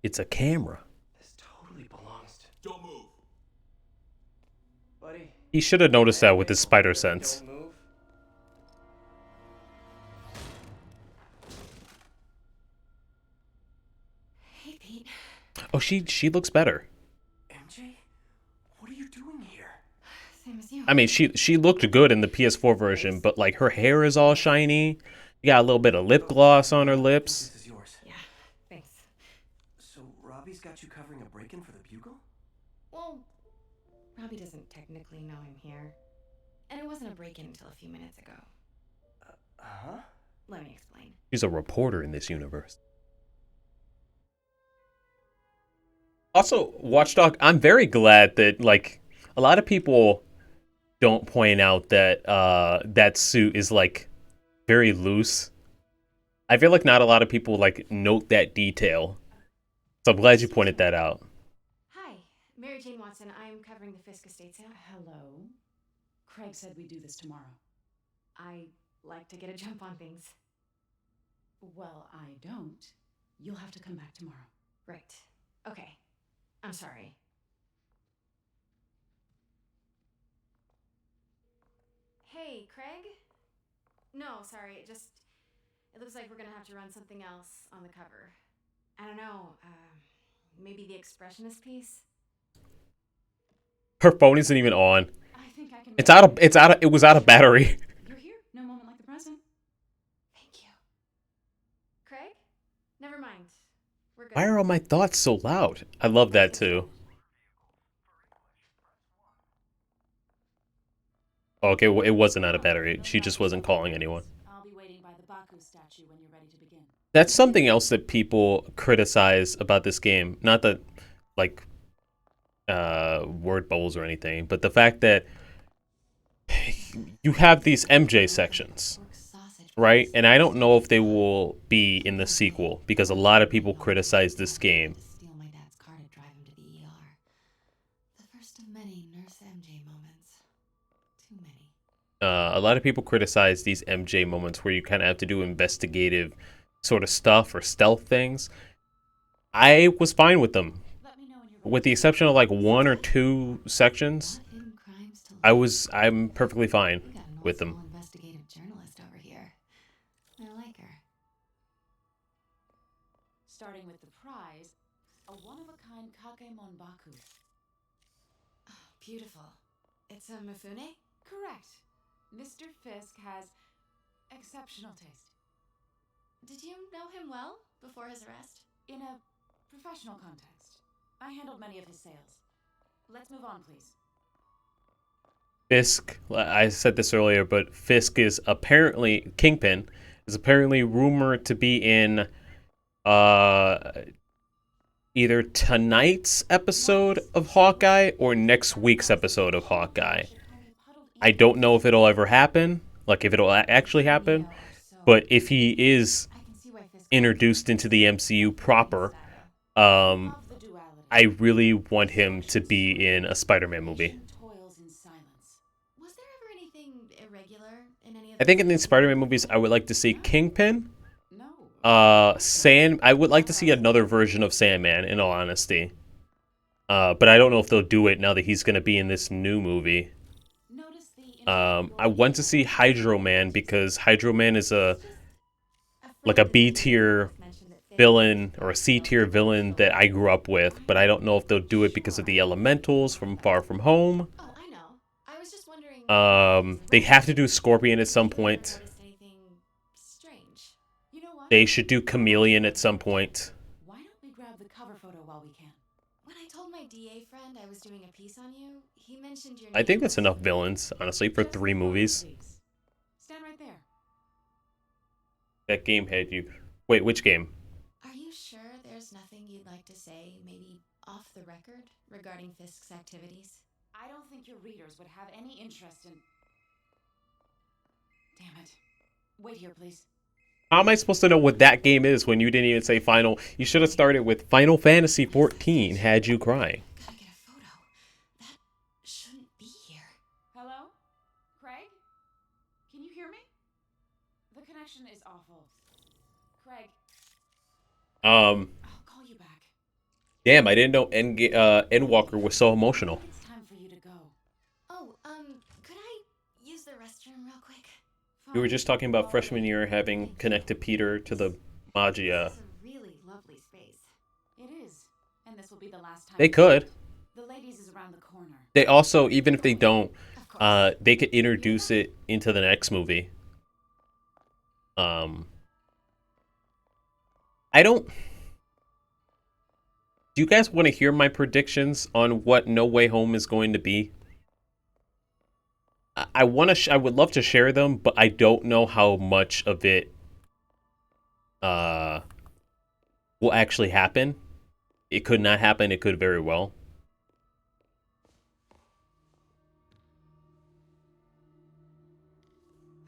It's a camera. This totally belongs to... Don't move. Buddy. He should have noticed that with his spider sense. Don't move. Hey, Pete. Oh, she looks better. MJ? What are you doing here? Same as you. I mean, she looked good in the PS4 version, but like her hair is all shiny. You got a little bit of lip gloss on her lips. This is yours. Yeah, thanks. So Robbie's got you covering a break-in for the Bugle? Well, Robbie doesn't technically know I'm here. And it wasn't a break-in until a few minutes ago. Huh? Let me explain. She's a reporter in this universe. Also, Watchdog, I'm very glad that, like, a lot of people don't point out that that suit is, like, very loose. I feel like not a lot of people, like, note that detail. So I'm glad you pointed that out. Hi, Mary Jane Watson. I'm covering the Fisk estate sale. Hello. Craig said we'd do this tomorrow. I like to get a jump on things. Well, I don't. You'll have to come back tomorrow. Right. Okay. I'm sorry. Hey, Craig? No, sorry. It looks like we're gonna have to run something else on the cover. I don't know. Maybe the expressionist piece? Her phone isn't even on. I think I can. It was out of battery. You're here. No moment like the present. Thank you. Craig? Never mind. We're good. Why are all my thoughts so loud? I love that too. Okay, well, it wasn't out of battery. She just wasn't calling anyone. I'll be waiting by the Baku statue when you're ready to begin. That's something else that people criticize about this game. Not that, like, word bubbles or anything, but the fact that you have these MJ sections, right? And I don't know if they will be in the sequel, because a lot of people criticize this game. Steal my dad's car to drive him to the ER. The first of many Nurse MJ moments. Too many. A lot of people criticize these MJ moments where you kind of have to do investigative sort of stuff or stealth things. I was fine with them. With the exception of like 1 or 2 sections, I'm perfectly fine with them. Investigative journalist over here. I like her. Starting with the prize, a one-of-a-kind Kakemon Baku. Oh, beautiful. It's a Mifune? Correct. Mr. Fisk has exceptional taste. Did you know him well before his arrest? In a professional context. I handled many of his sales. Let's move on, please. Fisk, I said this earlier, but Fisk is apparently, Kingpin, is apparently rumored to be in either tonight's episode of Hawkeye or next week's episode of Hawkeye. I don't know if it'll ever happen, like if it'll actually happen, but if he is introduced into the MCU proper, I really want him to be in a Spider-Man movie. Was there ever anything irregular in any of I think in the Spider-Man movies, I would like to see Kingpin. I would like to see another version of Sandman, in all honesty. But I don't know if they'll do it now that he's going to be in this new movie. I want to see Hydro Man because Hydro Man is a B-tier villain or a C-tier villain that I grew up with, but I don't know if they'll do it because of the elementals from Far From Home. Oh, I know. I was just wondering. They have to do Scorpion at some point. They should do Chameleon at some point. Why don't we grab the cover photo while we can? When I told my DA friend I was doing a piece on you, he mentioned your name. I think that's enough villains, honestly, for 3 movies. Stand right there. That game had you. Wait, which game? Are you sure there's nothing you'd like to say, maybe off the record, regarding Fisk's activities? I don't think your readers would have any interest in... Damn it. Wait here, please. How am I supposed to know what that game is when you didn't even say Final? You should have started with Final Fantasy XIV had you crying. Gotta get a photo. That shouldn't be here. Hello? Craig? Can you hear me? The connection is awful. Craig. I'll call you back. Damn, I didn't know Endwalker was so emotional. It's time for you to go. Oh, could I use the restroom real quick? We were just talking about freshman year having connected Peter to the Magia. It's a really lovely space. It is. And this will be the last time. They could. The ladies is around the corner. They also, even if they don't, they could introduce it into the next movie. I don't... Do you guys want to hear my predictions on what No Way Home is going to be? I would love to share them, but I don't know how much of it will actually happen. It could not happen. It could very well.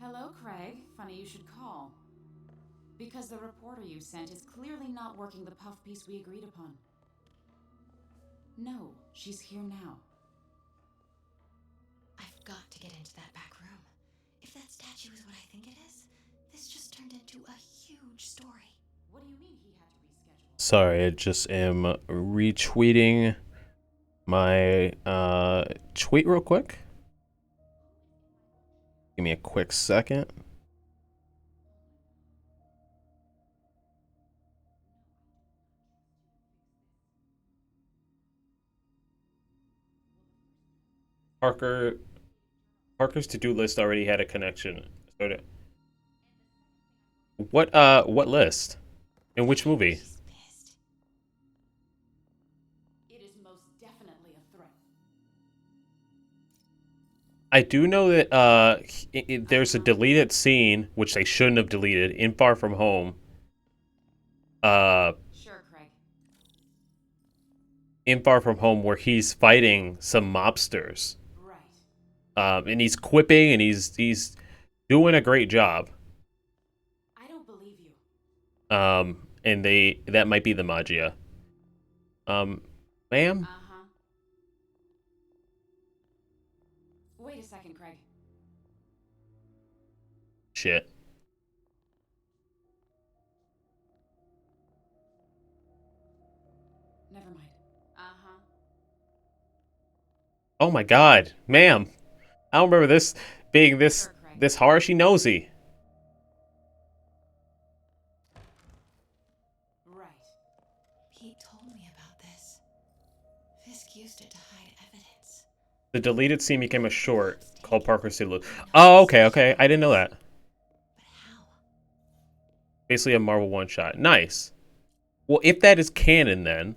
Hello, Craig. Funny you should call. Because the reporter you sent is clearly not working the puff piece we agreed upon. No, she's here now. I've got to get into that back room. If that statue is what I think it is, this just turned into a huge story. What do you mean he had to reschedule? Sorry, I just am retweeting my tweet real quick. Give me a quick second. Parker's to-do list already had a connection. What list? In which movie? It is most definitely a threat. I do know that there's a deleted scene, which they shouldn't have deleted, in Far From Home. Sure, Craig. In Far From Home, where he's fighting some mobsters. Right. And he's quipping and he's doing a great job. I don't believe you. And that might be the Magia. Ma'am? Uh-huh. Wait a second, Craig. Shit. Never mind. Uh-huh. Oh my god, ma'am. I don't remember this being this harshy nosy. Right. Pete told me about this. Fisk used it to hide evidence. The deleted scene became a short called Parker's to-do list. Oh, okay. I didn't know that. But how? Basically a Marvel one-shot. Nice. Well, if that is canon then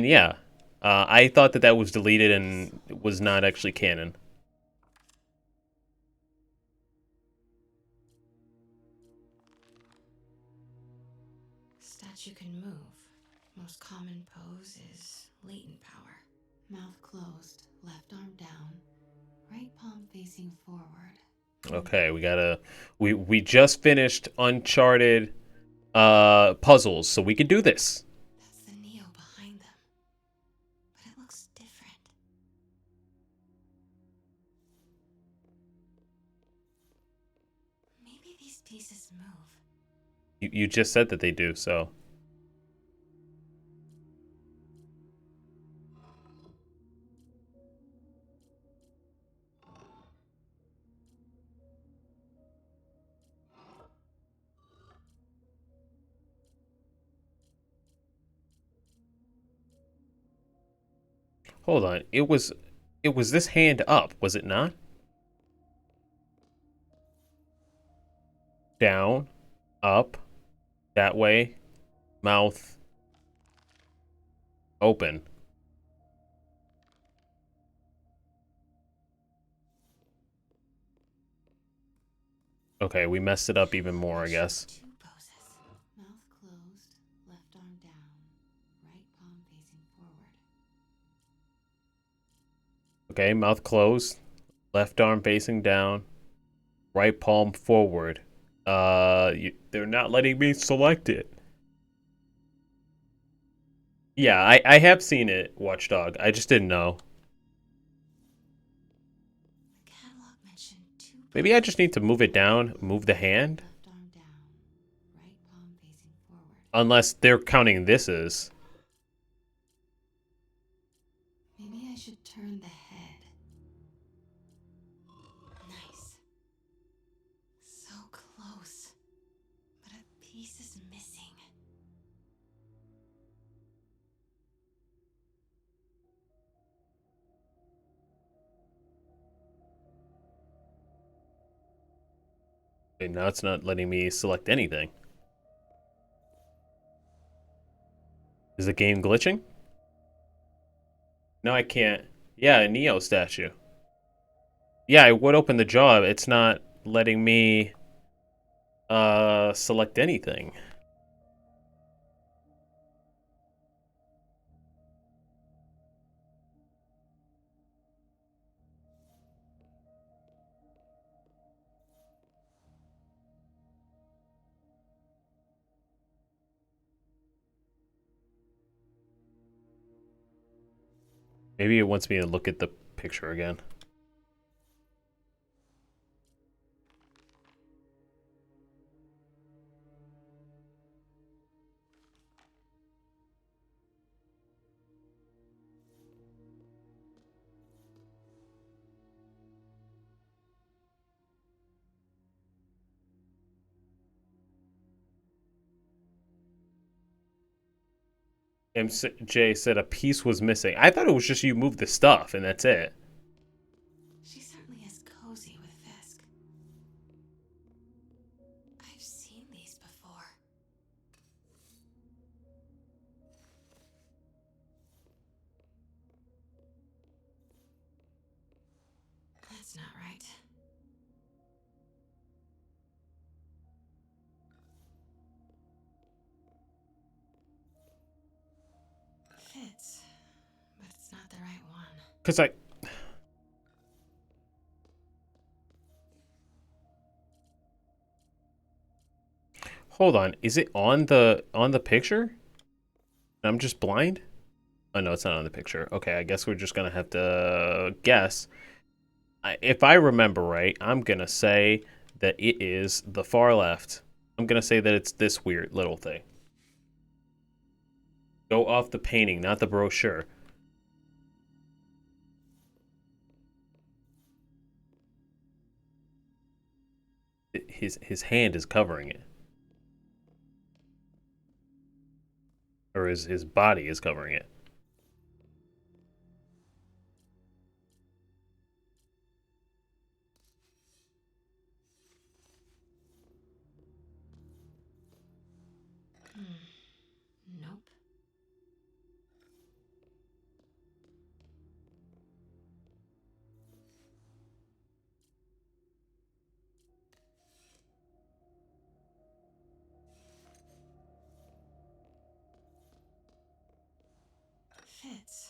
yeah. I thought that was deleted and was not actually canon. Statue can move. Most common pose is latent power. Mouth closed, left arm down, right palm facing forward. Okay, we just finished Uncharted puzzles, so we can do this. That's the Neo behind them. But it looks different. Maybe these pieces move. You just said that they do, so. Hold on. It was this hand up, was it not? Down, up, that way, mouth open. Okay, we messed it up even more, I guess. Two poses. Mouth closed, left arm down, right palm facing forward. Okay, mouth closed, left arm facing down, right palm forward. They're not letting me select it. Yeah, I have seen it, Watchdog. I just didn't know. The catalog mentioned two poses. Maybe I just need to move it down, move the hand. Left arm down, right palm facing forward. Unless they're counting this as. Maybe I should turn the head. Nice. So close. But a piece is missing. Okay, now it's not letting me select anything. Is the game glitching? No, I can't. Yeah, a Neo statue. Yeah, I would open the jaw. It's not letting me select anything. Maybe it wants me to look at the picture again. MJ said a piece was missing. I thought it was just you moved the stuff and that's it. She certainly is cozy with Fisk. I've seen these before. That's not right. Fits, but it's not the right one. Cause I hold on, is it on the picture? I'm just blind? Oh no, it's not on the picture. Okay, I guess we're just gonna have to guess. If I remember right, I'm gonna say that it is the far left. I'm gonna say that it's this weird little thing. Go off the painting, not the brochure. His hand is covering it. Or his body is covering it. Nope. Fits,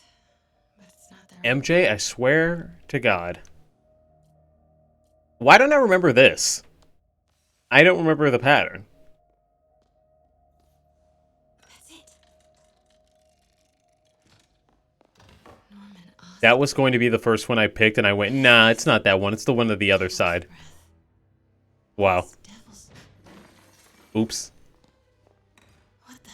but it's not the right MJ, I swear to God. Why don't I remember this? I don't remember the pattern. That's it. Norman Osborn. That was going to be the first one I picked, and I went, nah, it's not that one. It's the one on the other side. Wow. Devil's. Oops. What the?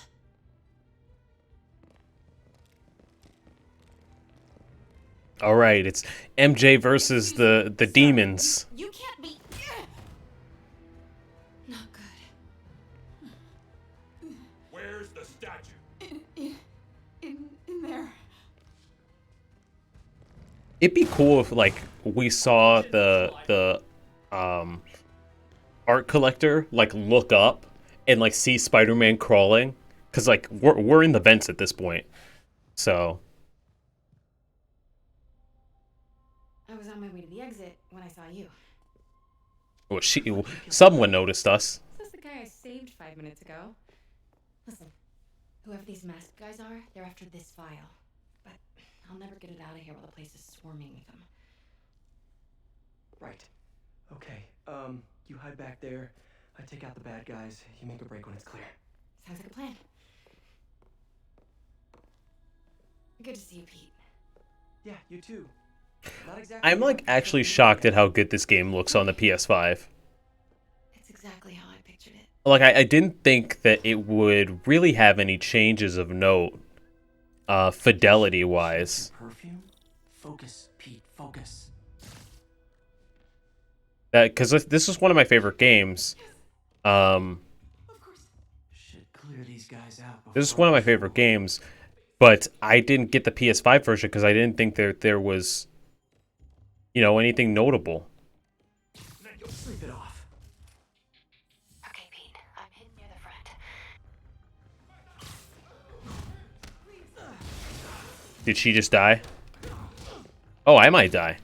All right, it's MJ versus the demons. You can't be. Not good. Where's the statue? In there. It'd be cool if like we saw the art collector like look up and like see Spider-Man crawling, cuz like we're in the vents at this point. So I was on my way to the exit when I saw you. well, someone noticed us. Is this the guy I saved 5 minutes ago? Listen, whoever these masked guys are, they're after this file. But I'll never get it out of here while the place is swarming with them. Right. Okay. You hide back there. I take out the bad guys. You make a break when it's clear. Sounds like a plan. Good to see you, Pete. Yeah, you too. Not exactly. I'm like actually shocked at how good this game looks on the PS5. It's exactly how I pictured it. Like I didn't think that it would really have any changes of note, fidelity wise. Perfume? Focus, Pete. Focus. That because this is one of my favorite games. Should clear these guys out. This is one of my favorite games, but I didn't get the PS5 version because I didn't think there was, you know, anything notable. Sleep it off. Okay, Pete. I'm hidden near the front. Did she just die? Oh, I might die.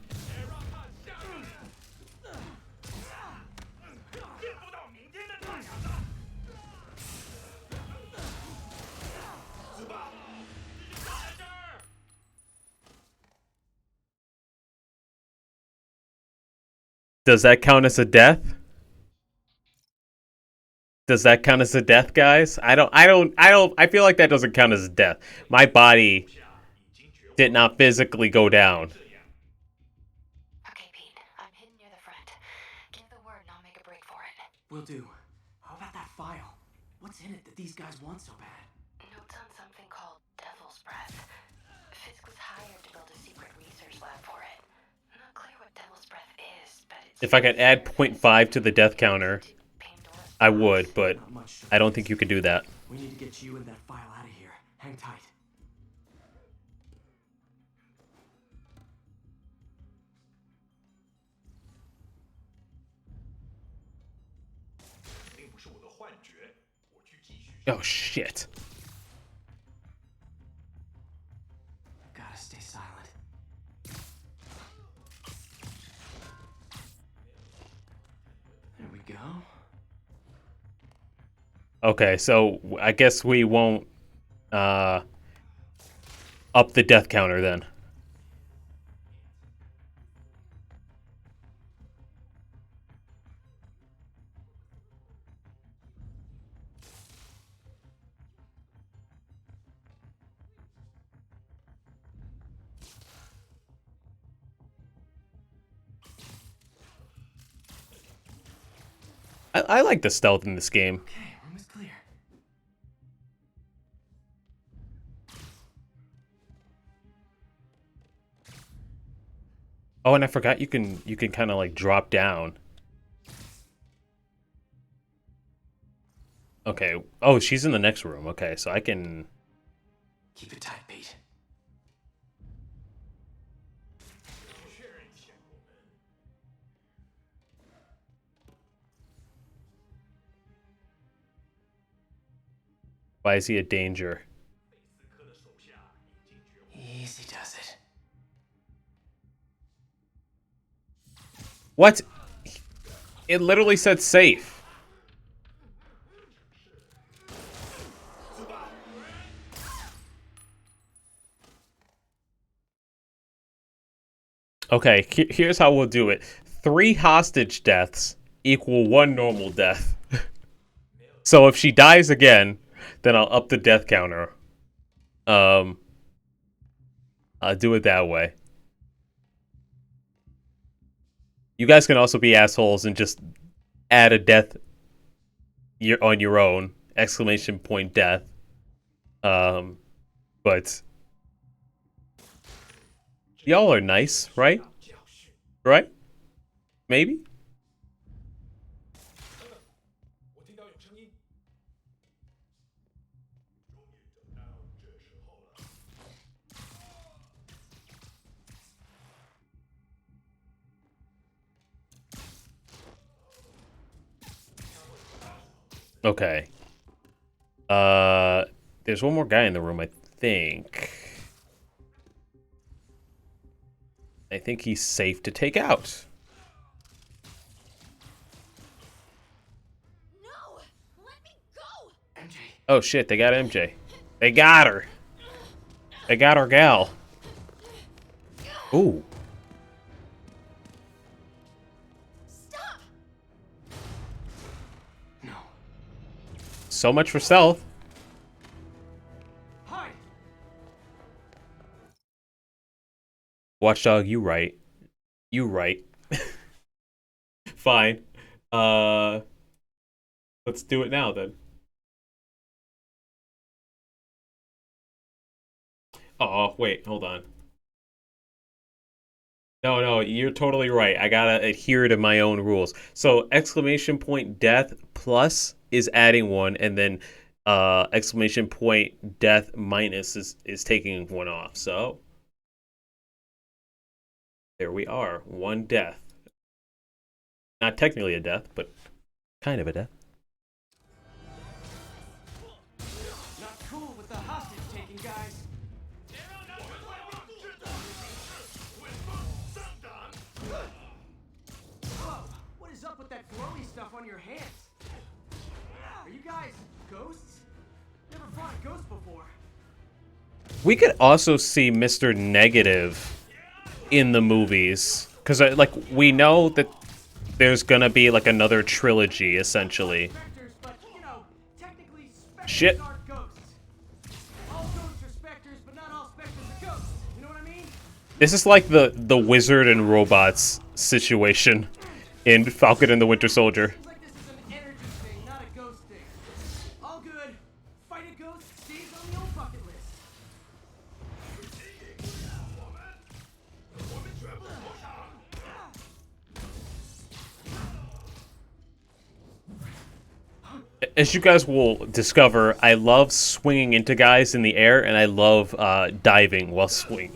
Does that count as a death? Does that count as a death, guys? I feel like that doesn't count as a death. My body did not physically go down. Okay, Pete. I'm hidden near the front. Give the word and I'll make a break for it. Will do. How about that file? What's in it that these guys want so bad? Notes on something called Devil's Breath. Fisk was hired to build a secret research lab for it. Not clear what Devil's Breath is, but it's... If I could add 0.5 to the death counter, I would, but I don't think you could do that. We need to get you and that file out of here. Hang tight. Oh, shit. Gotta stay silent. There we go. Okay, so I guess we won't up the death counter then. I like the stealth in this game. Okay, room is clear. Oh, and I forgot you can kind of like drop down. Okay. Oh, she's in the next room. Okay, so I can keep it tight, Pete. Why is he a danger? Easy does it. What? It literally said safe. Okay, here's how we'll do it. 3 hostage deaths equal 1 normal death. So if she dies again, then I'll up the death counter. I'll do it that way. You guys can also be assholes and just add a death on your own. Exclamation point death. But y'all are nice, right? Right? Maybe? Okay. There's one more guy in the room, I think. I think he's safe to take out. No! Let me go! MJ. Oh shit, they got MJ. They got her. They got our gal. Ooh. Stop! No. So much for stealth. Hide. Watchdog, you right. You right. Fine. Let's do it now then. Oh, wait, hold on. No, you're totally right. I gotta adhere to my own rules. So exclamation point death plus is adding 1, and then exclamation point death minus is taking 1 off. So there we are. 1 death. Not technically a death, but kind of a death. Not cool with the hostage taking, guys. Whoa, what is up with that glowy stuff on your hands? Are you guys ghosts? Never fought a ghost before. We could also see Mr. Negative in the movies, because like we know that there's gonna be like another trilogy essentially. But, you know, technically specters Shit. aren't ghosts. All ghosts are specters, but not all specters are ghosts. You know what This is like the wizard and robots situation in Falcon and the Winter Soldier. Seems like this is an energy thing, not a ghost thing. All good. Fight a ghost stays on the old bucket list. As you guys will discover, I love swinging into guys in the air, and I love diving while swinging.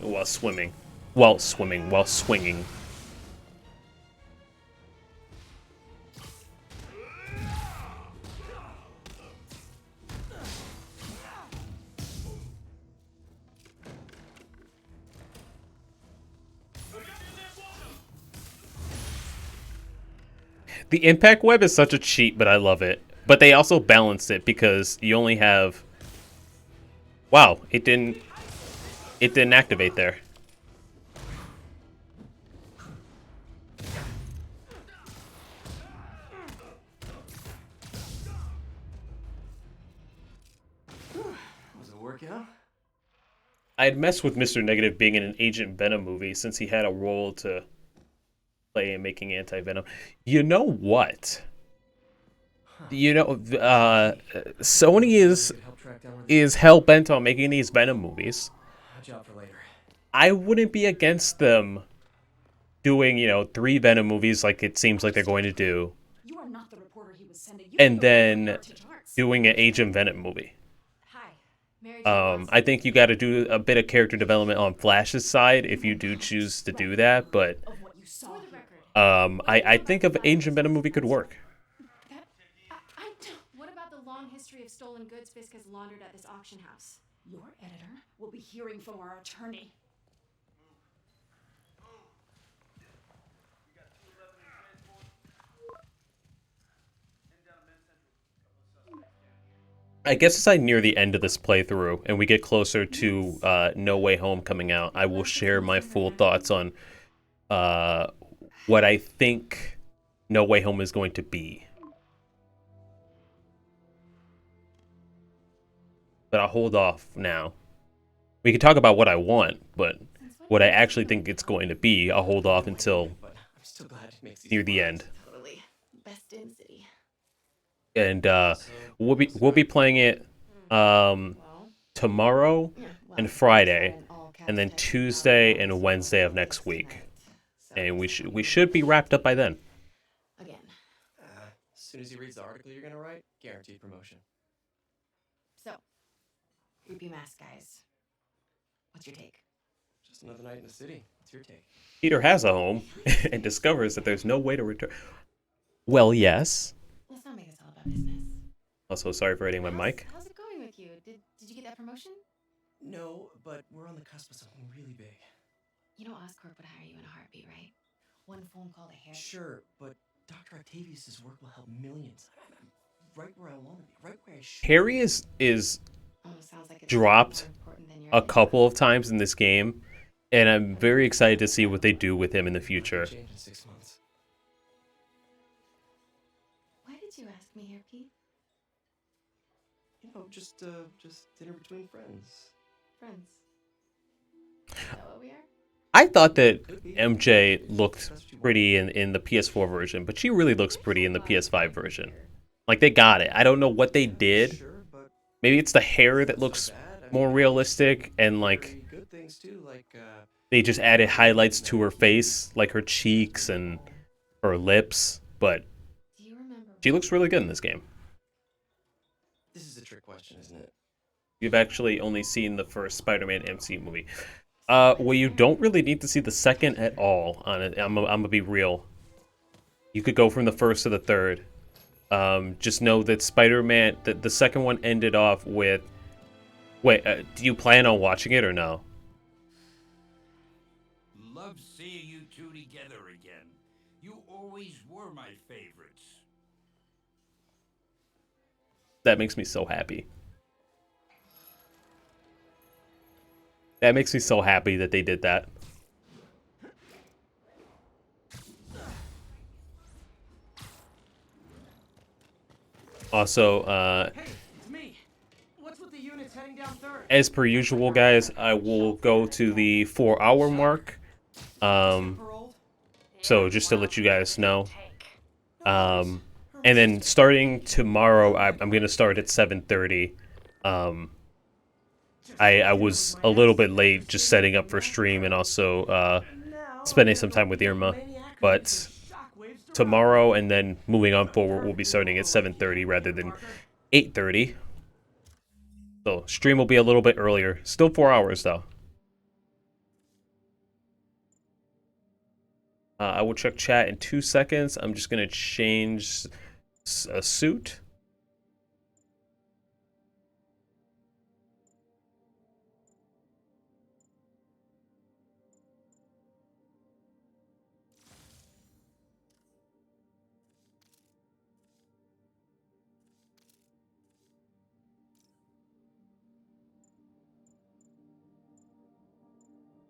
The impact web is such a cheat, but I love it. But they also balanced it because you only have... Wow, it didn't activate there. Was it workout? I'd messed with Mr. Negative being in an Agent Venom movie since he had a role to play in making Anti-Venom. You know what? You know, Sony is hell-bent on making these Venom movies. A job for later. I wouldn't be against them doing, 3 Venom movies like it seems like they're going to do. You are not the reporter he was sending. And then doing an Agent Venom movie. I think you got to do a bit of character development on Flash's side if you do choose to do that, but I think an Agent Venom movie could work. What about the long history of stolen goods Fisk has laundered at this auction house? Your editor will be hearing from our attorney. I guess as I near the end of this playthrough and we get closer to No Way Home coming out, I will share my full thoughts on what I think No Way Home is going to be. But I'll hold off now. We can talk about what I want, but what I actually think it's going to be, I'll hold off until near the end. Totally. Best in city. And we'll be playing it tomorrow and Friday, and then Tuesday and Wednesday of next week, and we should be wrapped up by then. Again. As soon as he reads the article you're gonna write, guaranteed promotion. So, creepy mask guys. What's your take? Just another night in the city. What's your take? Peter has a home and discovers that there's no way to return. Well, yes. Let's not make this all about business. Also, sorry for hitting my mic. How's it going with you? Did you get that promotion? No, but we're on the cusp of something really big. You know Oscorp would hire you in a heartbeat, right? One phone call to Harry. Sure, but Dr. Octavius' work will help millions. I'm right where I want to be, right where I should. Harry is dropped a couple of times in this game, and I'm very excited to see what they do with him in the future. Change in 6 months. Why did you ask me here, Pete? You know, just dinner between friends. Friends. Is that what we are? I thought that MJ looked pretty in the PS4 version, but she really looks pretty in the PS5 version. Like, they got it. I don't know what they did. Maybe it's the hair that looks more realistic, and like they just added highlights to her face, like her cheeks and her lips, but she looks really good in this game. This is a trick question, isn't it? You've actually only seen the first Spider-Man MCU movie. Well, you don't really need to see the second at all on it. I'm gonna be real. You could go from the first to the third. Just know that Spider-Man, the second one ended off with... Wait, do you plan on watching it or no? Love seeing you two together again. You always were my favorites. That makes me so happy. That makes me so happy that they did that. Also, Hey, it's me. What's with the units as per usual, guys, I will go to the 4-hour mark. So just to let you guys know. And then starting tomorrow, I'm going to start at 7:30. I was a little bit late just setting up for stream and also spending some time with Irma. But tomorrow and then moving on forward, we'll be starting at 7:30 rather than 8:30. So stream will be a little bit earlier. Still 4 hours, though. I will check chat in 2 seconds. I'm just going to change a suit.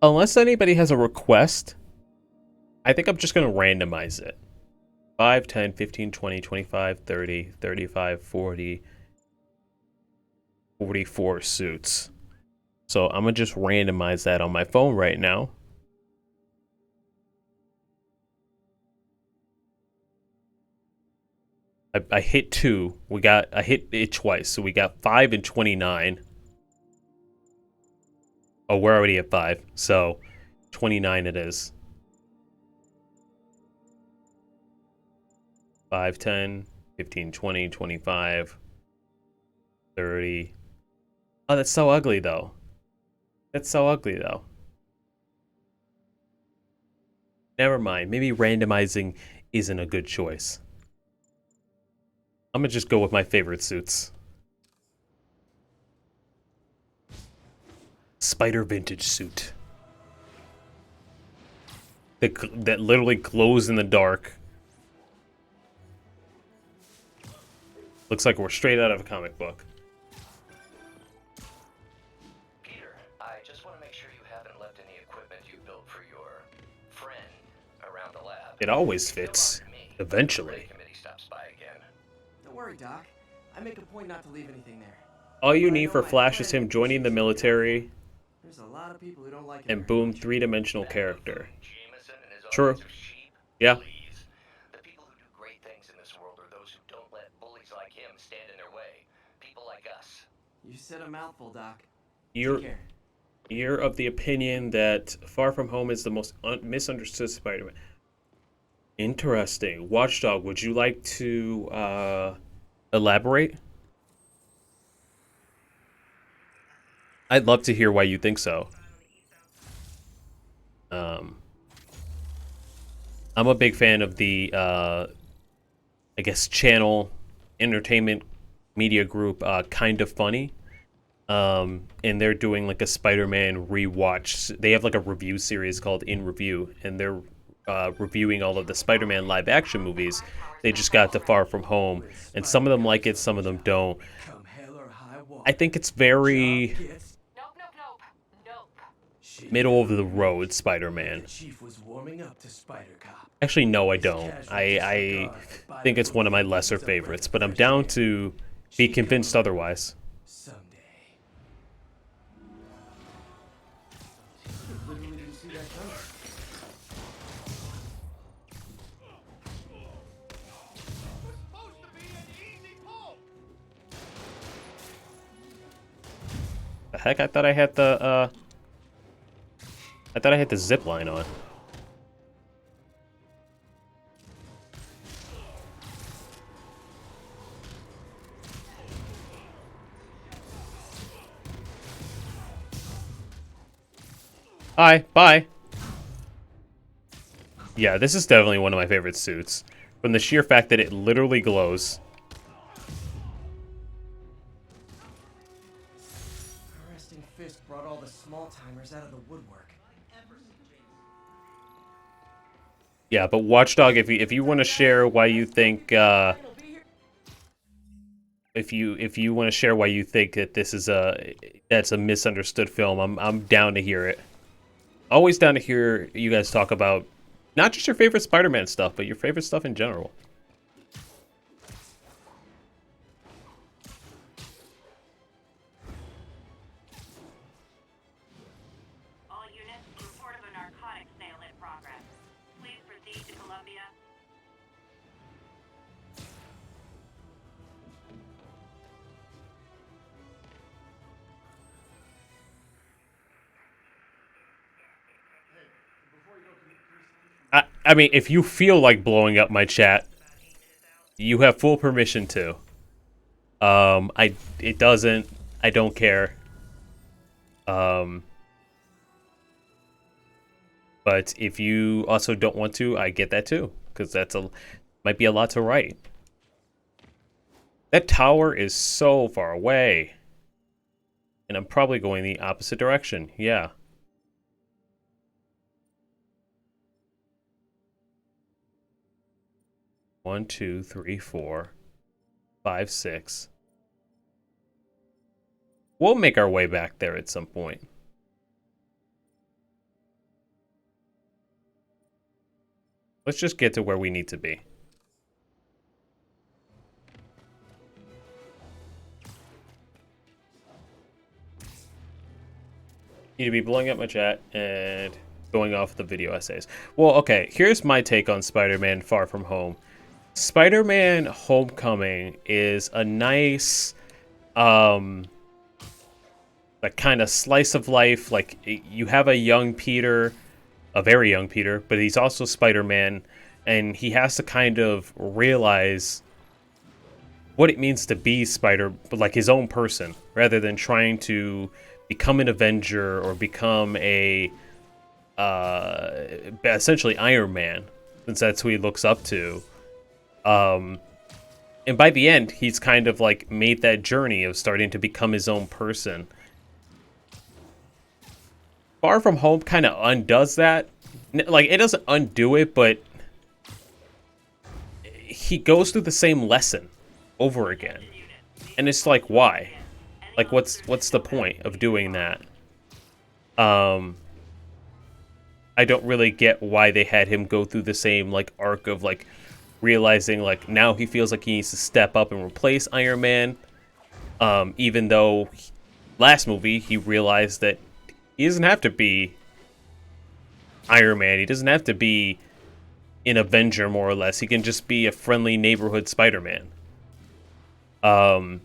Unless anybody has a request, I think I'm just going to randomize it. 5, 10, 15, 20, 25, 30, 35, 40, 44 suits. So I'm going to just randomize that on my phone right now. I hit 2. I hit it twice, so we got 5 and 29. Oh, we're already at 5, so 29 it is. 5, 10, 15, 20, 25, 30. Oh, that's so ugly, though. That's so ugly, though. Never mind. Maybe randomizing isn't a good choice. I'm gonna just go with my favorite suits. Spider vintage suit. That literally glows in the dark. Looks like we're straight out of a comic book. Peter, I just want to make sure you haven't left any equipment you built for your friend around the lab. It always fits. Eventually. Don't worry, Doc. I make a point not to leave anything there. All you need for Flash is him joining the military. There's a lot of people who don't like and boom, 3-dimensional character. True. Yeah. The people who do great things in this world are those who don't let bullies like him stand in their way. People like us. You said a mouthful, Doc. You're of the opinion that Far From Home is the most misunderstood Spider-Man. Interesting. Watchdog, would you like to elaborate? I'd love to hear why you think so. I'm a big fan of the, I guess, channel entertainment media group, Kind of Funny. And they're doing like a Spider-Man rewatch. They have like a review series called In Review, and they're reviewing all of the Spider-Man live-action movies. They just got to Far From Home, and some of them like it, some of them don't. I think it's very middle of the road Spider-Man. Actually, no, I don't. I think it's one of my lesser favorites, but I'm down to be convinced otherwise. The heck, I thought I had the zip line on. Hi, bye. Yeah, this is definitely one of my favorite suits. From the sheer fact that it literally glows. Resting Fist brought all the small timers out of the woodwork. Yeah, but Watchdog, if you want to share why you think if you want to share why you think that this is that's a misunderstood film, I'm down to hear it. Always down to hear you guys talk about not just your favorite Spider-Man stuff, but your favorite stuff in general. I mean, if you feel like blowing up my chat, you have full permission to. I don't care. But if you also don't want to, I get that too, because might be a lot to write. That tower is so far away. And I'm probably going the opposite direction. Yeah. One, two, three, 4, 5, 6. We'll make our way back there at some point. Let's just get to where we need to be. Need to be blowing up my chat and going off the video essays. Well, okay, here's my take on Spider-Man Far From Home. Spider-Man Homecoming is a nice, like kind of slice of life. Like, you have a young Peter, a very young Peter, but he's also Spider-Man, and he has to kind of realize what it means to be like his own person, rather than trying to become an Avenger or become a essentially Iron Man, since that's who he looks up to. And by the end, he's kind of like made that journey of starting to become his own person. Far From Home kind of undoes that. Like, it doesn't undo it, but he goes through the same lesson over again. And it's like, why? Like, what's the point of doing that? I don't really get why they had him go through the same, like, arc of, like, realizing, like, now he feels like he needs to step up and replace Iron Man. Even though last movie, he realized that he doesn't have to be Iron Man. He doesn't have to be an Avenger, more or less. He can just be a friendly neighborhood Spider-Man. And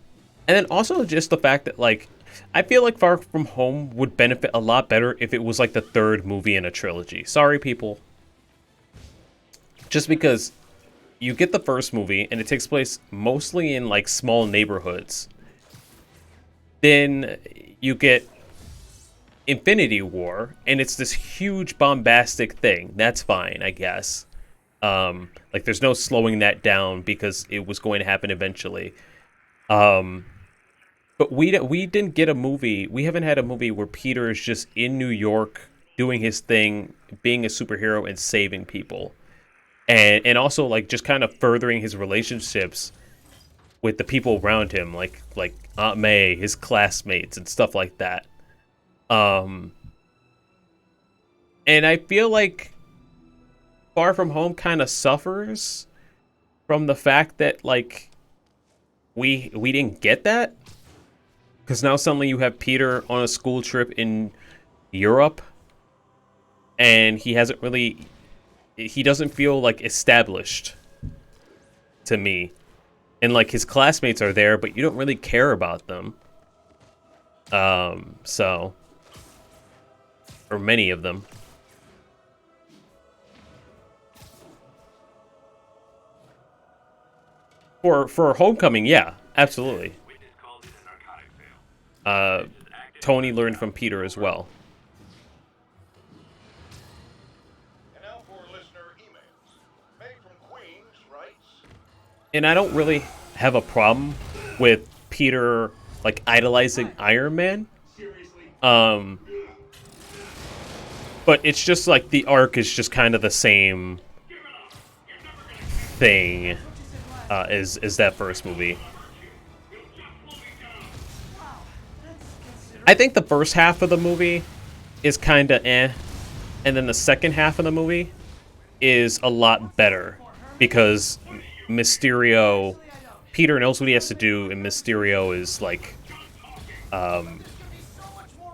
then also just the fact that, like, I feel like Far From Home would benefit a lot better if it was, like, the third movie in a trilogy. Sorry, people. Just because you get the first movie, and it takes place mostly in, like, small neighborhoods. Then you get Infinity War, and it's this huge bombastic thing. That's fine, I guess. Like, there's no slowing that down because it was going to happen eventually. But we didn't get a movie. We haven't had a movie where Peter is just in New York doing his thing, being a superhero and saving people. And also, like, just kind of furthering his relationships with the people around him, like Aunt May, his classmates, and stuff like that. And I feel like Far From Home kind of suffers from the fact that, like, we didn't get that. Because now suddenly you have Peter on a school trip in Europe, and he doesn't feel, like, established to me. And, like, his classmates are there, but you don't really care about them. So, or many of them. For Homecoming, yeah, absolutely. Tony learned from Peter as well. And now for listener emails. Meg from Queens writes, And I don't really have a problem with Peter, like, idolizing Iron Man. But it's just like the arc is just kind of the same thing as that first movie. I think the first half of the movie is kind of eh, and then the second half of the movie is a lot better because Peter knows what he has to do, and Mysterio is, like,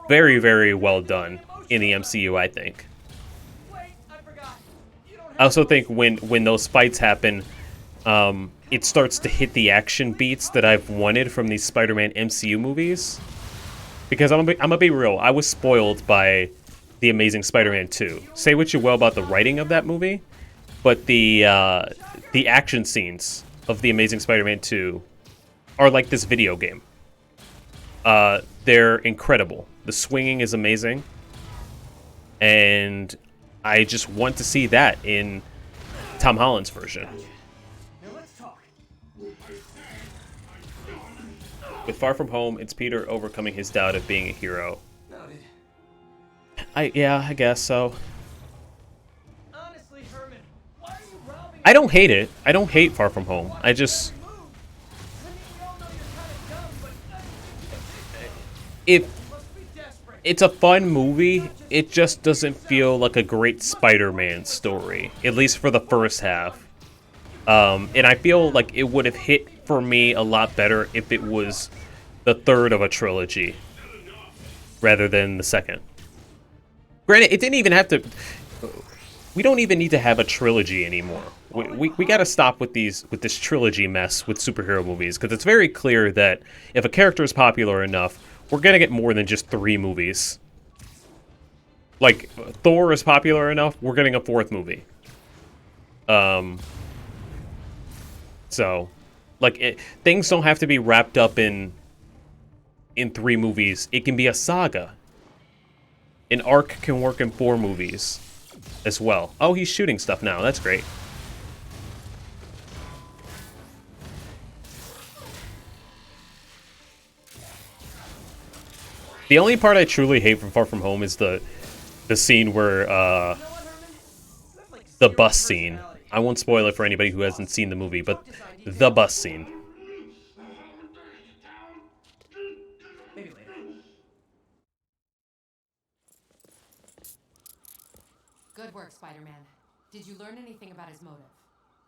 very, very well done in the MCU, I think. I also think when those fights happen, it starts to hit the action beats that I've wanted from these Spider-Man MCU movies. Because I'm gonna be real, I was spoiled by The Amazing Spider-Man 2. Say what you will about the writing of that movie, but the action scenes of the Amazing Spider-Man 2 are like this video game. They're incredible. The swinging is amazing, and I just want to see that in Tom Holland's version. With Far From Home, it's Peter overcoming his doubt of being a hero. Yeah, I guess so. Honestly, Herman, why are you robbing I don't hate it. I don't hate Far From Home. I just... It's a fun movie. It just doesn't feel like a great Spider-Man story, at least for the first half. And I feel like it would have hit for me a lot better if it was the third of a trilogy rather than the second. Granted, it didn't even have to... We don't even need to have a trilogy anymore. We got to stop with this trilogy mess with superhero movies, because it's very clear that if a character is popular enough, we're gonna get more than just 3 movies. Like, Thor is popular enough, we're getting a 4th movie. So, like, things don't have to be wrapped up in 3 movies. It can be a saga. An arc can work in 4 movies as well. Oh, he's shooting stuff now. That's great. The only part I truly hate from Far From Home is the scene where the bus scene. I won't spoil it for anybody who hasn't seen the movie, but the bus scene. Maybe later. Good work, Spider-Man. Did you learn anything about his motive?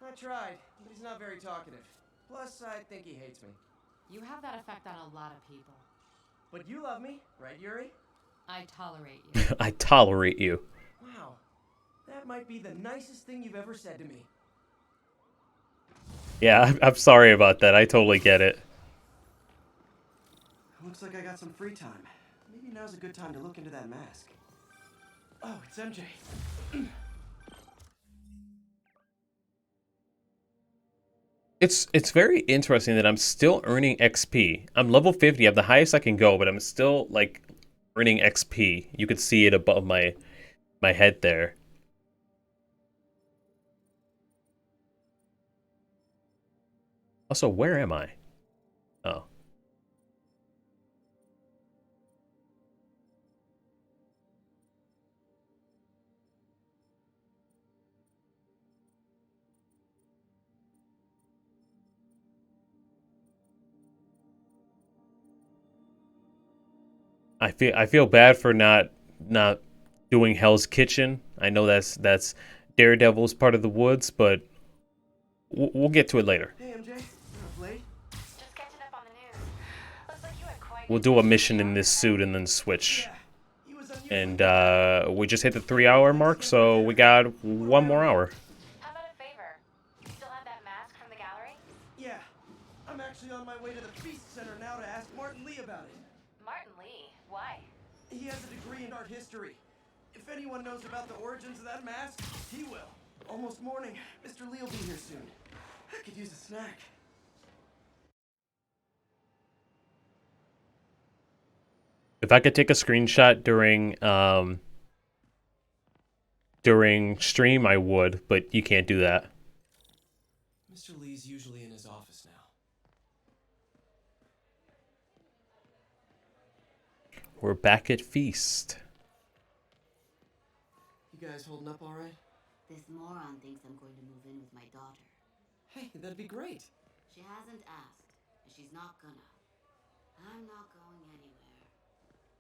I tried, but he's not very talkative. Plus, I think he hates me. You have that effect on a lot of people. But you love me, right, Yuri? I tolerate you. I tolerate you. Wow. That might be the nicest thing you've ever said to me. Yeah, I'm sorry about that. I totally get it. Looks like I got some free time. Maybe now's a good time to look into that mask. Oh, it's MJ. It's very interesting that I'm still earning XP. I'm level 50. I'm the highest I can go, but I'm still, like, earning XP. You could see it above my head there. Also, where am I? Oh. I feel bad for not doing Hell's Kitchen. I know that's Daredevil's part of the woods, but we'll get to it later. Hey, MJ. You're up late? Just catching up on the news. Looks like you had quite We'll do a mission in this suit and then switch. And we just hit the 3-hour mark, so we got 1 more hour. How about a favor? You still have that mask from the gallery? Yeah. I'm actually on my way to the Feast Center now to ask Martin Lee about it. Martin Lee? Why? He has a degree in art history. If anyone knows about the origins of that mask, he will. Almost morning. Mr. Lee will be here soon. I could use a snack. If I could take a screenshot during stream, I would, but you can't do that. Mr. Lee's usually in his office now. We're back at Feast. You guys holding up all right? This moron thinks I'm going to move in with my daughter. Hey, that'd be great. She hasn't asked, and she's not gonna. I'm not going anywhere.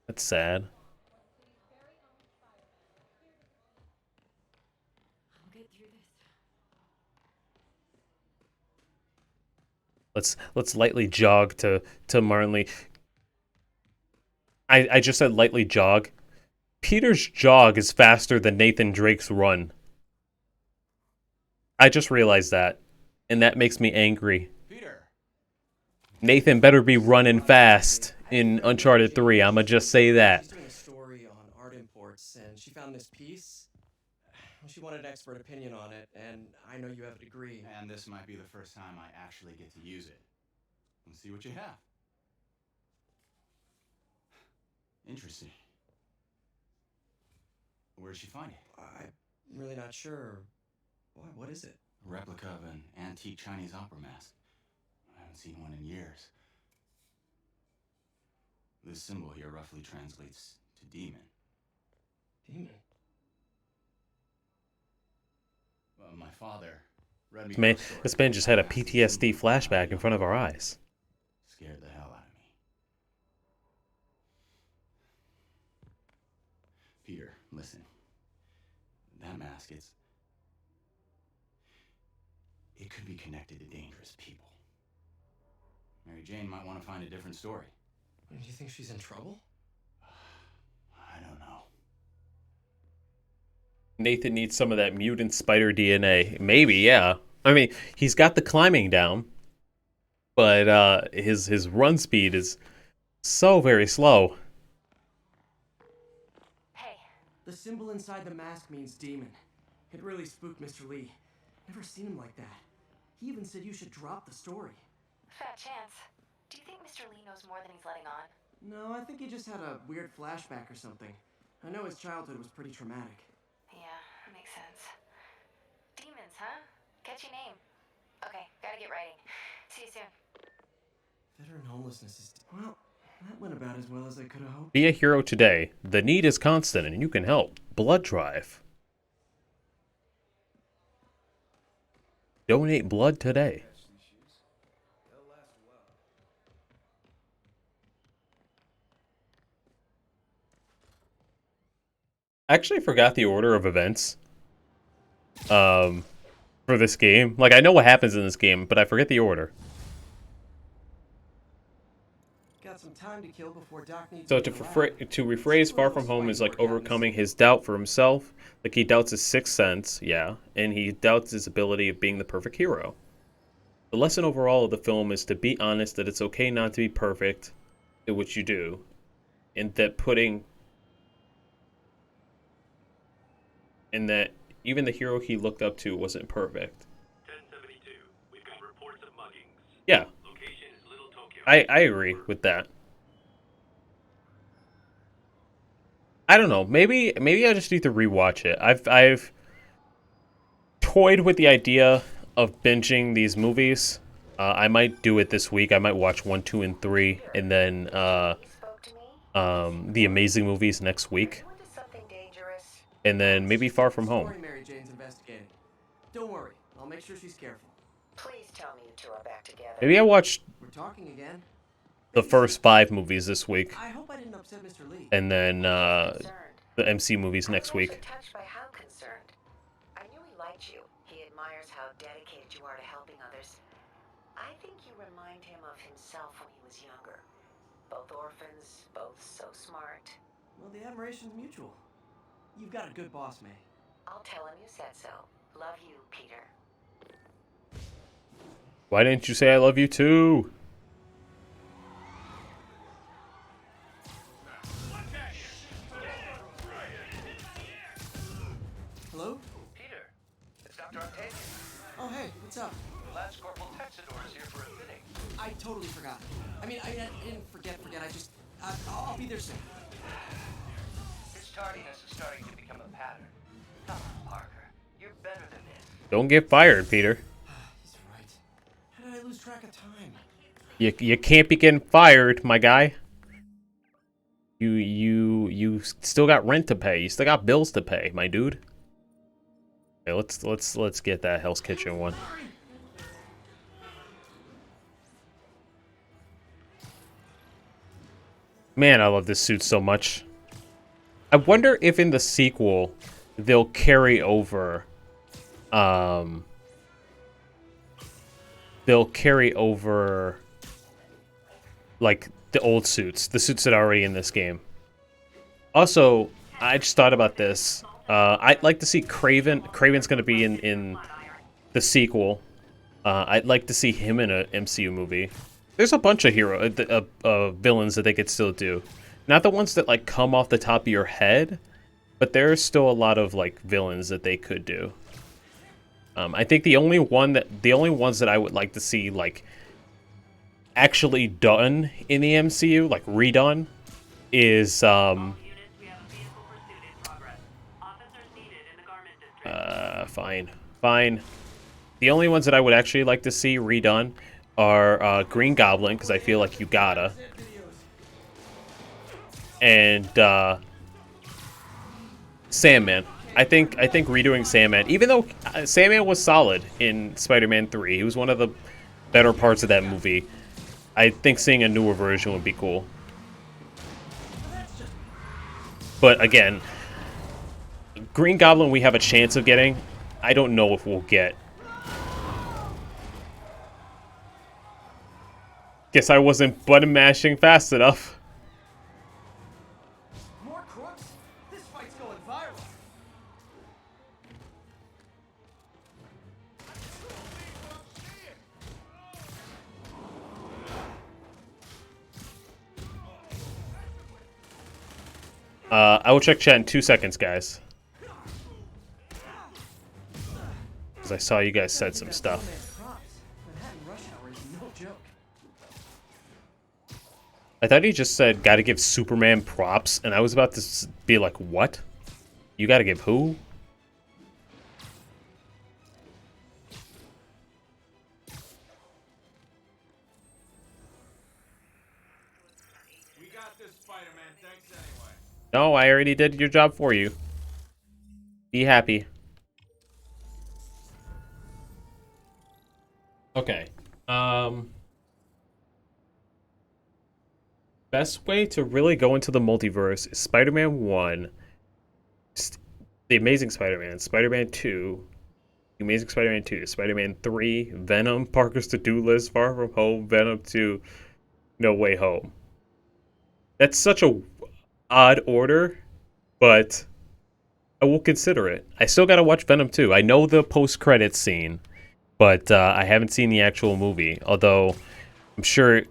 That's sad. I'll get through this. Let's lightly jog to Martin Lee. I just said lightly jog. Peter's jog is faster than Nathan Drake's run. I just realized that, and that makes me angry. Peter. Nathan better be running fast in Uncharted 3. I'ma just say that. She's doing a story on art imports, and she found this piece. She wanted an expert opinion on it, and I know you have a degree. And this might be the first time I actually get to use it. Let's see what you have. Interesting. Where'd she find it? I'm really not sure. Why, what is it? A replica of an antique Chinese opera mask. I haven't seen one in years. This symbol here roughly translates to demon. Demon? My father read me This man just had a PTSD flashback in front of our eyes. Scared the hell out of me. Peter, listen. That mask, it could be connected to dangerous people. Mary Jane might want to find a different story. Do you think she's in trouble? I don't know. Nathan needs some of that mutant spider DNA. Maybe, yeah. I mean, he's got the climbing down, but his run speed is so very slow. Hey. The symbol inside the mask means demon. It really spooked Mr. Lee. Never seen him like that. He even said you should drop the story. Fat chance. Do you think Mr. Lee knows more than he's letting on? No, I think he just had a weird flashback or something. I know his childhood was pretty traumatic. Yeah, makes sense. Demons, huh? Catchy name. Okay, gotta get writing. See you soon. Veteran homelessness is... Well, that went about as well as I could have hoped. Be a hero today. The need is constant and you can help. Blood drive. Donate blood today. I actually forgot the order of events for this game. Like, I know what happens in this game, but I forget the order. Got some time to kill before Doc needs So to rephrase, Far From Home is like overcoming his doubt for himself. Like, he doubts his sixth sense, yeah, and he doubts his ability of being the perfect hero. The lesson overall of the film is to be honest that it's okay not to be perfect at what you do, and that even the hero he looked up to wasn't perfect. 1072. We've got reports of muggings. Yeah. Location is Little Tokyo. I agree with that. I don't know. Maybe I just need to rewatch it. I've toyed with the idea of binging these movies. I might do it this week. I might watch 1, 2, and 3, and then the amazing movies next week. And then maybe Far From Home. Mary Jane's investigating. Don't worry, I'll make sure she's careful. Please tell me you two are back together. Maybe I watched We're talking again. the first 5 movies this week, I hope I didn't upset Mr. Lee. and then the MC movies next week. Touched by how concerned. I knew he liked you. He admires how dedicated you are to helping others. I think you remind him of himself when he was younger. Both orphans, both so smart. Well, the admiration's mutual. You've got a good boss, May. I'll tell him you said so. Love you, Peter. Why didn't you say I love you too? Hello? Peter, it's Dr. Octavius. Oh, hey, what's up? Lance Corporal Texador is here for a fitting. I totally forgot. I didn't forget. I just... I'll be there soon. His tardiness is starting to become a pattern. Come on, Parker. You're better than this. Don't get fired, Peter. He's right. How did I lose track of time? You can't be getting fired, my guy. You still got rent to pay. You still got bills to pay, my dude. Okay, let's get that Hell's Kitchen one. Man, I love this suit so much. I wonder if in the sequel they'll carry over like the old suits, the suits that are already in this game. Also, I just thought about this. I'd like to see Kraven. Kraven's going to be in the sequel. I'd like to see him in an MCU movie. There's a bunch of villains that they could still do. Not the ones that like come off the top of your head, but there's still a lot of like villains that they could do. I think the only ones that I would like to see like actually done in the MCU, like redone, is fine. The only ones that I would actually like to see redone are Green Goblin, because I feel like you gotta, and Sandman. I think redoing Sandman, even though Sandman was solid in Spider-Man 3, he was one of the better parts of that movie. I think seeing a newer version would be cool. But again, Green Goblin we have a chance of getting. I don't know if we'll get. Guess I wasn't button mashing fast enough. More crooks? This fight's going viral. I will check chat in 2 seconds, guys. Because I saw you guys said some stuff. I thought he just said, gotta give Superman props, and I was about to be like, what? You gotta give who? We got this, Spider-Man. Thanks anyway. No, I already did your job for you. Be happy. Okay. Best way to really go into the multiverse is Spider-Man 1, The Amazing Spider-Man, Spider-Man 2, The Amazing Spider-Man 2, Spider-Man 3, Venom, Parker's To-Do List, Far From Home, Venom 2, No Way Home. That's such a odd order, but I will consider it. I still gotta watch Venom 2. I know the post-credits scene, but I haven't seen the actual movie, although I'm sure it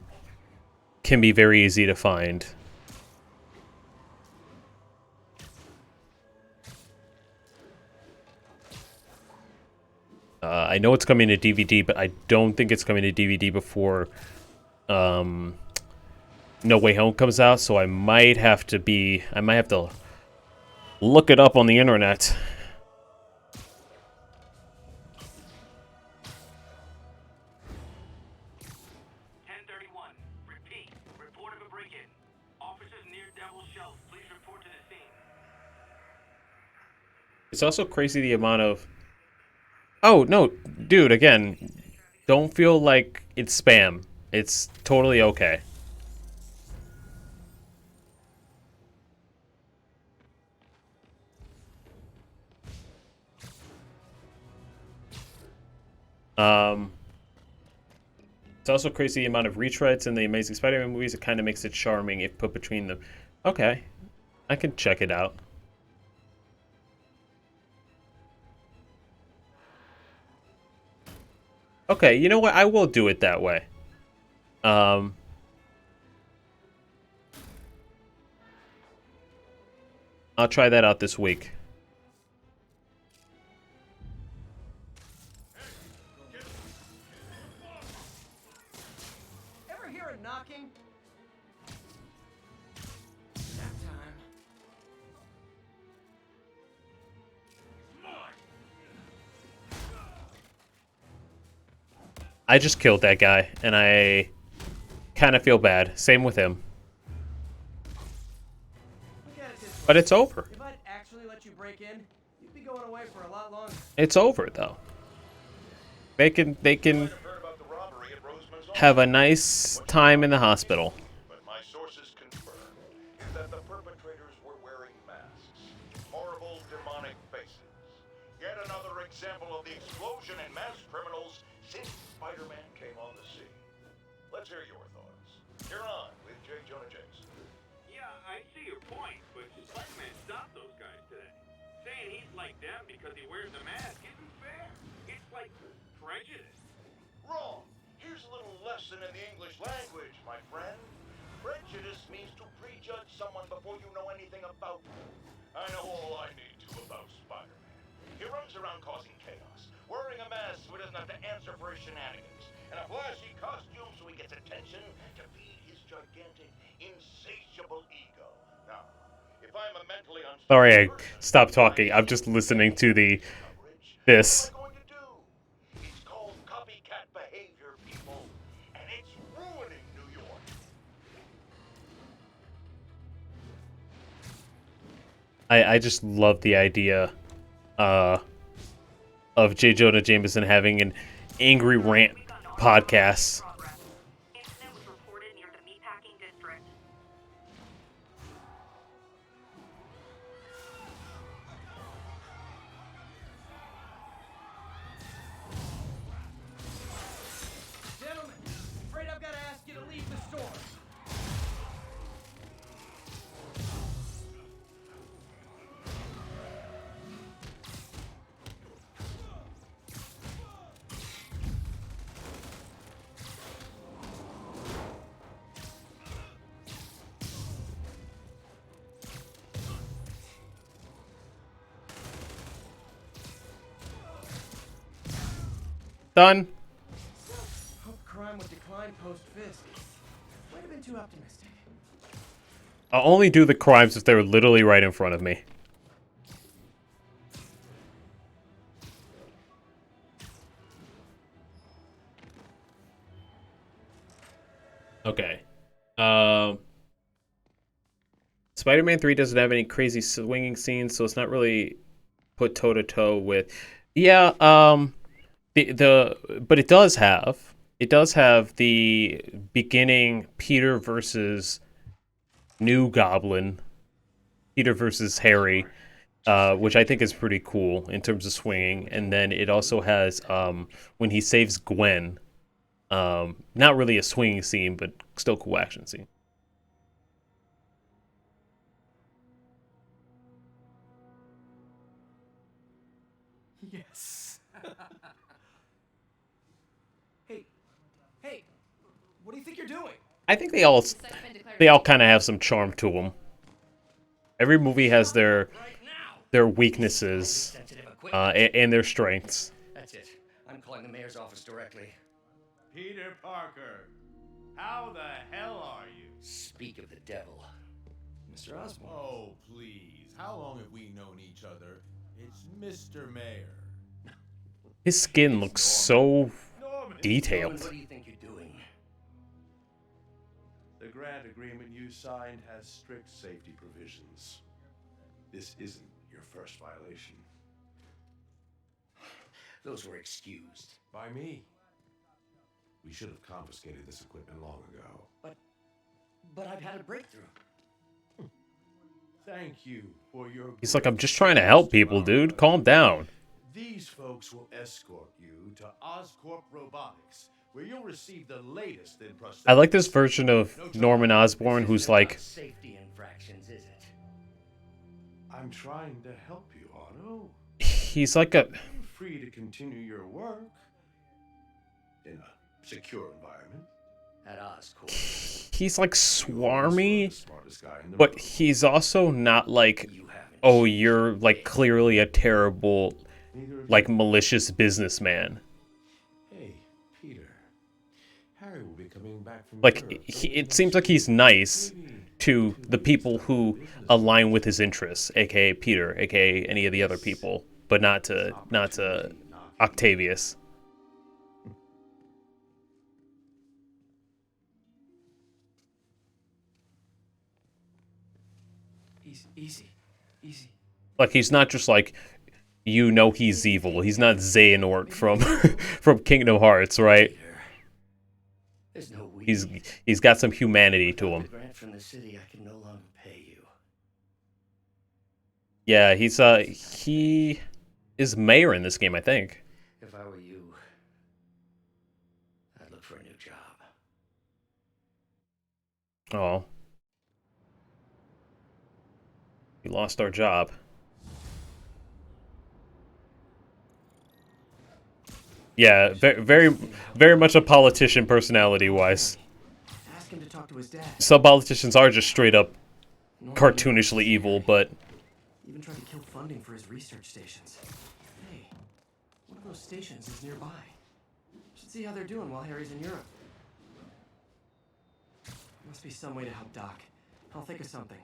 can be very easy to find. I know it's coming to DVD, but I don't think it's coming to DVD before No Way Home comes out, so I might have to look it up on the internet. It's also crazy the amount of... Oh, no, dude, again, don't feel like it's spam. It's totally okay. It's also crazy the amount of retreads in the Amazing Spider-Man movies. It kind of makes it charming if put between them. Okay, I can check it out. Okay, you know what? I will do it that way. I'll try that out this week. Ever hear a knocking? Nap time. I just killed that guy, and I kind of feel bad. Same with him. But it's over. If I'd actually let you break in, you'd be going away for a lot longer. It's over, though. They can have a nice time in the hospital. But my sources confirm that the perpetrators were wearing masks. Horrible demonic faces. Yet another example of the explosion in mass criminals since Spider-Man came on the scene. Let's hear your thoughts. You're on with J. Jonah Jameson. Yeah, I see your point, but Spider-Man stopped those guys today. Saying he's like them because he wears a mask isn't fair. It's like prejudice. Wrong. Here's a little lesson in the English language, my friend. Prejudice means to prejudge someone before you know anything about them. I know all I for his shenanigans, and a flashy costume so he gets attention to feed his gigantic, insatiable ego. Now, if I'm a mentally unstable Sorry, I person, stopped talking. I'm just listening to this. it's called copycat behavior, people, and it's ruining New York. I just love the idea of J. Jonah Jameson having an angry rant podcast. Gentlemen, afraid I've got to ask you to leave the store. Done. Hope crime would decline post-Fisk. Might have been too optimistic. I'll only do the crimes if they're literally right in front of me. Okay. Spider-Man 3 doesn't have any crazy swinging scenes, so it's not really put toe-to-toe with... Yeah, but it does have the beginning Peter versus New Goblin, Peter versus Harry, which I think is pretty cool in terms of swinging. And then it also has when he saves Gwen, not really a swinging scene, but still cool action scene. Yes. Hey, what do you think you're doing? I think they all kind of have some charm to them. Every movie has their weaknesses and their strengths. That's it. I'm calling the mayor's office directly. Peter Parker, how the hell are you? Speak of the devil. Mr. Osborn. Oh, please. How long have we known each other? It's Mr. Mayor. His skin looks so detailed. Norman, what do you think you're doing? The grant agreement you signed has strict safety provisions. This isn't your first violation. Those were excused. By me. We should have confiscated this equipment long ago. But I've had a breakthrough. Thank you for your... He's like, I'm just trying to help people, dude. Calm down. These folks will escort you to Oscorp Robotics, where you'll receive the latest in prosthetics. I like this version of Norman Osborn who's like... Safety infractions, is it? I'm trying to help you, Otto. He's like a... You're free to continue your work in a secure environment. At Oscorp. He's like swarmy, but he's also not like, oh, you're like clearly a terrible, like malicious businessman. Hey, Peter. Harry will be coming back from Like, it seems like he's nice to the people who align with his interests, aka Peter, aka any of the other people, but not to Octavius. Easy. Like, he's not just like, you know he's evil. He's not Xehanort from from Kingdom Hearts, right? There's no way. He's got some humanity to him. Grant from the city, I can no longer pay you. Yeah, he is mayor in this game, I think. If I were you, I'd look for a new job. Oh. We lost our job. Yeah, very much a politician personality-wise. Ask him to talk to his dad. Some politicians are just straight up cartoonishly evil, but... Even tried to kill funding for his research stations. Hey, one of those stations is nearby. Just should see how they're doing while Harry's in Europe. Must be some way to help Doc. I'll think of something.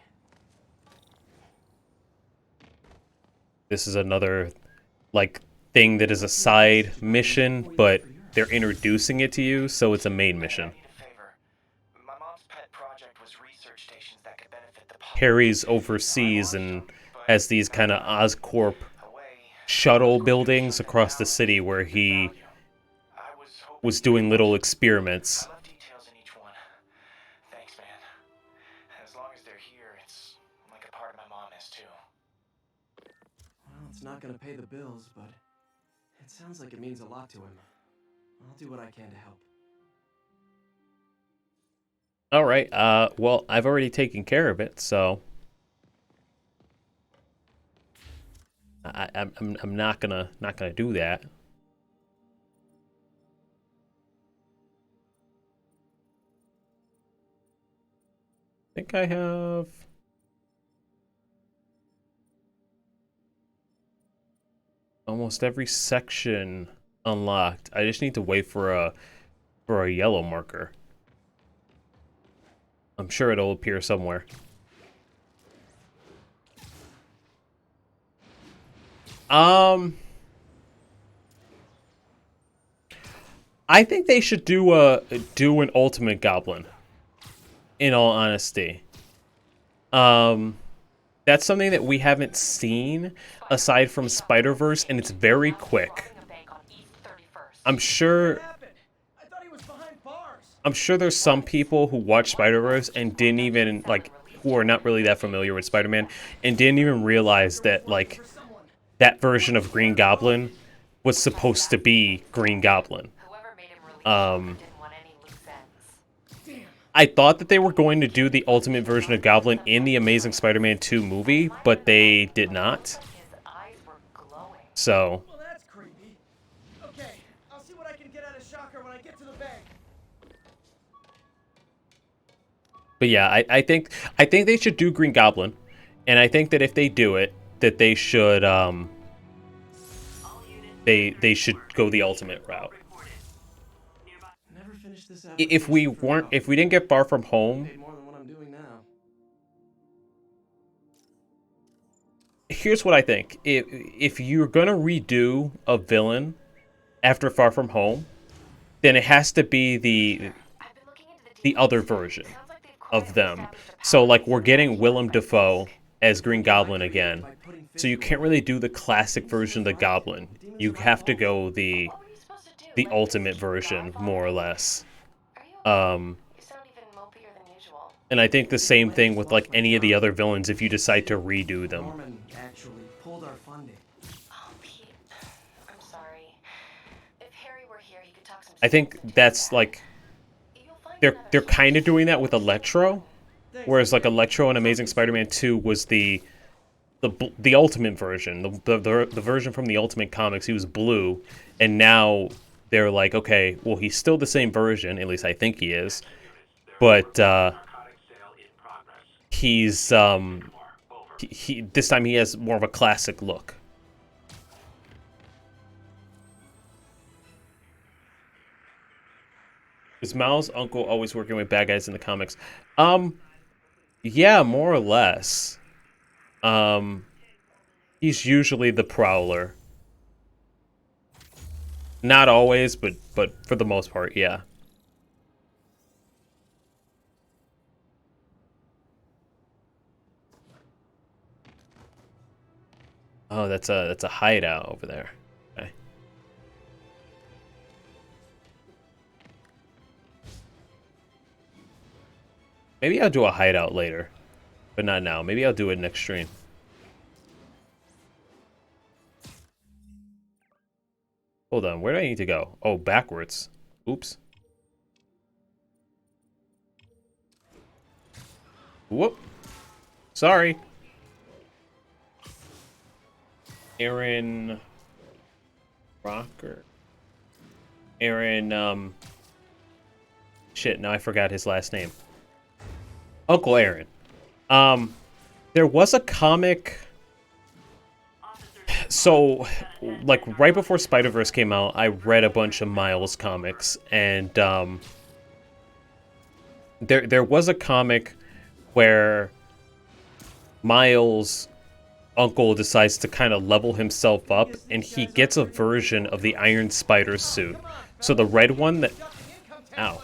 This is another, like, thing that is a side mission, but they're introducing it to you, so it's a main mission. My mom's pet project was research stations that could benefit the Harry's overseas and has these kind of Oscorp shuttle buildings across the city where he was doing little experiments. details in each one. Thanks, man. As long as they're here, it's like a part of my mom is too. Well, it's not gonna pay the bills, but it sounds like it means a lot to him. I'll do what I can to help. All right. Well, I've already taken care of it, so I'm not gonna do that. I think I have almost every section unlocked. I just need to wait for a yellow marker. I'm sure it'll appear somewhere. I think they should do an Ultimate Goblin. In all honesty, that's something that we haven't seen aside from Spider-Verse, and it's very quick. I'm sure there's some people who watch Spider-Verse and didn't even, like, who are not really that familiar with Spider-Man and didn't even realize that, like, that version of Green Goblin was supposed to be Green Goblin. I thought that they were going to do the ultimate version of Goblin in the Amazing Spider-Man 2 movie, but they did not. So, Well, that's creepy. Okay, I'll see what I can get out of Shocker when I get to the bank. but yeah, I think they should do Green Goblin, and I think that if they do it, that they should they should go the ultimate route. If we didn't get Far From Home, here's what I think. If you're gonna redo a villain after Far From Home, then it has to be the other version of them. So, like, we're getting Willem Dafoe as Green Goblin again. So you can't really do the classic version of the Goblin. You have to go the ultimate version, more or less. And I think the same thing with, like, any of the other villains if you decide to redo them. Norman actually pulled our funding. Oh, Pete. I'm sorry. If Harry were here, he could talk some I think that's, like, they're kind of doing that with Electro, whereas, like, Electro in Amazing Spider-Man 2 was the ultimate version, the version from the Ultimate Comics. He was blue, and now they're like, okay, well, he's still the same version, at least I think he is, but he's he this time he has more of a classic look. Is Miles' uncle always working with bad guys in the comics? Yeah, more or less. He's usually the Prowler. Not always, but for the most part, yeah. Oh, that's a hideout over there. Okay. Maybe I'll do a hideout later, but not now. Maybe I'll do it next stream. Hold on, where do I need to go? Oh, backwards. Oops. Whoop. Sorry. Aaron Rocker. Aaron, shit, now I forgot his last name. Uncle Aaron. There was a comic So, like, right before Spider-Verse came out, I read a bunch of Miles comics, and there was a comic where Miles' uncle decides to kind of level himself up, and he gets a version of the Iron Spider suit. So the red one that... Ow.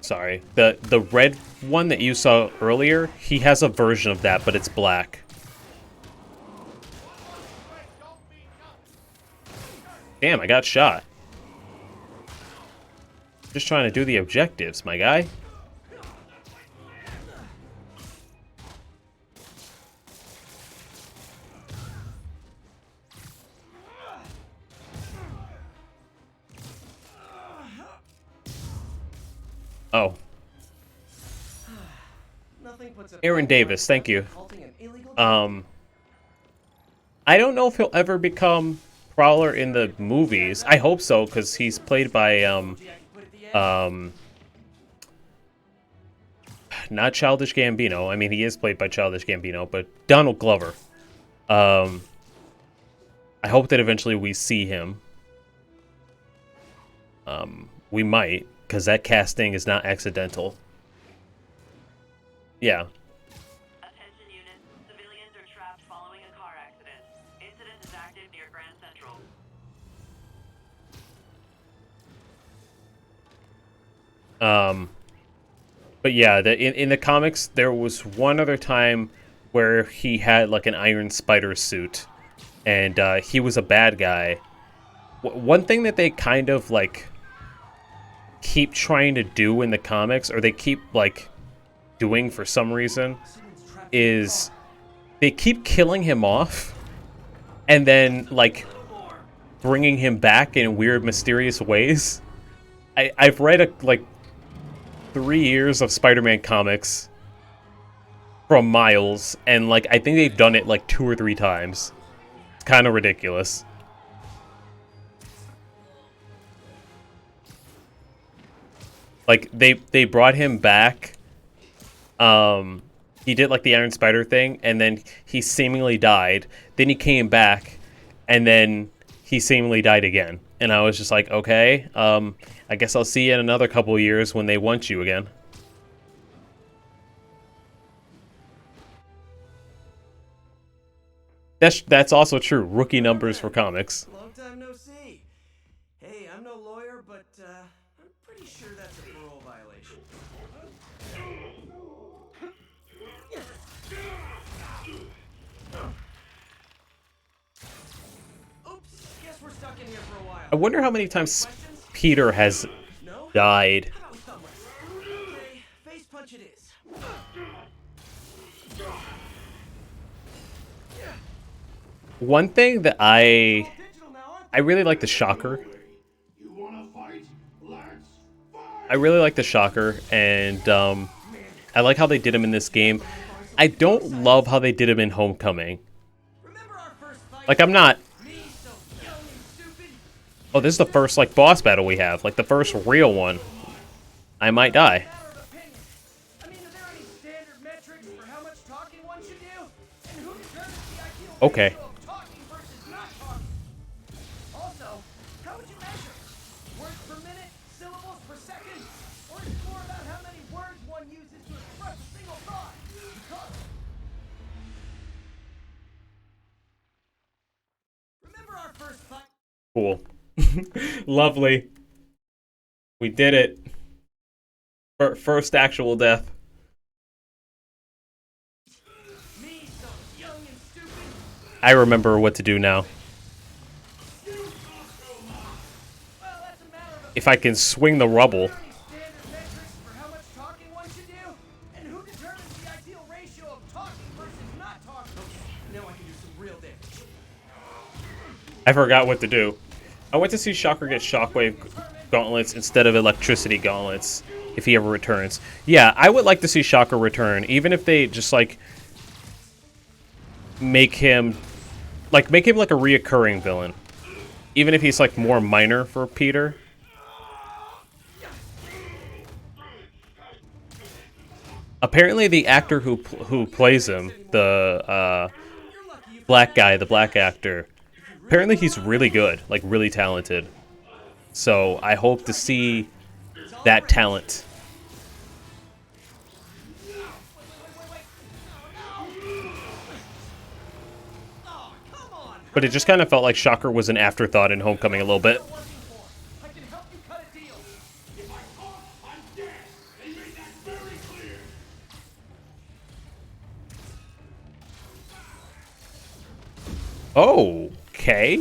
Sorry. The red one that you saw earlier, he has a version of that, but it's black. Damn, I got shot. Just trying to do the objectives, my guy. Oh. Aaron Davis, thank you. I don't know if he'll ever become Prowler in the movies. I hope so, because he's played by, not Childish Gambino. I mean, he is played by Childish Gambino, but Donald Glover. I hope that eventually we see him. We might, because that casting is not accidental. Yeah. Attention units. Civilians are trapped following a car accident. Incident is active near Grand Central. But yeah, in the comics, there was one other time where he had like an Iron Spider suit, and he was a bad guy. One thing that they kind of like keep trying to do in the comics, or they keep like doing for some reason, is they keep killing him off, and then like bringing him back in weird, mysterious ways. I've read like 3 years of Spider-Man comics from Miles, and like I think they've done it like 2 or 3 times. It's kind of ridiculous. Like they brought him back. He did like the Iron Spider thing, and then he seemingly died. Then he came back, and then he seemingly died again. And I was just like, okay, I guess I'll see you in another couple years when they want you again. That's also true. Rookie numbers for comics. Long time no see. Hey, I'm no lawyer, but I'm pretty sure that's a parole violation. Oops, guess we're stuck in here for a while. I wonder how many times Peter has died. Okay, face punch it is. One thing that I really like the Shocker. I really like the Shocker, and I like how they did him in this game. I don't love how they did him in Homecoming. Like, I'm not... Oh, this is the first, like, boss battle we have. Like, the first real one. I might die. Okay. Cool. Lovely. We did it. First actual death. I remember what to do now. If I can swing the rubble. I forgot what to do. I went to see Shocker get shockwave gauntlets instead of electricity gauntlets if he ever returns. Yeah, I would like to see Shocker return, even if they just like make him like a reoccurring villain. Even if he's like more minor for Peter. Apparently, the actor who plays him, the black guy, the black actor, apparently he's really good, like really talented. So I hope to see that talent. But it just kind of felt like Shocker was an afterthought in Homecoming a little bit. I can help you cut a deal. If I talk, I'm dead. They made that very clear. Okay.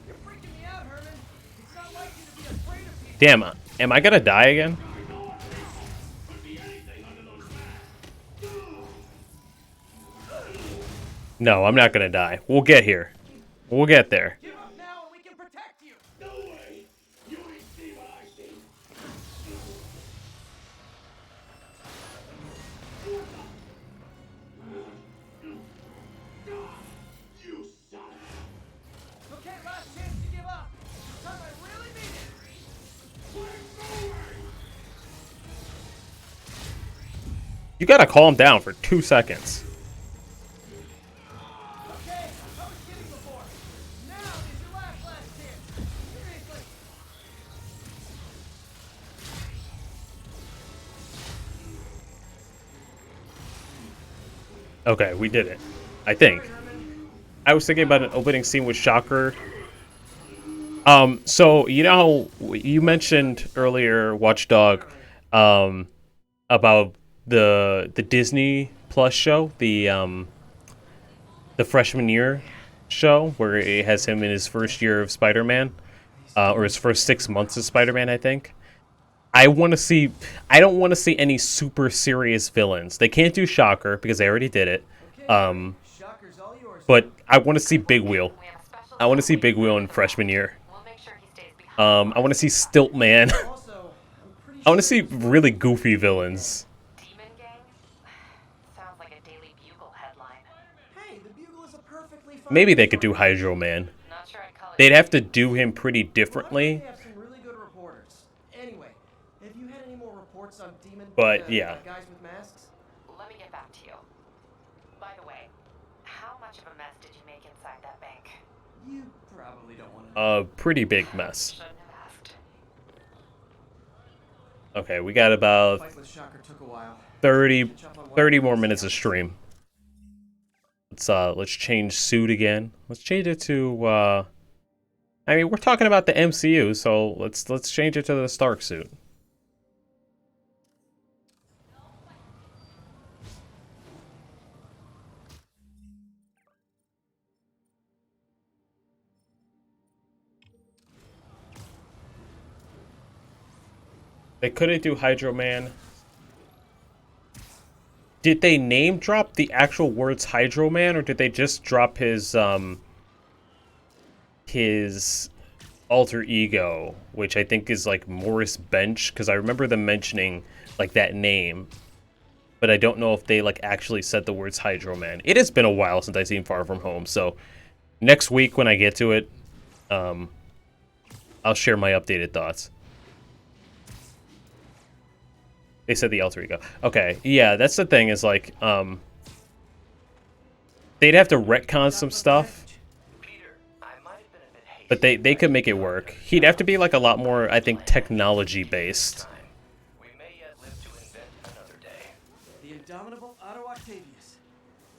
You're freaking me out, Herman. It's not like you to be afraid of people. Damn, am I gonna die again? No, I'm not gonna die. We'll get here. We'll get there. Give up now and we can protect you. No way. You ain't see what I see. You son of Okay, last chance to give up. This time I really mean it. You gotta calm down for 2 seconds. Okay, I was kidding before. Now is your last chance. Seriously. Okay, we did it. I think. I was thinking about an opening scene with Shocker. So you know how you mentioned earlier Watchdog, about the Disney Plus show, the freshman year show where it has him in his first year of Spider-Man, or his first 6 months of Spider-Man, I think. I don't want to see any super serious villains. They can't do Shocker because they already did it. But I want to see Big Wheel. I want to see Big Wheel in freshman year. I want to see Stiltman. I want to see really goofy villains. Maybe they could do Hydro Man. They'd have to do him pretty differently. Anyway, have you had any more reports on demon But yeah. guys with masks? Let me get back to you. By the way, how much of a mess did you make inside that bank? You probably don't want to. A pretty big mess. Okay, we got about 30 more minutes of stream. Let's change suit again. Let's change it to I mean, we're talking about the MCU, so let's change it to the Stark suit. They couldn't do Hydro Man. Did they name drop the actual words Hydro Man, or did they just drop his alter ego, which I think is like Morris Bench, because I remember them mentioning like that name, but I don't know if they like actually said the words Hydro Man. It has been a while since I've seen Far From Home, so next week when I get to it, I'll share my updated thoughts. They said the alter ego. Okay, yeah, that's the thing is like, they'd have to retcon some stuff, but they could make it work. He'd have to be like a lot more, I think, technology based. The indomitable Otto Octavius.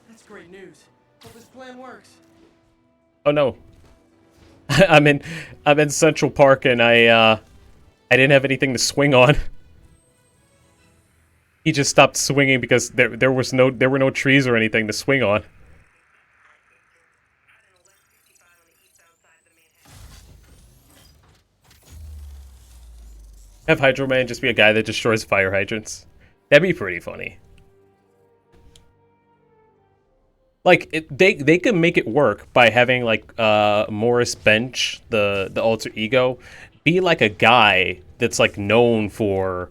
That's great news. Hope this plan works. Oh no, I'm in Central Park and I didn't have anything to swing on. He just stopped swinging because there were no trees or anything to swing on. Have Hydro Man just be a guy that destroys fire hydrants. That'd be pretty funny. Like they could make it work by having like Morris Bench, the alter ego, be like a guy that's like known for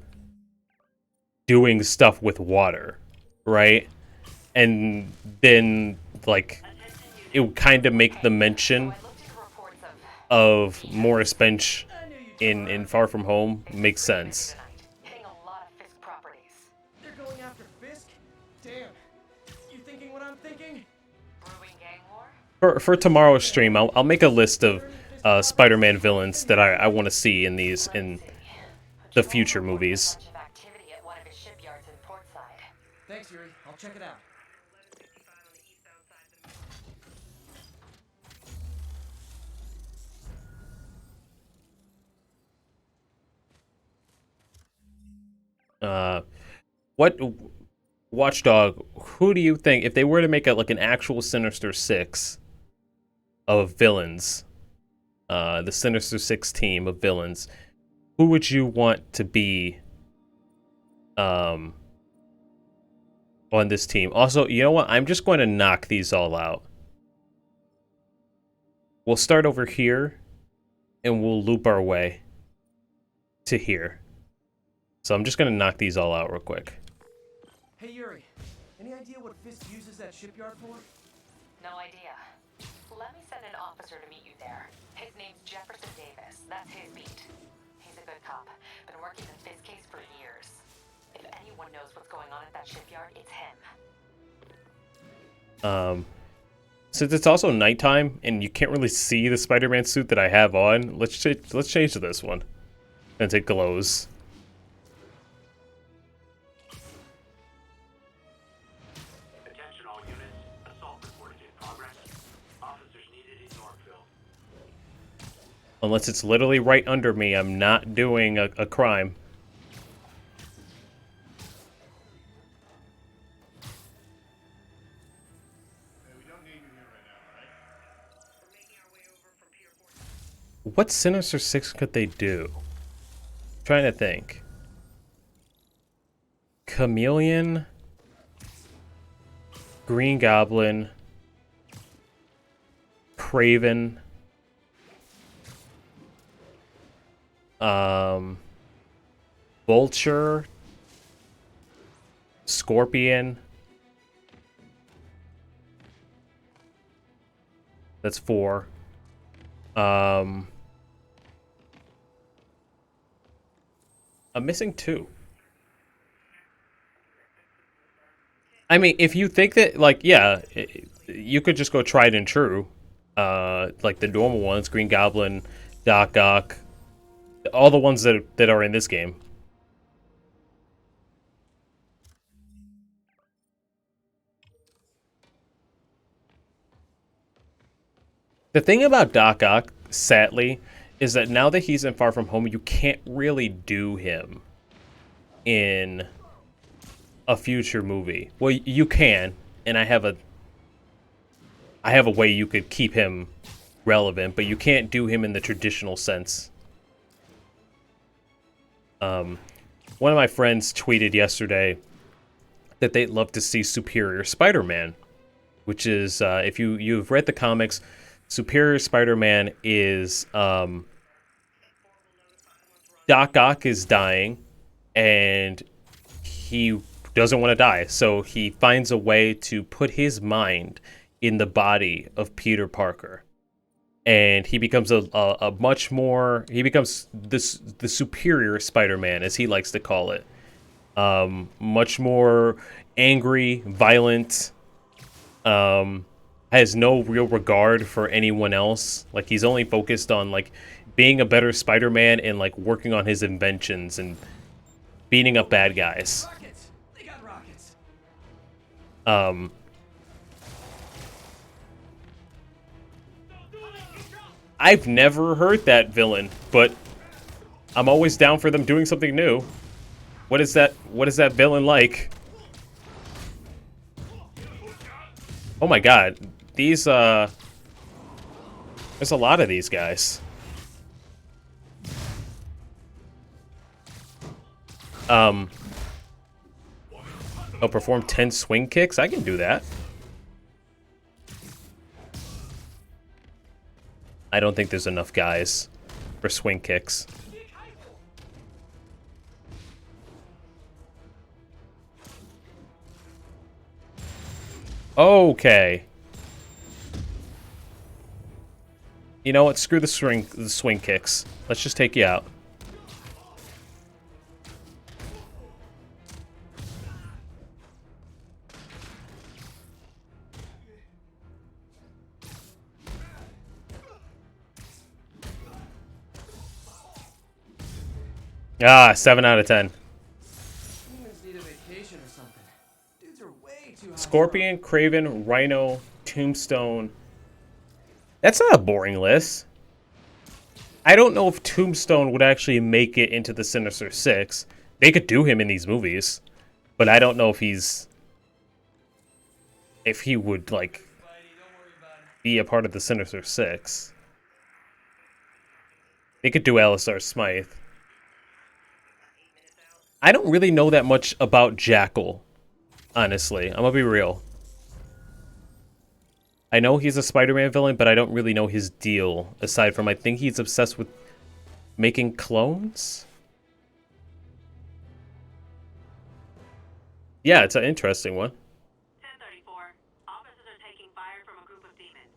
doing stuff with water, right? And then like it would kind of make the mention of Morris Bench in Far From Home makes sense. They're going after Fisk? Damn. You thinking what I'm thinking? For tomorrow's stream, I'll make a list of Spider-Man villains that I want to see in the future movies. Thanks, Yuri. I'll check it out. What Watchdog? Who do you think, if they were to make it like an actual Sinister Six of villains, the Sinister Six team of villains, who would you want to be on this team? Also, you know what? I'm just going to knock these all out. We'll start over here, and we'll loop our way to here. So I'm just going to knock these all out real quick. Hey, Yuri. Any idea what Fisk uses that shipyard for? No idea. Let me send an officer to meet you there. His name's Jefferson Davis. That's his beat. He's a good cop. Been working the Fisk case for years. If anyone knows what's going on at that shipyard, it's him. Since it's also nighttime and you can't really see the Spider-Man suit that I have on, let's change to this one, since it glows. Attention all units. Assault reported in progress. Officers needed in Northville. Unless it's literally right under me, I'm not doing a crime. What Sinister Six could they do? I'm trying to think. Chameleon, Green Goblin, Craven, Vulture, Scorpion. That's 4. I'm missing 2. I mean, if you think that, like, yeah, you could just go tried and true. Like the normal ones, Green Goblin, Doc Ock, all the ones that are in this game. The thing about Doc Ock, sadly, is that now that he's in Far From Home, you can't really do him in a future movie. Well, you can, and I have a way you could keep him relevant, but you can't do him in the traditional sense. One of my friends tweeted yesterday that they'd love to see Superior Spider-Man, which is, if you've read the comics, Superior Spider-Man is, Doc Ock is dying, and he doesn't want to die, so he finds a way to put his mind in the body of Peter Parker. And he becomes a much more, he becomes the superior Spider-Man, as he likes to call it. Much more angry, violent, has no real regard for anyone else. Like, he's only focused on, like, being a better Spider-Man and, like, working on his inventions and beating up bad guys. Rockets! They got rockets! I've never heard that villain, but I'm always down for them doing something new. What is that villain like? Oh my god. These, there's a lot of these guys. Oh, perform 10 swing kicks? I can do that. I don't think there's enough guys for swing kicks. Okay. You know what? Screw the swing kicks. Let's just take you out. Ah, 7 out of 10. Humans need a vacation or something. Dudes are way too high Scorpion, Craven, Rhino, Tombstone. That's not a boring list. I don't know if Tombstone would actually make it into the Sinister Six. They could do him in these movies, but I don't know if he would like be a part of the Sinister Six. They could do Alistar Smythe. I don't really know that much about Jackal, honestly. I'm gonna be real. I know he's a Spider-Man villain, but I don't really know his deal, aside from I think he's obsessed with making clones? Yeah, it's an interesting one. 1034. Officers are taking fire from a group of demons.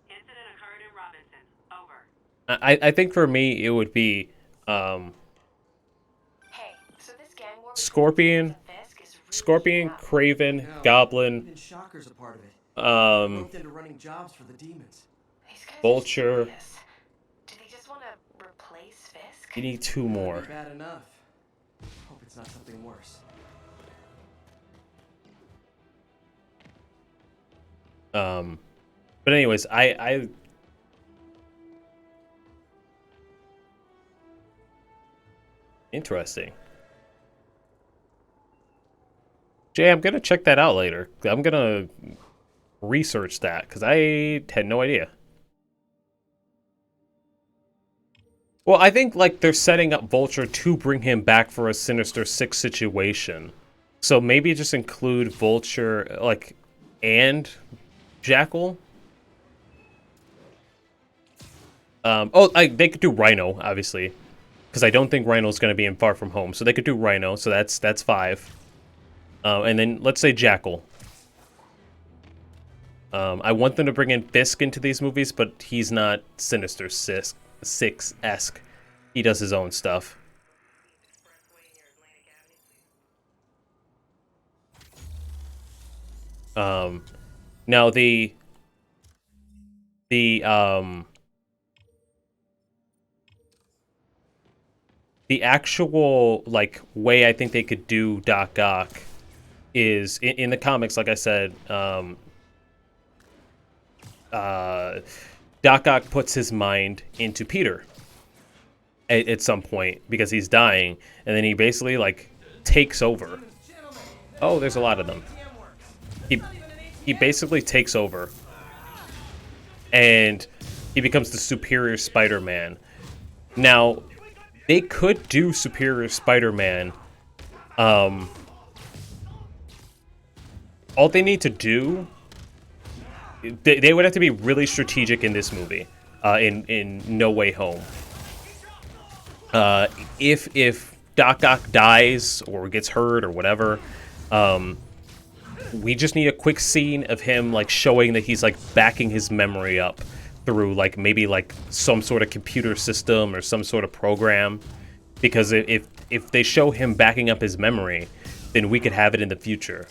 Incident occurred in Robinson. Over. I think for me, it would be, Scorpion, Craven, Goblin, Even Shocker's a part of it. Roped into running jobs for the demons. Vulture. Do they just want to replace Fisk? You need 2 more. That'd be bad enough. Hope it's not something worse. But anyways, I interesting. Jay, I'm gonna check that out later. I'm gonna research that because I had no idea. Well, I think like they're setting up Vulture to bring him back for a Sinister Six situation. So maybe just include Vulture like and Jackal. They could do Rhino, obviously. Because I don't think Rhino's going to be in Far From Home. So they could do Rhino, so that's 5. And then let's say Jackal. I want them to bring in Fisk into these movies, but he's not Sinister Six-esque. He does his own stuff. Now the actual like way I think they could do Doc Ock is in the comics, like I said, Doc Ock puts his mind into Peter at some point because he's dying, and then he basically like takes over. Oh, there's a lot of them. He basically takes over, and he becomes the Superior Spider-Man. Now, they could do Superior Spider-Man. All they need to do, they would have to be really strategic in this movie, in No Way Home. If Doc Ock dies or gets hurt or whatever, we just need a quick scene of him like showing that he's like backing his memory up through like maybe like some sort of computer system or some sort of program, because if they show him backing up his memory, then we could have it in the future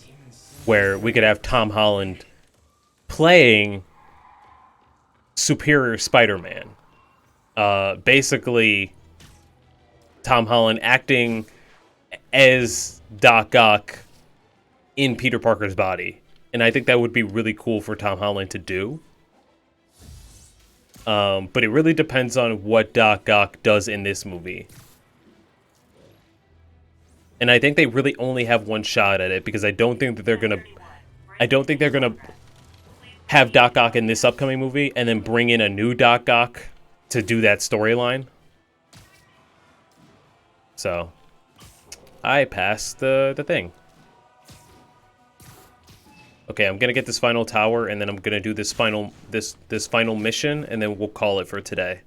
where we could have Tom Holland playing Superior Spider-Man. Basically Tom Holland acting as Doc Ock in Peter Parker's body. And I think that would be really cool for Tom Holland to do. But it really depends on what Doc Ock does in this movie. And I think they really only have one shot at it, because I don't think they're gonna have Doc Ock in this upcoming movie and then bring in a new Doc Ock to do that storyline. So I passed the thing. Okay, I'm gonna get this final tower, and then I'm gonna do this final mission, and then we'll call it for today.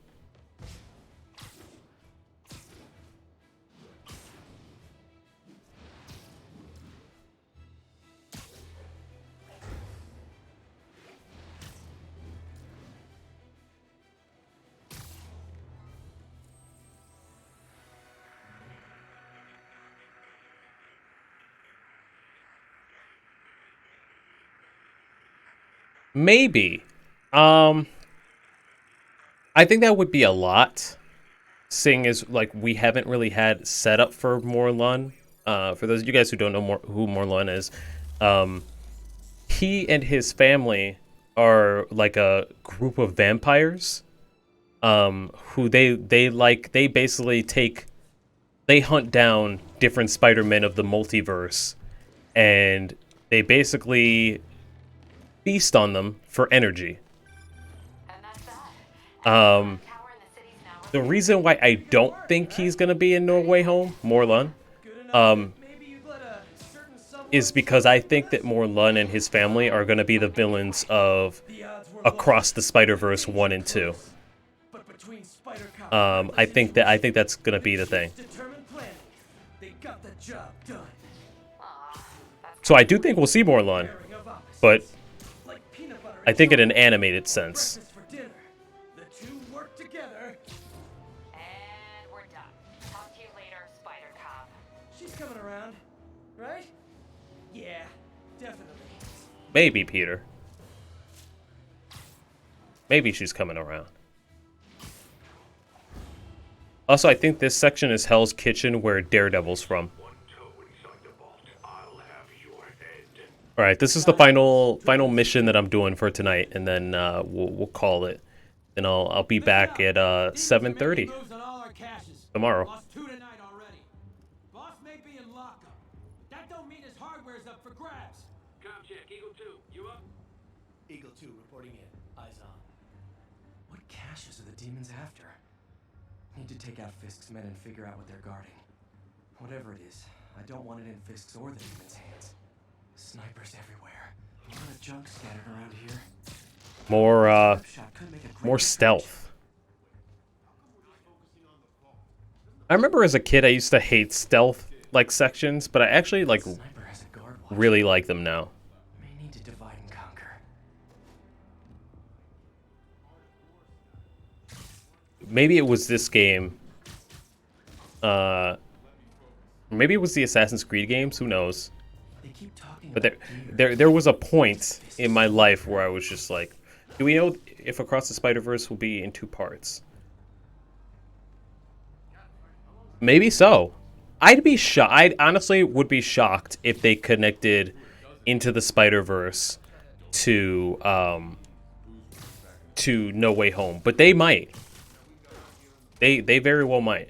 Maybe. I think that would be a lot, seeing as like we haven't really had setup for Morlun. For those of you guys who don't know who Morlun is, he and his family are like a group of vampires. Who they basically they hunt down different Spider-Men of the multiverse, and they basically feast on them for energy. The reason why I don't think he's gonna be in No Way Home, Morlun, is because I think that Morlun and his family are gonna be the villains of Across the Spider-Verse 1 and 2. I think that's gonna be the thing. So I do think we'll see Morlun, but I think in an animated sense. Coming around, right? Yeah, definitely. Maybe, Peter. Maybe she's coming around. Also, I think this section is Hell's Kitchen, where Daredevil's from. Alright, this is the final mission that I'm doing for tonight, and then we'll call it. And I'll be back at 7:30 tomorrow. Lost 2 tonight already. Boss may be in lockup, but that don't mean his hardware's up for grabs. Com check, Eagle 2, you up? Eagle 2 reporting in. Eyes on. What caches are the demons after? Need to take out Fisk's men and figure out what they're guarding. Whatever it is, I don't want it in Fisk's or the demons' hands. Snipers everywhere. A lot of junk scattered around here. More stealth. I remember as a kid I used to hate stealth like sections, but I actually like really like them now. May need to divide and conquer. Maybe it was this game. Maybe it was the Assassin's Creed games, who knows. But there was a point in my life where I was just like, do we know if Across the Spider-Verse will be in 2 parts? Maybe so. I'd be shocked. I honestly would be shocked if they connected Into the Spider-Verse to No Way Home, but they might. They very well might.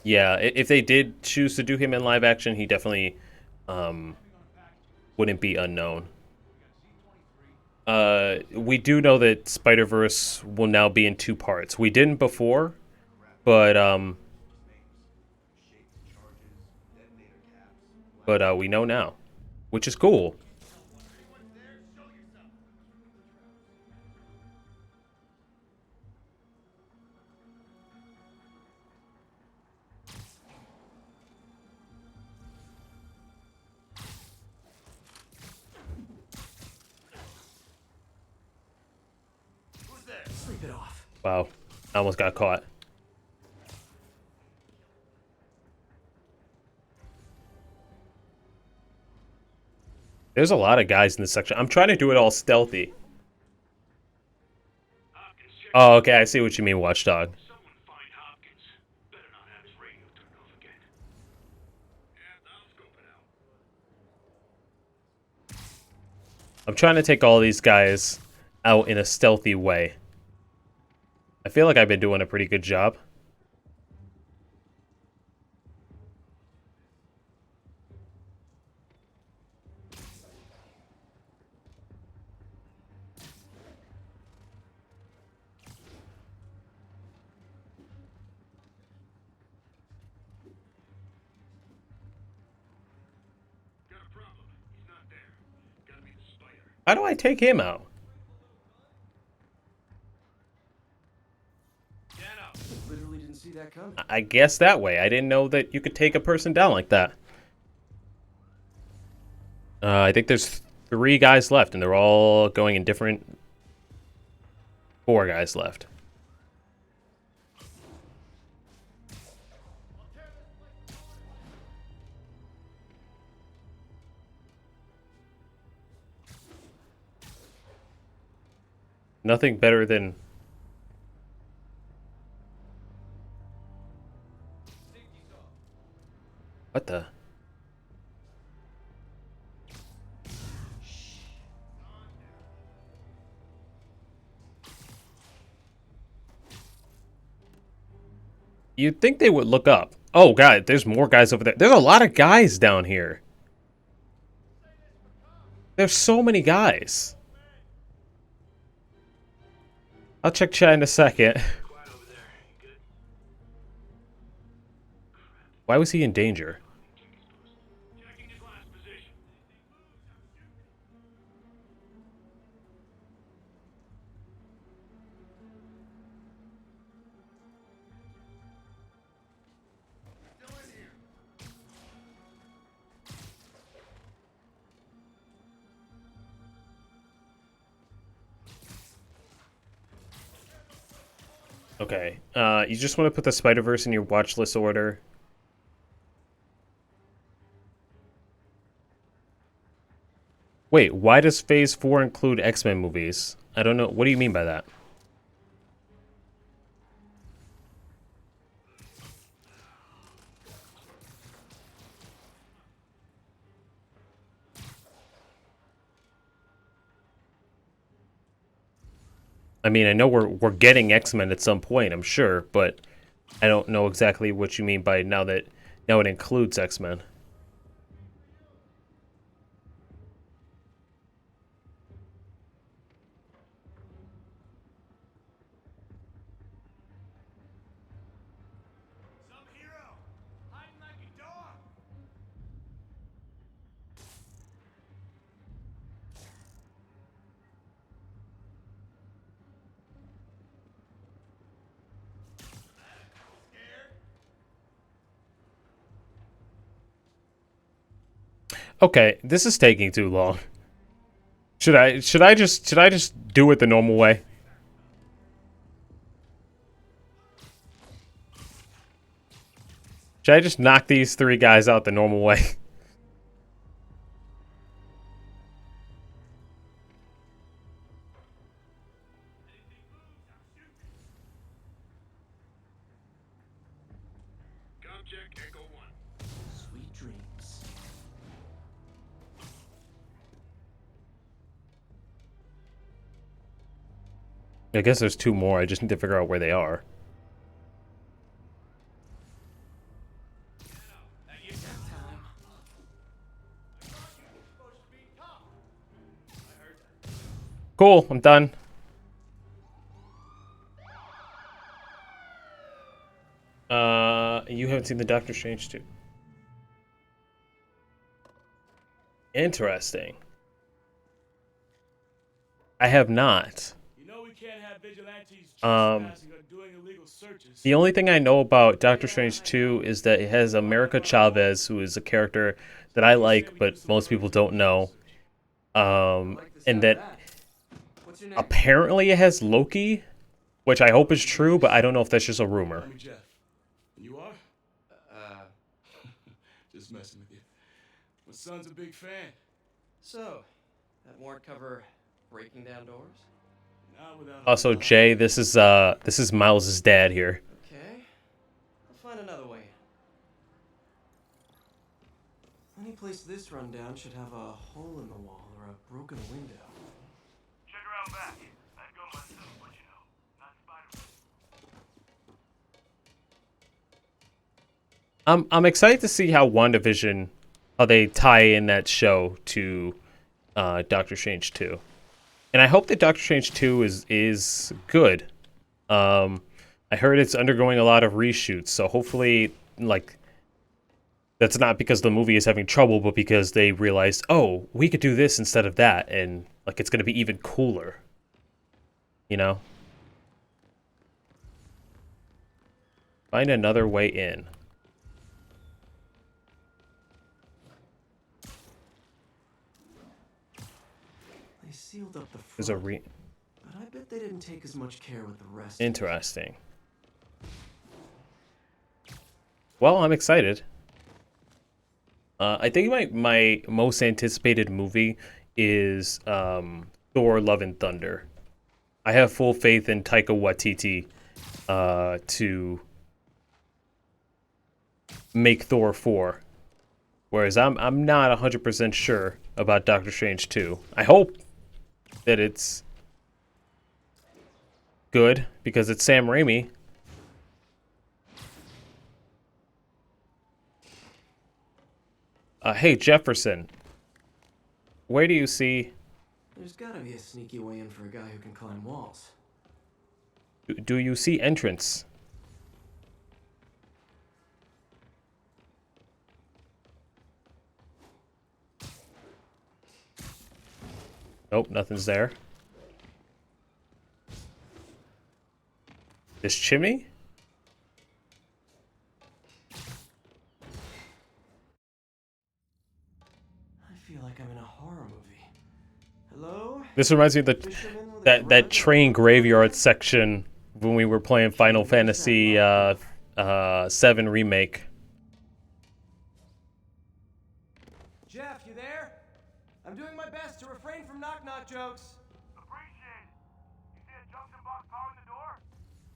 Yeah, if they did choose to do him in live action, he definitely wouldn't be unknown. We do know that Spider-Verse will now be in 2 parts. We didn't before, but we know now, which is cool. Sleep it off. Wow, I almost got caught. There's a lot of guys in this section. I'm trying to do it all stealthy. Oh, okay, I see what you mean, Watchdog. I'm trying to take all these guys out in a stealthy way. I feel like I've been doing a pretty good job. How do I take him out? Literally didn't see that coming. I guess that way. I didn't know that you could take a person down like that. I think there's 3 guys left, and they're all going in different... 4 guys left. Nothing better than... What the? You'd think they would look up. Oh, God, there's more guys over there. There's a lot of guys down here. There's so many guys. I'll check chat in a second. Why was he in danger? Okay, you just want to put the Spider-Verse in your watch list order. Wait, why does Phase 4 include X-Men movies? I don't know. What do you mean by that? I mean, I know we're getting X-Men at some point, I'm sure, but I don't know exactly what you mean by now it includes X-Men. Okay, this is taking too long. Should I just do it the normal way? Should I just knock these 3 guys out the normal way? Sweet dreams. I guess there's 2 more. I just need to figure out where they are. Cool, I'm done. You haven't seen the Doctor Strange 2. Interesting. I have not. You know we can't have vigilantes trespassing or doing illegal searches. The only thing I know about Doctor Strange 2 is that it has America Chavez, who is a character that I like, but most people don't know. And that apparently it has Loki, which I hope is true, but I don't know if that's just a rumor. I'm Jeff. You are? Just messing with you. My son's a big fan. So, that warrant cover breaking down doors? Not without Also, Jay, this is Miles' dad here. Okay. I'll find another way. Any place this rundown should have a hole in the wall or a broken window. Check around back. I'd go myself, but you know, not Spider-Man. I'm excited to see how how they tie in that show to Doctor Strange 2. And I hope that Doctor Strange 2 is good. I heard it's undergoing a lot of reshoots, so hopefully, like, that's not because the movie is having trouble, but because they realized, oh, we could do this instead of that, and, like, it's going to be even cooler. You know? Find another way in. They sealed up the front, There's a but I bet they didn't take as much care with the rest. Interesting. Well, I'm excited. I think my most anticipated movie is Thor: Love and Thunder. I have full faith in Taika Waititi to make Thor 4. Whereas I'm not 100% sure about Doctor Strange 2. I hope that it's good because it's Sam Raimi. Hey, Jefferson. Where do you see... There's gotta be a sneaky way in for a guy who can climb walls. Do you see entrance? Nope, nothing's there. This chimney? I feel like I'm in a horror movie. Hello? This reminds me of that train graveyard section when we were playing Final Fantasy 7 Remake. Jeff, you there? I'm doing my best to refrain from knock-knock jokes. Appreciate it. You see a junction box powering the door?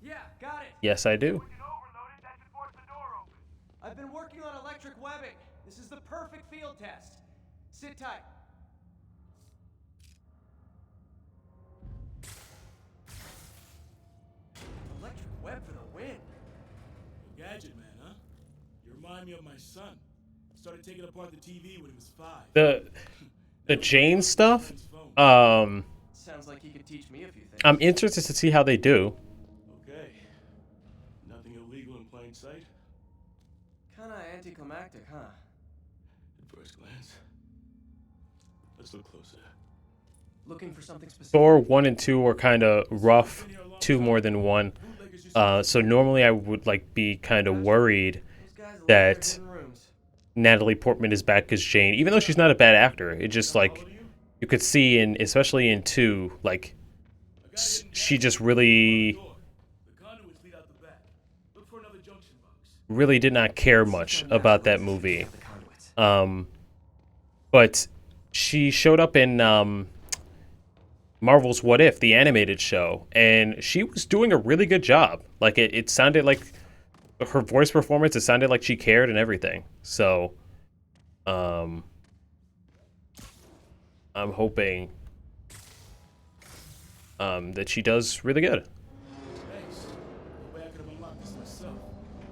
Yeah, got it. Yes, I do. When you overload it, that should force the door open. I've been working on electric webbing. This is the perfect field test. Sit tight. Electric web for the win. Gadget man, huh? You remind me of my son. Started taking apart the TV when he was 5. The Jane stuff? Sounds like he could teach me a few things. I'm interested to see how they do. Okay. Nothing illegal in plain sight? Kinda anticlimactic, huh? At first glance. Let's look closer. Looking for something specific. Thor 1 and 2 are kind of rough. 2 more than 1. So normally I would be kind of worried that Natalie Portman is back as Jane, even though she's not a bad actor. It just you could see especially in 2, she just really did not care much about that movie. But she showed up in Marvel's What If, the animated show, and she was doing a really good job. It sounded like her voice performance, it sounded like she cared and everything. So, I'm hoping that she does really good. Thanks. No way I could have unlocked this myself.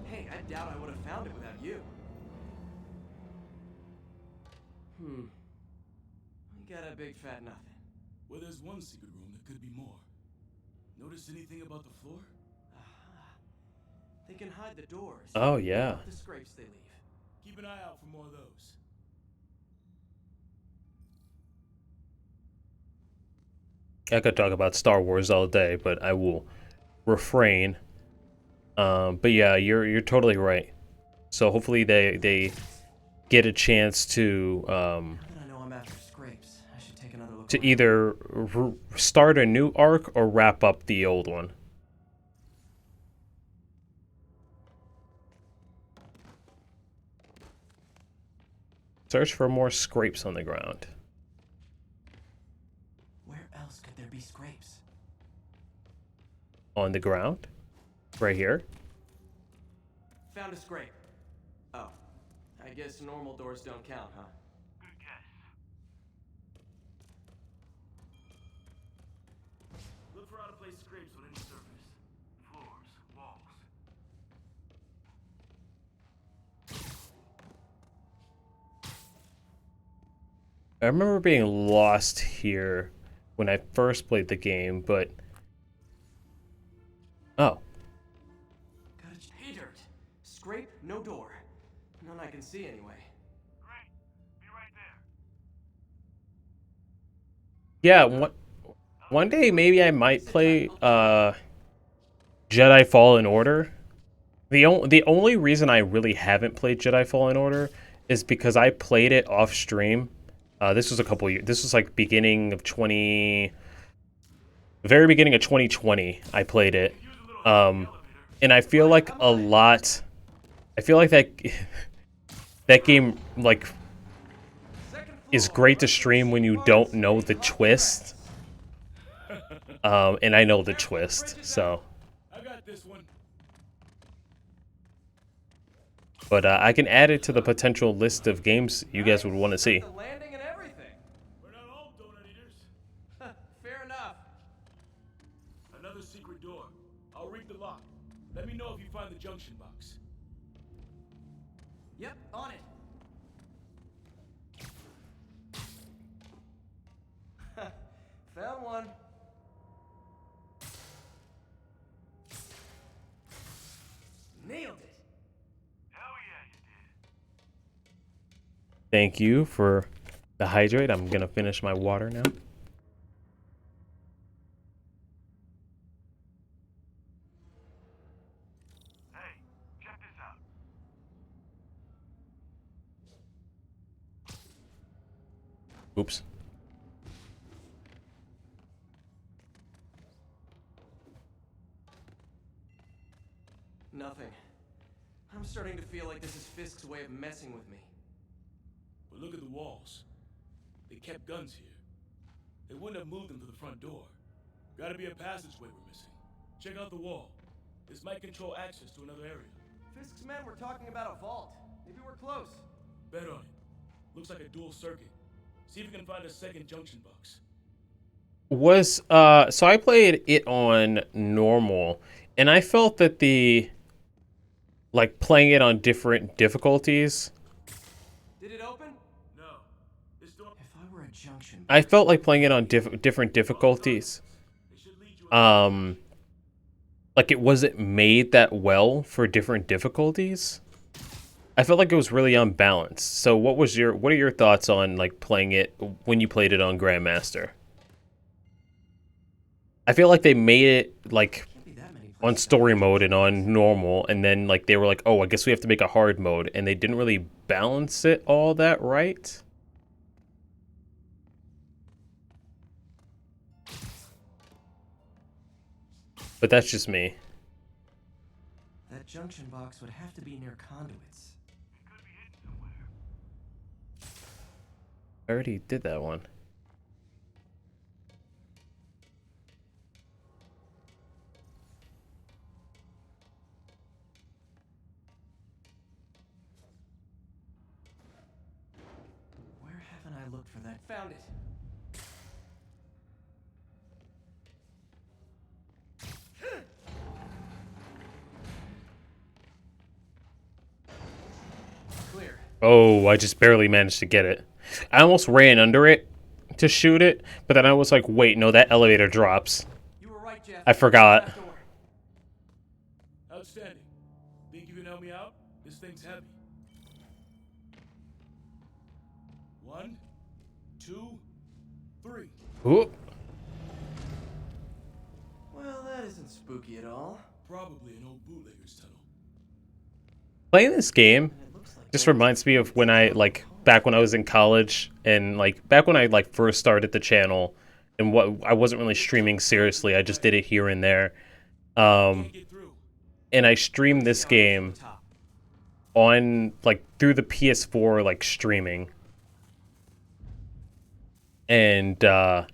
Hey, I doubt I would have found it without you. You got a big fat nothing. Well, there's one secret room that could be more. Notice anything about the floor? They can hide the doors. Oh, yeah. The scrapes they leave. Keep an eye out for more of those. I could talk about Star Wars all day, but I will refrain. But yeah, you're totally right. So hopefully they get a chance to either start a new arc or wrap up the old one. Search for more scrapes on the ground. Where else could there be scrapes? On the ground? Right here? Found a scrape. Oh. I guess normal doors don't count, huh? Good guess. Look for out-of-place scrapes on any surface. Floors, walls. I remember being lost here when I first played the game, but... Oh. Pay dirt. Scrape, no door. None I can see anyway. Great. Be right there. Yeah, one day maybe I might play Jedi Fallen Order. The only reason I really haven't played Jedi Fallen Order is because I played it off stream. This was a couple years. This was like beginning of the very beginning of 2020. I played it, and I feel like that game is great to stream when you don't know the twist. And I know the twist, so. I got this one. But I can add it to the potential list of games you guys would want to see. The landing and everything. We're not all donut eaters. Fair enough. Another secret door. I'll rig the lock. Let me know if you find the junction box. Yep, on it. Found one. Nailed it. Thank you for the hydrate. I'm gonna finish my water now. Hey, check this out. Oops. Nothing. I'm starting to feel like this is Fisk's way of messing with me. But look at the walls. They kept guns here. They wouldn't have moved them to the front door. Gotta be a passageway we're missing. Check out the wall. This might control access to another area. Fisk's men were talking about a vault. Maybe we're close. Bet on it. Looks like a dual circuit. See if you can find a second junction box. So I played it on normal, and I felt that playing it on different difficulties. Did it open? No. This door. If I were a junction. I felt like playing it on different difficulties. Like it wasn't made that well for different difficulties. I felt like it was really unbalanced. So what are your thoughts on like playing it when you played it on Grandmaster? I feel like they made it like on story mode and on normal, and then like they were like, oh, I guess we have to make a hard mode, and they didn't really balance it all that right. But that's just me. That junction box would have to be near conduits. I already did that one. Where haven't I looked for that? Found it. Clear. Oh, I just barely managed to get it. I almost ran under it to shoot it, but then I was like, wait, no, that elevator drops. You were right, Jeff. I forgot. Outstanding. Think you can help me out? This thing's heavy. 1, 2, 3. Ooh. Well, that isn't spooky at all. Probably an old bootlegger's tunnel. Playing this game just reminds me of when back when I was in college, and back when I first started the channel, and I wasn't really streaming seriously. I just did it here and there. And I streamed this game on through the PS4 streaming. And I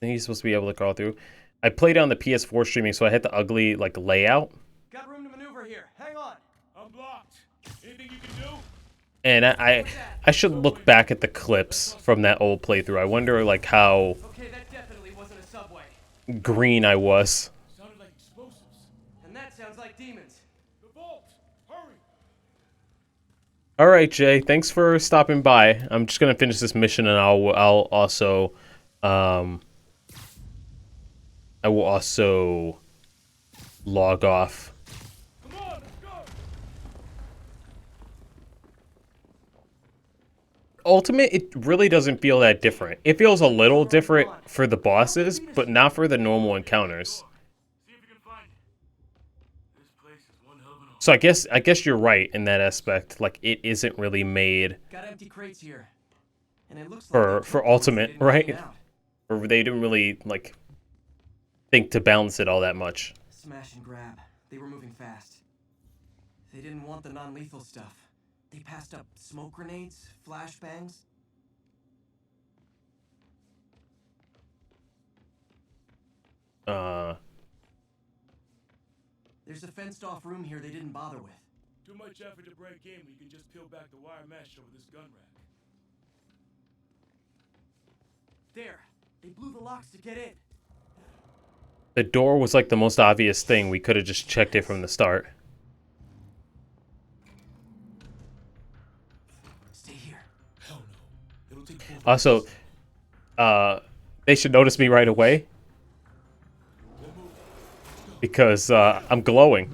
think he's supposed to be able to crawl through. I played on the PS4 streaming, so I had the ugly layout. Got room to maneuver here. Hang on. I'm blocked. Anything you can do? And I should look back at the clips from that old playthrough. I wonder how Okay, that definitely wasn't a subway. green I was. Sounded like explosives. And that sounds like demons. The vault. Hurry. All right, Jay. Thanks for stopping by. I'm just gonna finish this mission, and I'll also I will also log off. Come on, let's go. Ultimate, it really doesn't feel that different. It feels a little different for the bosses, but not for the normal encounters. So I guess you're right in that aspect. It isn't really made Got empty crates here. And it looks for Ultimate, right? Or they didn't really think to balance it all that much. Smash and grab. They were moving fast. They didn't want the non-lethal stuff. They passed up smoke grenades, flashbangs. There's a fenced-off room here they didn't bother with. Too much effort to break in when you can just peel back the wire mesh over this gun rack. There. They blew the locks to get in. The door was like the most obvious thing. We could have just checked it from the start. Stay here. Hell no. It'll take both Also, they should notice me right away. Because I'm glowing.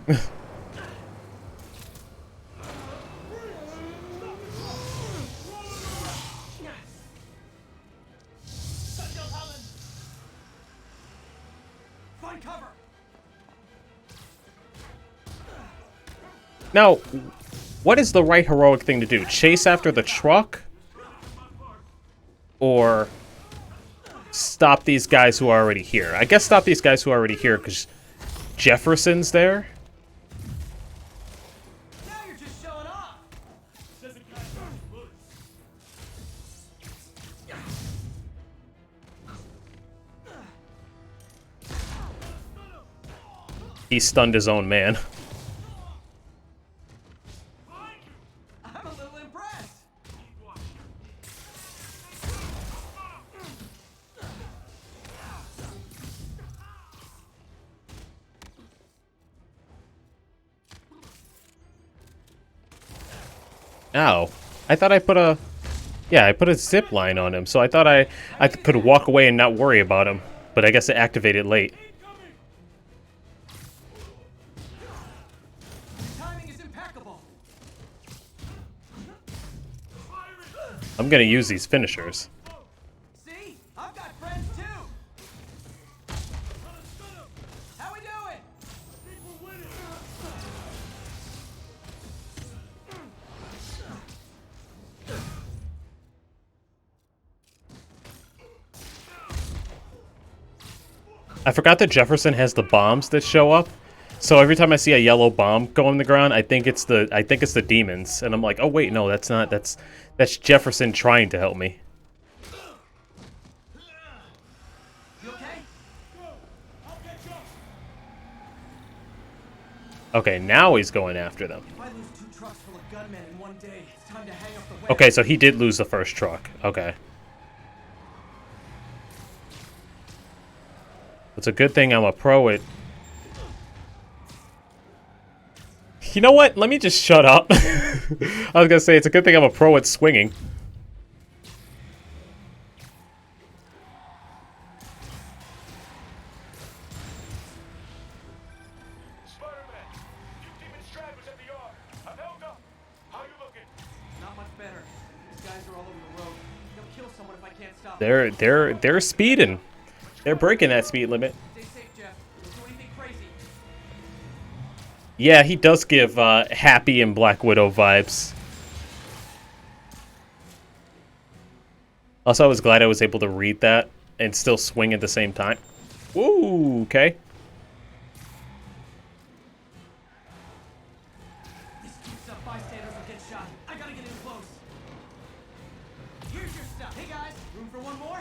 Find cover. Now, what is the right heroic thing to do? Chase after the truck? Or stop these guys who are already here? I guess stop these guys who are already here because Jefferson's there. Now you're just showing off. He stunned his own man. I'm a little impressed. Ow. I thought I put a... Yeah, I put a zip line on him, so I thought I could walk away and not worry about him. But I guess it activated late. Timing is impeccable. I'm gonna use these finishers. See? I've got friends too. How we doing? I forgot that Jefferson has the bombs that show up. So every time I see a yellow bomb go on the ground, I think it's the demons, and I'm like, oh wait, no, that's not. That's Jefferson trying to help me. You okay? Okay, now he's going after them. If I lose 2 trucks full of gunmen in one day, it's time to hang up the weapon. Okay, so he did lose the first truck. Okay. It's a good thing I'm a pro at... You know what? Let me just shut up. I was gonna say, it's a good thing I'm a pro at swinging. Spider-Man, 2 demon stragglers at the yard. I'm held up. How you looking? Not much better. These guys are all over the road. They'll kill someone if I can't stop. They're speeding. They're breaking that speed limit. Stay safe, Jeff. Don't do anything crazy. Yeah, he does give Happy and Black Widow vibes. Also, I was glad I was able to read that and still swing at the same time. Woo, okay. This keeps up bystanders will get shot. I gotta get in close. Here's your stuff. Hey guys, room for one more?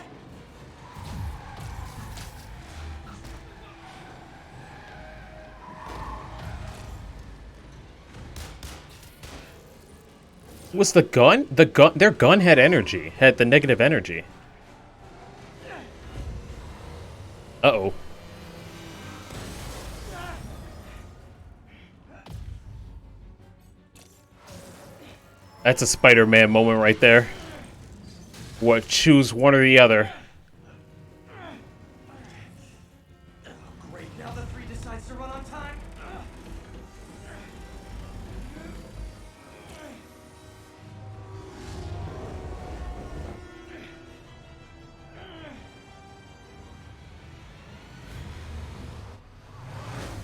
Was the gun? Their gun had energy. Had the negative energy. Uh-oh. That's a Spider-Man moment right there. What? Choose one or the other. Great, now the 3 decides to run on time.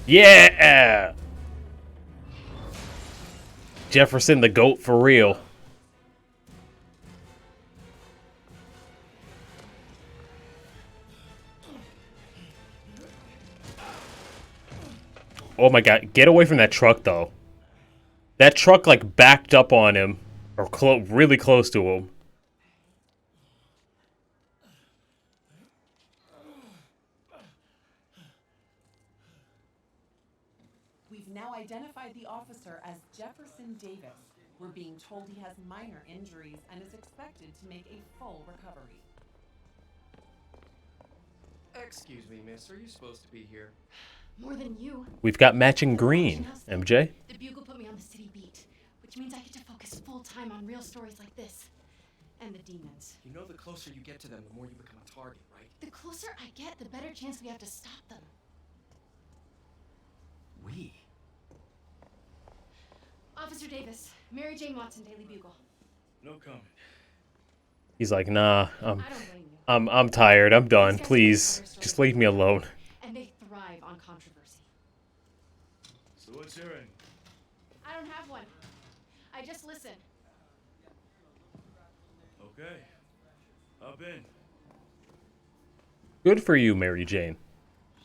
Yeah! Jefferson the GOAT for real. Oh my god, get away from that truck though. That truck like backed up on him, or really close to him. Jefferson Davis. We're being told he has minor injuries and is expected to make a full recovery. Excuse me, miss. Are you supposed to be here? More than you. We've got matching green, MJ. The Bugle put me on the city beat, which means I get to focus full time on real stories like this. And the demons. You know the closer you get to them, the more you become a target, right? The closer I get, the better chance we have to stop them. We? Officer Davis, Mary Jane Watson, Daily Bugle. No comment. He's like, nah, I'm tired. I'm done. Please, just leave me alone. And they thrive on controversy. So what's your end? I don't have one. I just listen. Okay. Hop in. Good for you, Mary Jane.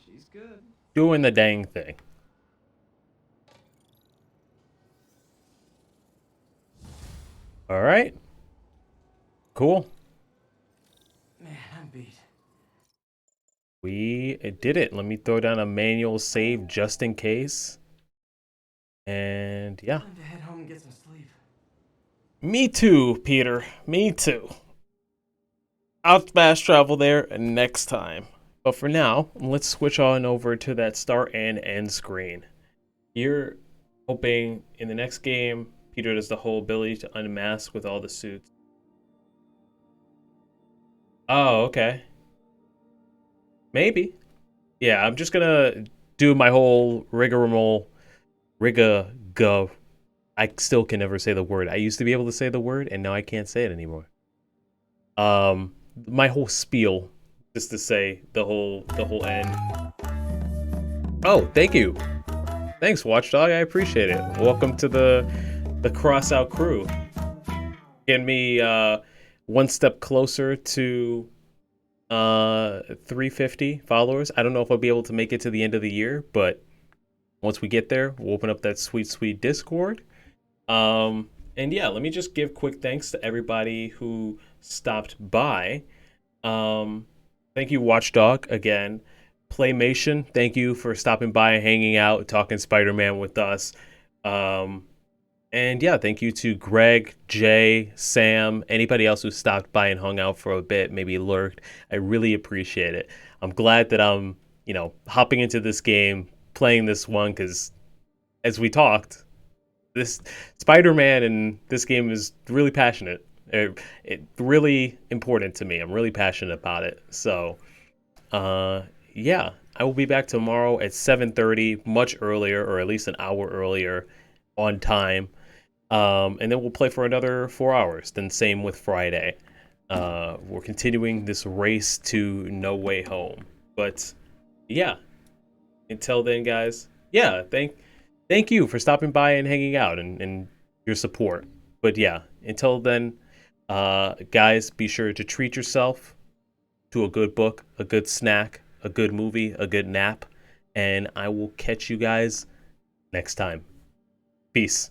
She's good. Doing the dang thing. All right. Cool. Man, I'm beat. We did it. Let me throw down a manual save just in case. And yeah. Time to head home and get some sleep. Me too, Peter. Me too. I'll fast travel there next time. But for now, let's switch on over to that start and end screen. You're hoping in the next game, Peter does the whole ability to unmask with all the suits. Oh, okay. Maybe. Yeah, I'm just gonna do my whole rigmarole. I still can never say the word. I used to be able to say the word, and now I can't say it anymore. My whole spiel, just to say the whole end. Oh, thank you. Thanks, Watchdog. I appreciate it. Welcome to the Crossout crew. Getting me one step closer to 350 followers. I don't know if I'll be able to make it to the end of the year, but once we get there, we'll open up that sweet Discord. And yeah, let me just give quick thanks to everybody who stopped by. Thank you, Watchdog, again. Playmation, thank you for stopping by and hanging out, talking Spider-Man with us. And yeah, thank you to Greg, Jay, Sam, anybody else who stopped by and hung out for a bit, maybe lurked. I really appreciate it. I'm glad that I'm, hopping into this game, playing this one, because as we talked, this Spider-Man in this game is really passionate. It really important to me. I'm really passionate about it. So, yeah, I will be back tomorrow at 7:30, much earlier, or at least an hour earlier, on time. And then we'll play for another 4 hours. Then same with Friday. We're continuing this race to No Way Home. But yeah, until then, guys. Yeah, thank you for stopping by and hanging out and your support. But yeah, until then, guys, be sure to treat yourself to a good book, a good snack, a good movie, a good nap, and I will catch you guys next time. Peace.